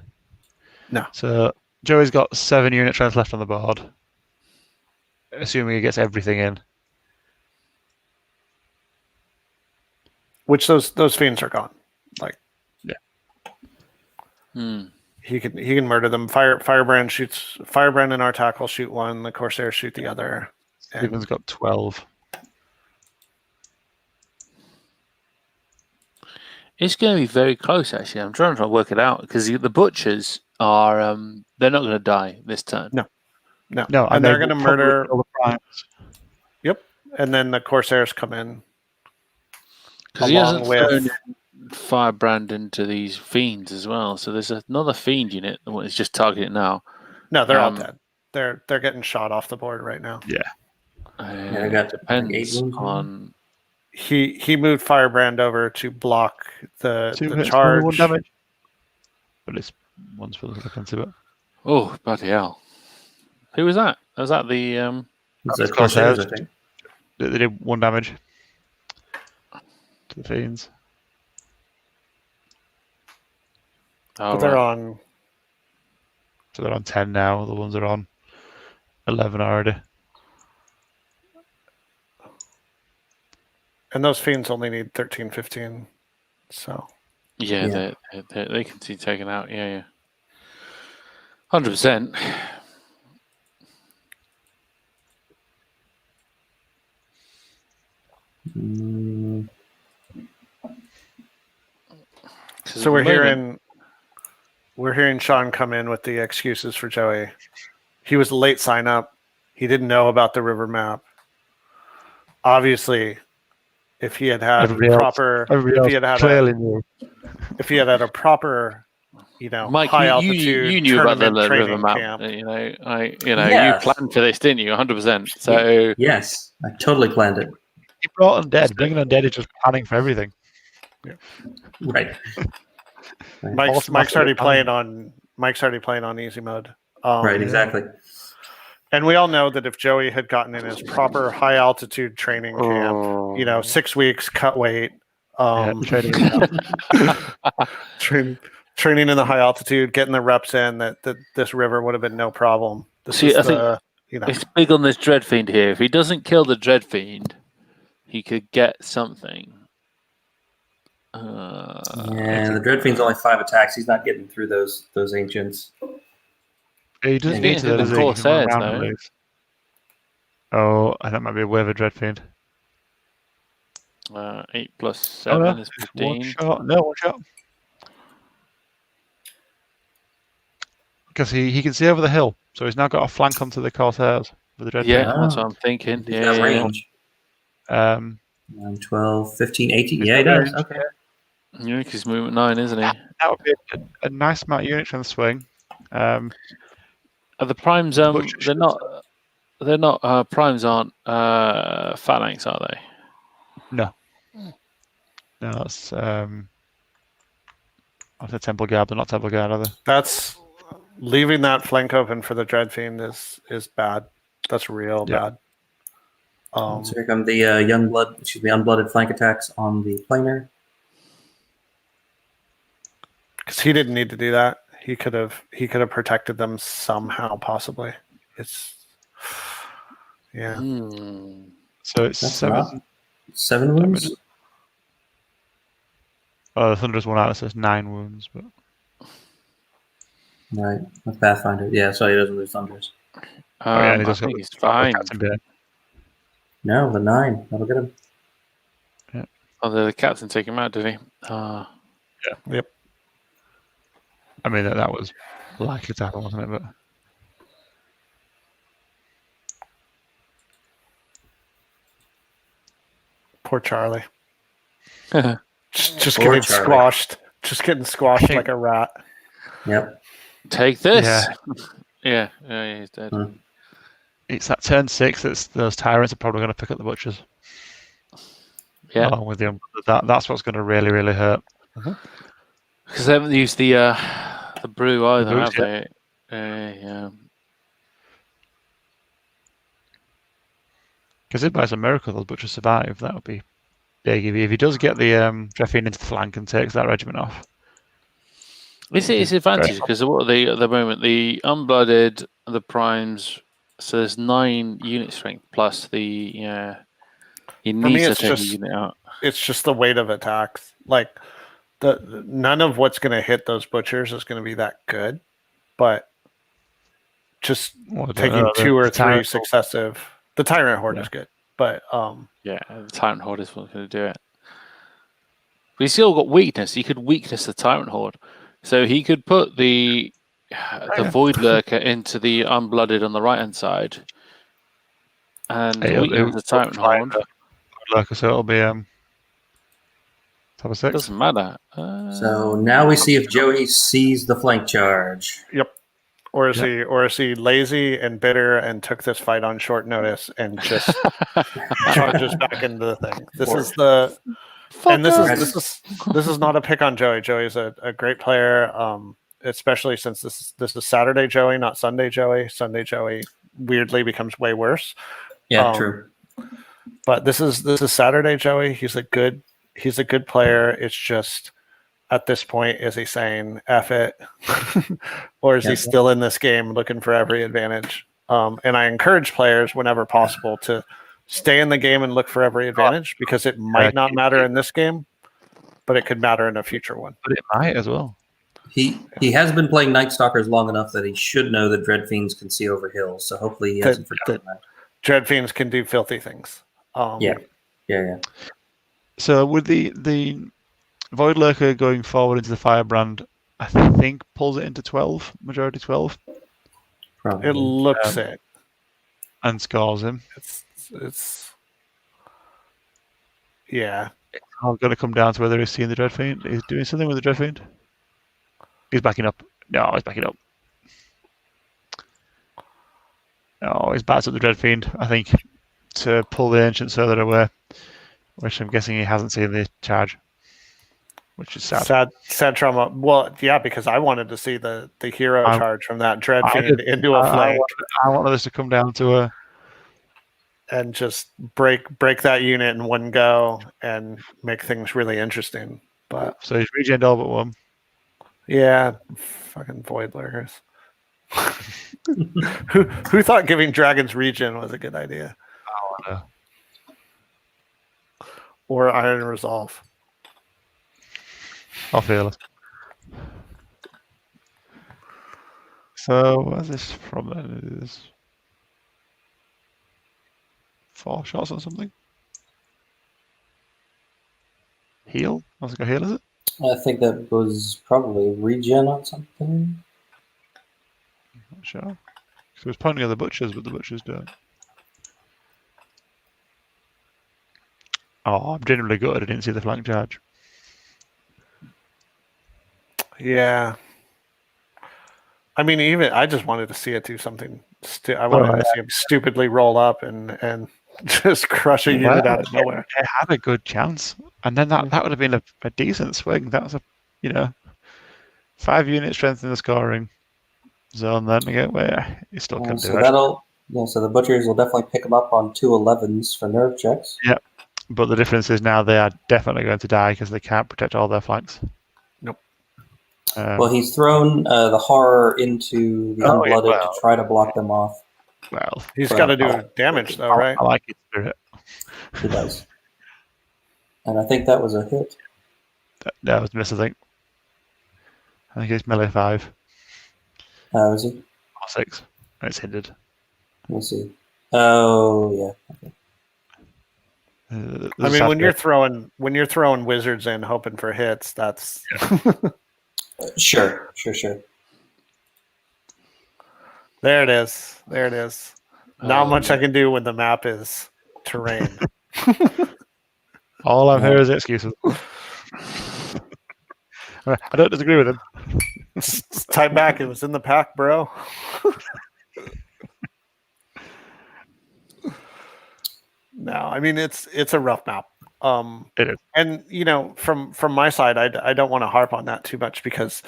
No. So Joey's got 7 unit strength left on the board, assuming he gets everything in. Which those fiends are gone. He can murder them. Firebrand and Artak will shoot one. The Corsairs shoot the other. Stephen's got 12. It's going to be very close, actually. I'm trying to work it out because the butchers are they're not going to die this turn. No, and they're going to murder all the primes. Yep, and then the Corsairs come in. Because he hasn't thrown Firebrand into these fiends as well. So there's another fiend unit that is just targeting now. No, they're all dead. They're getting shot off the board right now. Yeah. I got depends on. He moved Firebrand over to block the charge. 1 damage. But it's one's for the defensive. Oh, bloody hell! Who was that? Was that the? It's Corsairs, I think. They did 1 damage to the fiends. But they're on. So they're on 10 now. The ones are on 11 already. And those fiends only need 13, 15. So. Yeah. They can be taken out. Yeah. 100%. So we're hearing Sean come in with the excuses for Joey. He was a late sign up. He didn't know about the river map. Obviously, if he had had Everybody else clearly knew. if he had had a proper, Mike, high you altitude knew about the tournament river training map. camp. You planned for this, didn't you? 100%. So yes, I totally planned it. He brought Undead. Bringing Undead is just planning for everything. Right. Mike's already playing on easy mode. Right. Exactly. And we all know that if Joey had gotten in his proper high altitude training camp, 6 weeks, cut weight, training in the high altitude, getting the reps in, that this river would have been no problem. I think it's big on this Dreadfiend here. If he doesn't kill the Dreadfiend, he could get something. The Dreadfiend's only 5 attacks. He's not getting through those ancients. He doesn't need to. The Corsairs, though. Oh, that might be a wave of Dreadfiend. 8 plus 7 is 15. One shot. Because he can see over the hill, so he's now got a flank onto the Corsairs with the Dreadfiend. Yeah, that's what I'm thinking. He's got range. 9, 12, 15, 18. Yeah, he does. Okay. Yeah, he's movement 9, isn't he? That would be a nice amount of units on the swing. The primes, they're not. Primes aren't phalanx, are they? No, that's I said Temple Guard, but not Temple Guard, are they? That's leaving that flank open for the Dreadfiend is bad. That's real bad. So here come the unblooded flank attacks on the planer. Because he didn't need to do that. He could have protected them somehow, possibly. So it's That's 7 wounds. Oh, the Thunder's one out. It says 9 wounds, but Right, with Pathfinder. Yeah, so he doesn't lose Thunders. I think he's fine. No, the 9. That'll get him. Yeah. Oh, the captain took him out, did he? Yep. I mean, that was likely to happen, wasn't it? But poor Charlie. just Poor getting Charlie. squashed. Just getting squashed like a rat. Yep. Take this. Yeah, he's dead. It's that turn 6 that those tyrants are probably going to pick up the butchers. Yeah. Along with that's what's going to really, really hurt. Because they haven't used the brew either, have Boots, they? Yeah. Because if by some miracle those butchers survive, that would be big. If he does get the Dreadfiend into the flank and takes that regiment off. It's advantage because what are they at the moment? The unblooded, the primes. So there's 9 unit strength plus the He needs to take a unit out. It's just the weight of attacks. Like none of what's going to hit those butchers is going to be that good, but just taking 2 or 3 successive. The Tyrant Horde is good, but the Tyrant Horde is what's going to do it. But he's still got weakness. He could weakness the Tyrant Horde. So he could put the Void Lurker into the Unblooded on the right-hand side and weaken the Tyrant Horde. Lurker, so it'll be top of 6. Doesn't matter. So now we see if Joey sees the flank charge. Yep. Or is he lazy and bitter and took this fight on short notice and just charges back into the thing? This is not a pick on Joey. Joey's a great player, especially since this is Saturday Joey, not Sunday Joey. Sunday Joey weirdly becomes way worse. Yeah, true. But this is Saturday Joey. He's a good player. It's just at this point, is he saying F it? Or is he still in this game looking for every advantage? And I encourage players whenever possible to stay in the game and look for every advantage, because it might not matter in this game, but it could matter in a future one. But it might as well. He has been playing Night Stalkers long enough that he should know that Dreadfiends can see over hills, so hopefully he hasn't forgotten that. Dreadfiends can do filthy things. Yeah. So with the Void Lurker going forward into the Firebrand, I think pulls it into 12, majority 12. Probably. It looks it. And scores him. It's Yeah. I'm going to come down to whether he's seeing the Dreadfiend. He's doing something with the Dreadfiend. He's backing up. No, he's backing up. Oh, he's backed up the Dreadfiend, I think, to pull the Ancients further away, which I'm guessing he hasn't seen the charge, which is sad. Sad trauma. Well, yeah, because I wanted to see the hero charge from that Dreadfiend into a flank. I wanted this to come down to a... And just break that unit in one go and make things really interesting. But so he's regened all but one. Yeah, fucking void lurkers. who thought giving dragons regen was a good idea? I don't know. Or Iron Resolve. I'll feel it. So where's this from then? It is 4 shots or something. Heal? I was going to heal, is it? I think that was probably regen on something. Not sure. So it was pointing at the butchers, but the butchers don't. Oh, I'm genuinely gutted I didn't see the flank charge. Yeah. I mean, even I just wanted to see it do something. I wanted to see him stupidly roll up and just crush a unit out of nowhere. They had a good chance, and then that would have been a decent swing. That was 5 unit strength in the scoring zone. Then again, where you still can't do it. So the butchers will definitely pick them up on 2 11s for nerve checks. Yeah, but the difference is now they are definitely going to die because they can't protect all their flanks. Nope. Well, he's thrown the horror into the unblooded to try to block them off. Well, he's got to do damage though, right? I like his spirit. He does. And I think that was a hit. That was a miss, I think it's melee 5. Is it? Or 6. It's hindered. We'll see. Oh, yeah. Okay. I mean, when you're throwing wizards in hoping for hits, that's Sure. There it is. Not much I can do when the map is terrain. All I'm here is excuses. I don't disagree with him. Type back. It was in the pack, bro. No, I mean it's a rough map. It is. And from my side, I don't want to harp on that too much because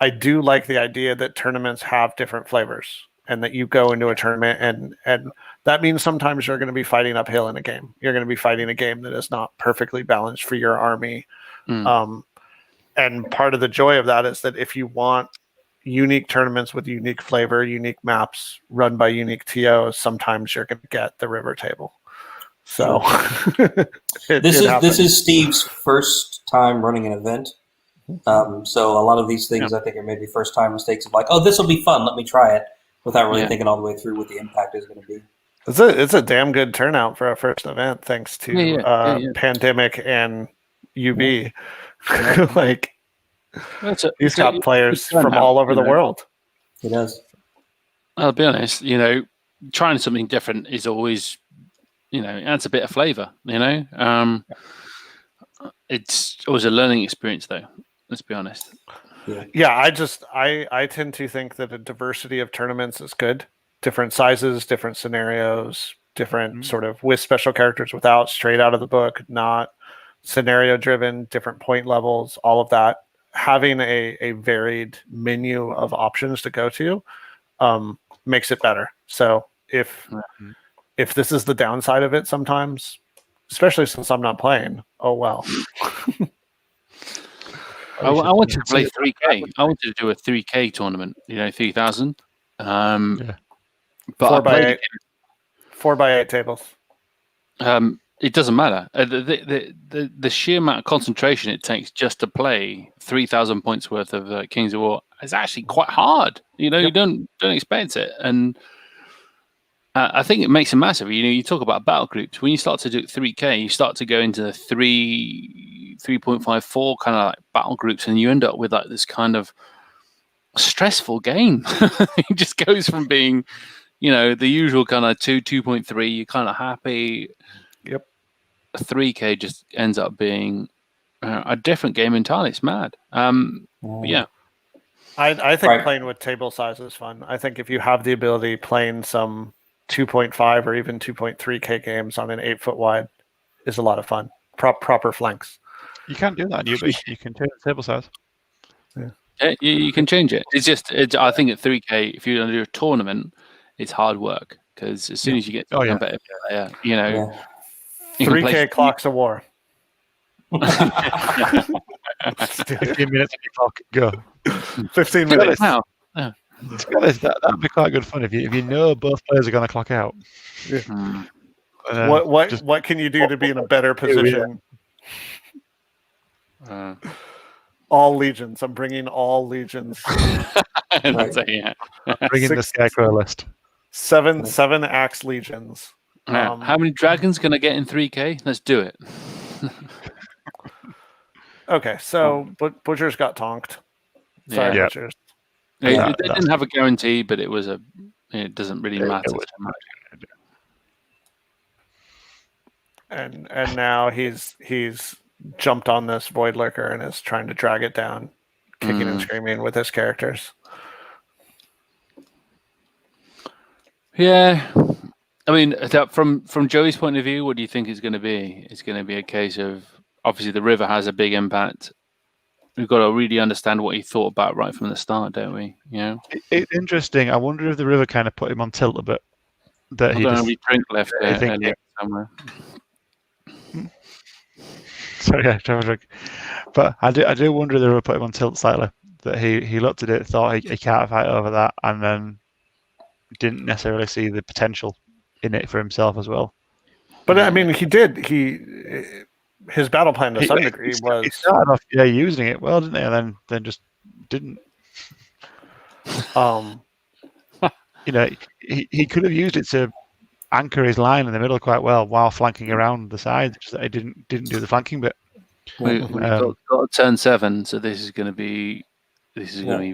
I do like the idea that tournaments have different flavors and that you go into a tournament and that means sometimes you're going to be fighting uphill in a game. You're going to be fighting a game that is not perfectly balanced for your army. And part of the joy of that is that if you want unique tournaments with unique flavor, unique maps run by unique TOs, sometimes you're going to get the river table. So this is Steve's first time running an event. So a lot of these things I think are maybe first time mistakes of like, oh, this will be fun, let me try it, without really thinking all the way through what the impact is going to be. It's a damn good turnout for our first event, thanks to Pandemic and UB. Like he's got players from all over the world. He does. I'll be honest, trying something different is always, it adds a bit of flavour, It's always a learning experience though, let's be honest. Yeah, I tend to think that a diversity of tournaments is good. Different sizes, different scenarios, different sort of with special characters, without, straight out of the book, not scenario driven, different point levels, all of that. Having a varied menu of options to go to makes it better. So if this is the downside of it sometimes, especially since I'm not playing, oh well. I wanted to play 3K. I wanted to do a 3K tournament, 3,000. But 4x8 tables. It doesn't matter. The sheer amount of concentration it takes just to play 3,000 points worth of Kings of War is actually quite hard. You don't expect it, and I think it makes a massive. You talk about battle groups. When you start to do 3K, you start to go into the 3.54 kind of like battle groups, and you end up with like this kind of stressful game. It just goes from being, the usual kind of 2.3. You're kind of happy. Yep. 3K just ends up being a different game entirely. It's mad. Yeah. I think Right. playing with table size is fun. I think if you have the ability playing some 2.5 or even 2.3K games on an 8 foot wide is a lot of fun. Proper flanks. You can't do that in Ubi. You can change the table size. Yeah, you can change it. I think at 3K, if you're going to do a tournament, it's hard work because as soon as you get to a competitive player, you know, you can 3K clocks a war. 15 minutes on your clock, go. 15 minutes. Now, To be honest, that'd be quite good fun if you know both players are going to clock out. Hmm. What can you do to be in a better position? All legions. I'm bringing all legions. That's it, yeah. Bring in the scarecrow list. Seven axe legions. How many dragons can I get in 3K? Let's do it. Okay, so Butchers got tonked. Sorry, Yeah. Butchers. They Yeah, didn't have a guarantee, but it was it doesn't really matter so much. And now he's jumped on this Void Lurker and is trying to drag it down, kicking and screaming with his characters. Yeah. I mean, from Joey's point of view, what do you think it's going to be? It's going to be a case of, obviously, the river has a big impact. We've got to really understand what he thought about right from the start, don't we? You know, It's interesting. I wonder if the river kind of put him on tilt a bit. That I don't know if he drink left I think earlier somewhere. Sorry, I have a drink. But I do wonder if the river put him on tilt slightly. That he looked at it, thought he can't fight over that, and then didn't necessarily see the potential in it for himself as well. But I mean, he did. His battle plan to some degree was. He started off, using it well, didn't he? And then just didn't. He could have used it to anchor his line in the middle quite well while flanking around the sides. Just that he didn't do the flanking bit. We've got a turn 7, so this is going to be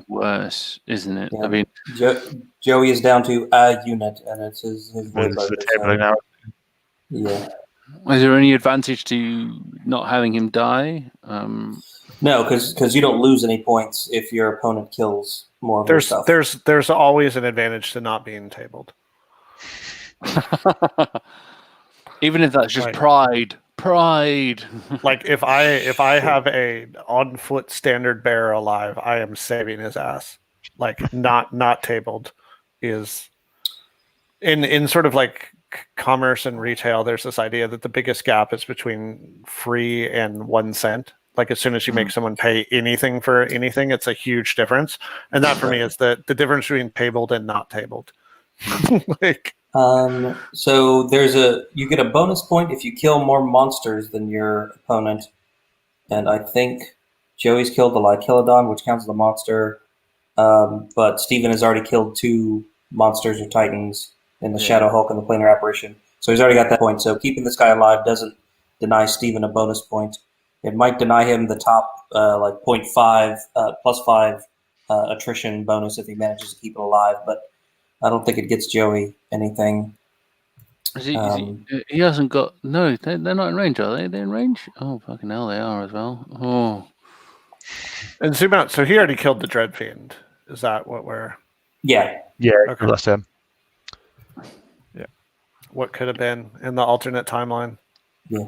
worse, isn't it? Yeah. I mean, Joey is down to a unit, and it's his Void It's the Lurker, table now. Yeah. is there any advantage to not having him die? No, because you don't lose any points if your opponent kills more of your stuff. There's always an advantage to not being tabled. Even if that's just Right. pride. Like if I have a on foot standard bearer alive, I am saving his ass. Like not tabled is in sort of like commerce and retail. There's this idea that the biggest gap is between free and 1 cent. Like as soon as you make someone pay anything for anything, it's a huge difference. And that for me is the difference between tabled and not tabled. So you get a bonus point if you kill more monsters than your opponent, and I think Joey's killed the Lycilodon, which counts as a monster, but Steven has already killed 2 monsters or titans in the Shadow Hulk and the Planar Apparition, so he's already got that point. So keeping this guy alive doesn't deny Steven a bonus point. It might deny him the top 0.5 plus 5 attrition bonus if he manages to keep it alive, but I don't think it gets Joey anything. He hasn't got... No, they're not in range, are they? They're in range? Oh, fucking hell, they are as well. Oh. And zoom out. So he already killed the Dread Fiend. Is that what we're... Yeah. Yeah, Okay. last time. Yeah. What could have been in the alternate timeline. Yeah.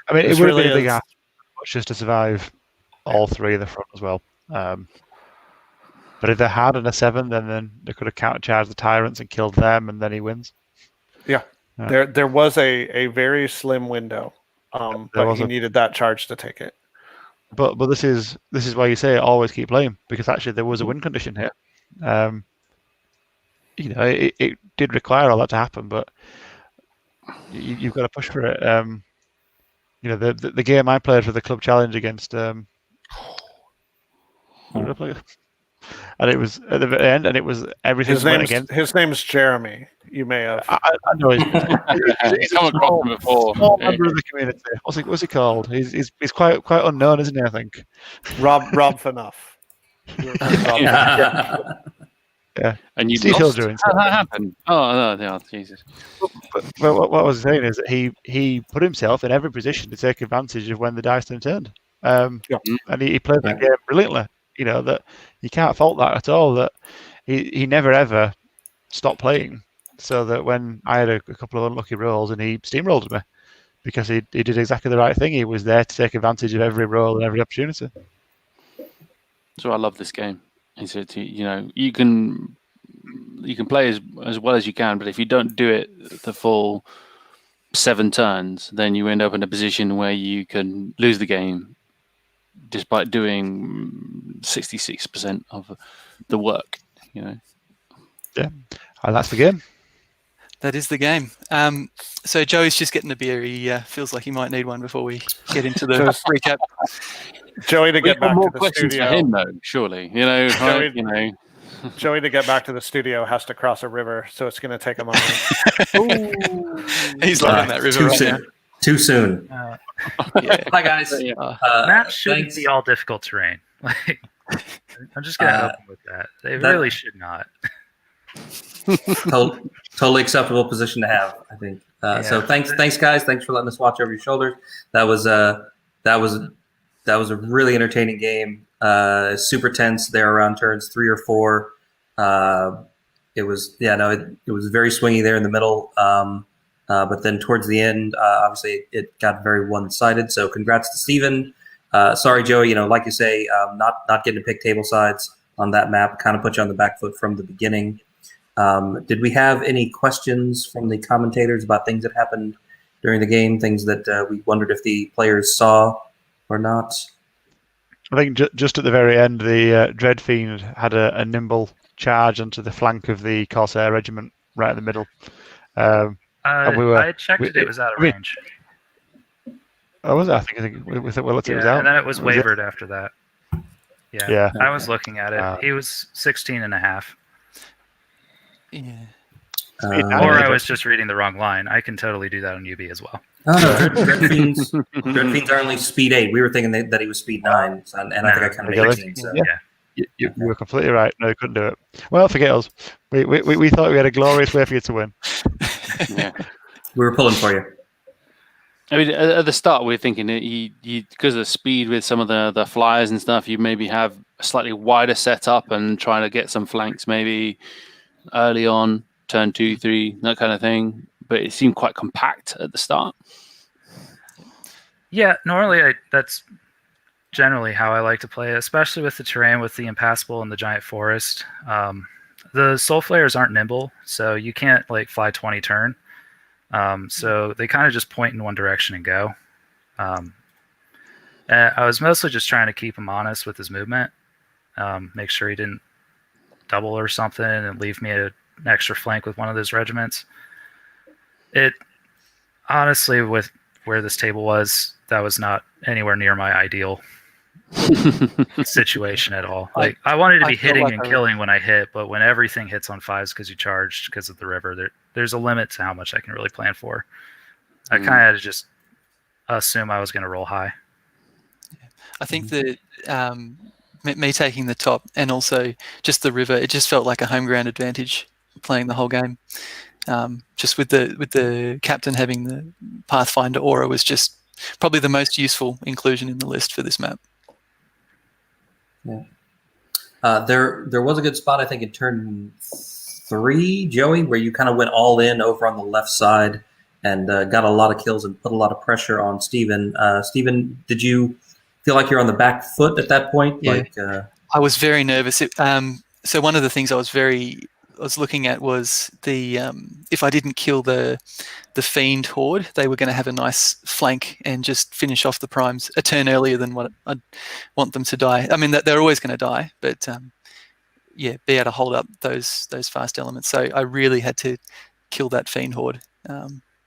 I mean, This it would really have been a big is- ask just to survive all 3 in the front as well. But if they had a 7, then they could have countercharged the tyrants and killed them, and then he wins. Yeah. There was a very slim window, but he needed that charge to take it. But this is why you say always keep playing, because actually there was a win condition here. It did require all that to happen, but you've got to push for it. The game I played for the club challenge against who did I play? And it was at the end, and it was everything went against. His name's Jeremy. You may have. I know he's come across him before. small member of the community. What's he called? He's quite unknown, isn't he? I think. Rob Fanuff. Yeah. And you Steve lost? Hildrewin. How that happened? Oh, no, Jesus. But what I was saying is that he put himself in every position to take advantage of when the dice turned. And he played the game brilliantly. You know, that you can't fault that at all. That he never ever stopped playing. So that when I had a couple of unlucky rolls and he steamrolled me because he did exactly the right thing. He was there to take advantage of every roll and every opportunity. So I love this game. Is that you can play as well as you can, but if you don't do it the full 7 turns, then you end up in a position where you can lose the game despite doing 66% of the work. Yeah, and that's the game. That is the game. So Joey's just getting a beer. He feels like he might need one before we get into the recap. Joey, to get back more to the questions studio. for him, though. Surely, Joey, Joey, to get back to the studio, has to cross a river, so it's going to take a moment. He's loving that river right now. Too soon. Yeah. Hi, guys. Maps shouldn't thanks. be all difficult terrain. Like, I'm just going to open with that. They really should not. Totally acceptable position to have, I think. So thanks, guys. Thanks for letting us watch over your shoulders. That was a really entertaining game. Super tense there around turns 3 or 4. It was very swingy there in the middle. But then towards the end, obviously it got very one-sided. So congrats to Steven. Sorry, Joey. Like you say, not getting to pick table sides on that map kind of put you on the back foot from the beginning. Did we have any questions from the commentators about things that happened during the game? Things that we wondered if the players saw or not? I think just at the very end, the Dread Fiend had a nimble charge onto the flank of the Corsair regiment right in the middle. And I checked it was out of range. Oh, was it? I think we thought it was out. And then it was wavered after that. Yeah. I was looking at it. He was 16 and a half. Yeah. Or I was just reading the wrong line. I can totally do that on UB as well. Oh, no, Dread Fiends are only speed 8. We were thinking that he was speed 9, and I think I kind of made 16. So. Yeah. You were completely right. No, you couldn't do it. Well, forget us. We thought we had a glorious way for you to win. Yeah. We were pulling for you. I mean, at the start, we were thinking that you because of the speed with some of the flyers and stuff, you maybe have a slightly wider setup and trying to get some flanks maybe early on, turn 2, 3, that kind of thing. But it seemed quite compact at the start. Yeah, normally that's generally how I like to play it, especially with the terrain with the impassable and the giant forest. The soul flayers aren't nimble, so you can't fly 20 turn. So they kind of just point in one direction and go. And I was mostly just trying to keep him honest with his movement, make sure he didn't double or something and leave me an extra flank with one of those regiments. It honestly, with where this table was, that was not anywhere near my ideal situation at all. I wanted to be hitting and killing when I hit, but when everything hits on 5s because you charged because of the river, there's a limit to how much I can really plan for. I kind of had to just assume I was going to roll high. I think that me taking the top and also just the river, it just felt like a home ground advantage playing the whole game. Just with the captain having the Pathfinder aura was just probably the most useful inclusion in the list for this map. Yeah. There was a good spot, I think, in turn 3, Joey, where you kind of went all in over on the left side and got a lot of kills and put a lot of pressure on Steven. Steven, did you feel like you're on the back foot at that point? Yeah. I was very nervous. So one of the things I was looking at was the if I didn't kill the fiend horde, they were going to have a nice flank and just finish off the primes a turn earlier than what I'd want them to die. I mean, they're always going to die, but be able to hold up those fast elements. So I really had to kill that fiend horde,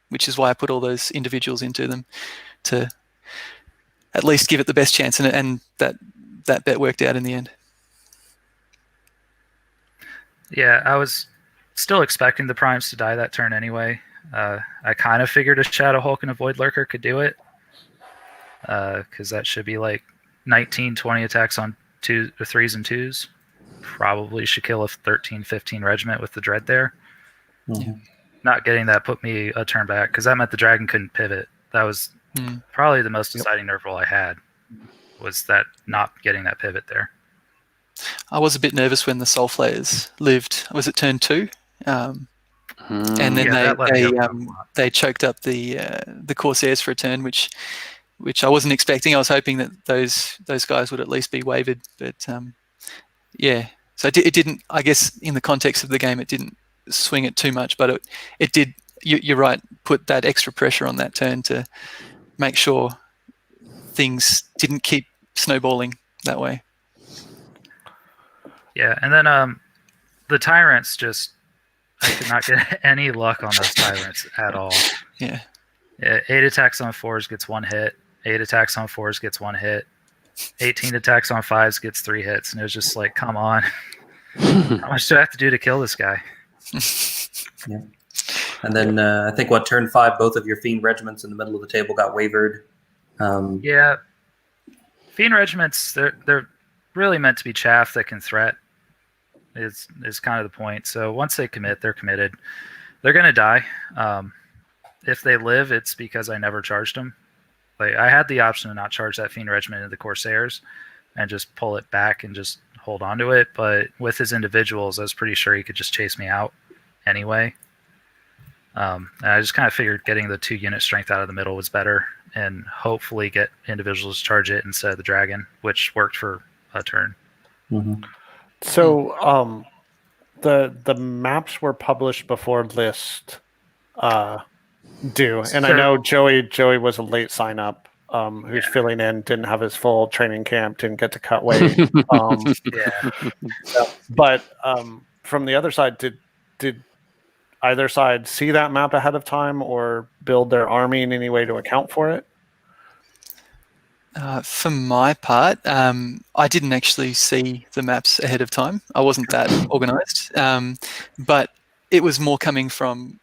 which is why I put all those individuals into them to at least give it the best chance, and that bet worked out in the end. Yeah, I was still expecting the primes to die that turn anyway. I kind of figured a Shadow Hulk and a Void Lurker could do it, because that should be 19, 20 attacks on 3s and 2s. probably should kill a 13-15 regiment with the dread there. Mhm. Not getting that put me a turn back because that meant the dragon couldn't pivot. That was probably the most deciding nerve roll I had, was that not getting that pivot there. I was a bit nervous when the Soul Flayers lived. Was it turn 2? And then Yeah, that let me up a lot. they choked up the Corsairs for a turn, which I wasn't expecting. I was hoping that those guys would at least be wavered, but yeah. So it didn't. I guess in the context of the game, it didn't swing it too much, but it did. You're right. Put that extra pressure on that turn to make sure things didn't keep snowballing that way. Yeah, and then the tyrants I could not get any luck on those tyrants at all. Yeah. 8 attacks on 4s gets 1 hit. 8 attacks on 4s gets 1 hit. 18 attacks on 5s gets 3 hits. And it was just like, come on. How much do I have to do to kill this guy? Yeah. And then I think turn 5, both of your Fiend regiments in the middle of the table got wavered. Yeah. Fiend regiments, they're really meant to be chaff that can threat. Is kind of the point. So once they commit, they're committed. They're going to die. If they live, it's because I never charged them. Like, I had the option to not charge that Fiend regiment into the Corsairs and just pull it back and just hold on to it. But with his individuals, I was pretty sure he could just chase me out anyway. And I just kind of figured getting the 2 unit strength out of the middle was better and hopefully get individuals to charge it instead of the dragon, which worked for a turn. Mm-hmm. So the maps were published before list due, and I know Joey was a late sign up. Who's filling in, didn't have his full training camp, didn't get to cut weight. But from the other side, did either side see that map ahead of time or build their army in any way to account for it? For my part, I didn't actually see the maps ahead of time. I wasn't that organised, but it was more coming from,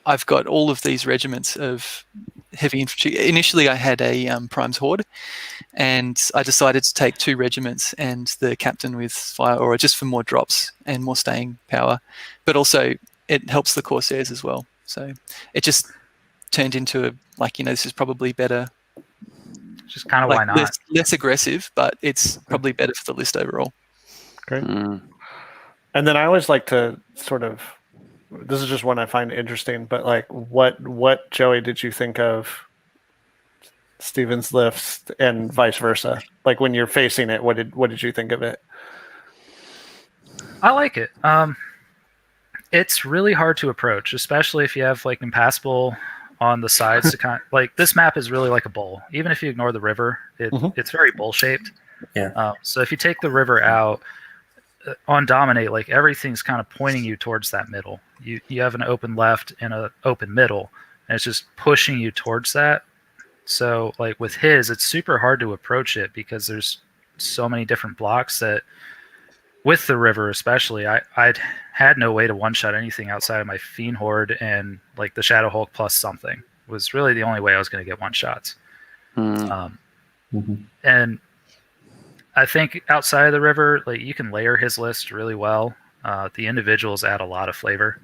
I've got all of these regiments of heavy infantry. Initially, I had a Primes Horde, and I decided to take 2 regiments and the captain with Fire Aura just for more drops and more staying power, but also it helps the Corsairs as well. So it just turned into this is probably better. Just kind of why not? Less aggressive, but it's probably better for the list overall. Great. And then I always like to sort of, this is just one I find interesting, but like what Joey did you think of Steven's list and vice versa? Like when you're facing it, what did you think of it? I like it. It's really hard to approach, especially if you have like impassable on the sides to kind of, like, this map is really like a bowl. Even if you ignore the river, it's very bowl shaped. Yeah. So if you take the river out on dominate, like everything's kind of pointing you towards that middle. You have an open left and an open middle, and it's just pushing you towards that. So like with his, it's super hard to approach it because there's so many different blocks that, with the river especially, I'd had no way to one-shot anything outside of my Fiend Horde, and like the Shadow Hulk plus something was really the only way I was going to get one-shots. And I think outside of the river, like, you can layer his list really well. The individuals add a lot of flavor.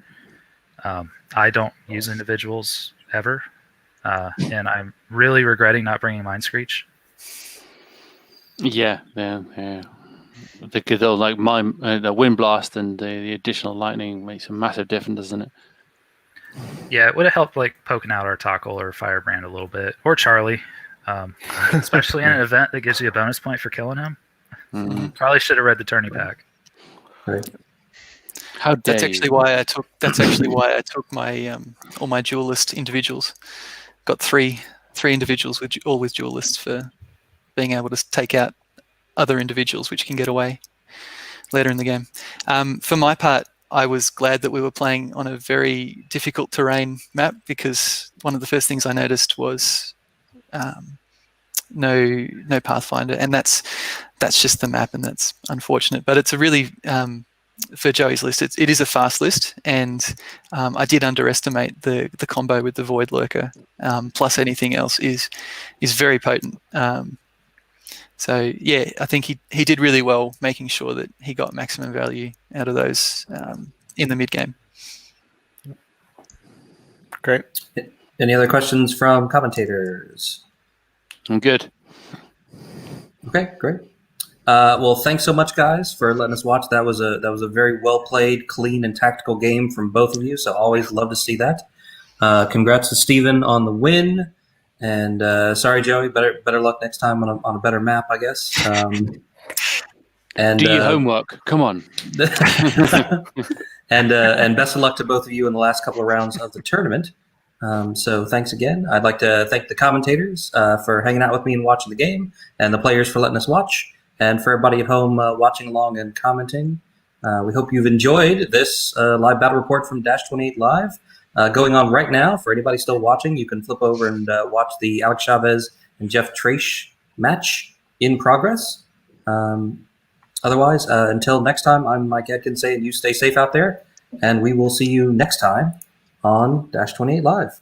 I don't use individuals ever, and I'm really regretting not bringing Mind Screech. Yeah. The like the wind blast and the additional lightning makes a massive difference, doesn't it? Yeah, it would have helped like poking out our Tackle or Firebrand a little bit, or Charlie, especially in an event that gives you a bonus point for killing him. Probably should have read the tourney pack. Right. How dare That's actually why I took my all my duelist individuals. Got three individuals with dual lists for being able to take out other individuals which can get away later in the game. For my part, I was glad that we were playing on a very difficult terrain map, because one of the first things I noticed was no Pathfinder, and that's just the map, and that's unfortunate. But it's a really for Joey's list, it is a fast list, and I did underestimate the combo with the Void Lurker plus anything else is very potent. So yeah, I think he did really well making sure that he got maximum value out of those in the mid game. Great. Any other questions from commentators? I'm good. Okay, great. Well, thanks so much, guys, for letting us watch. That was a very well played, clean, and tactical game from both of you. So always love to see that. Congrats to Steven on the win, and sorry, Joey. Better luck next time on a better map, I guess. And Do your homework. Come on. and best of luck to both of you in the last couple of rounds of the tournament. So thanks again. I'd like to thank the commentators for hanging out with me and watching the game, and the players for letting us watch, and for everybody at home watching along and commenting. We hope you've enjoyed this live battle report from Dash 28 Live. Going on right now, for anybody still watching, you can flip over and watch the Alex Chavez and Jeff Traish match in progress. Otherwise, until next time, I'm Mike Adkins saying you stay safe out there, and we will see you next time on Dash 28 Live.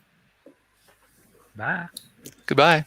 Bye. Goodbye.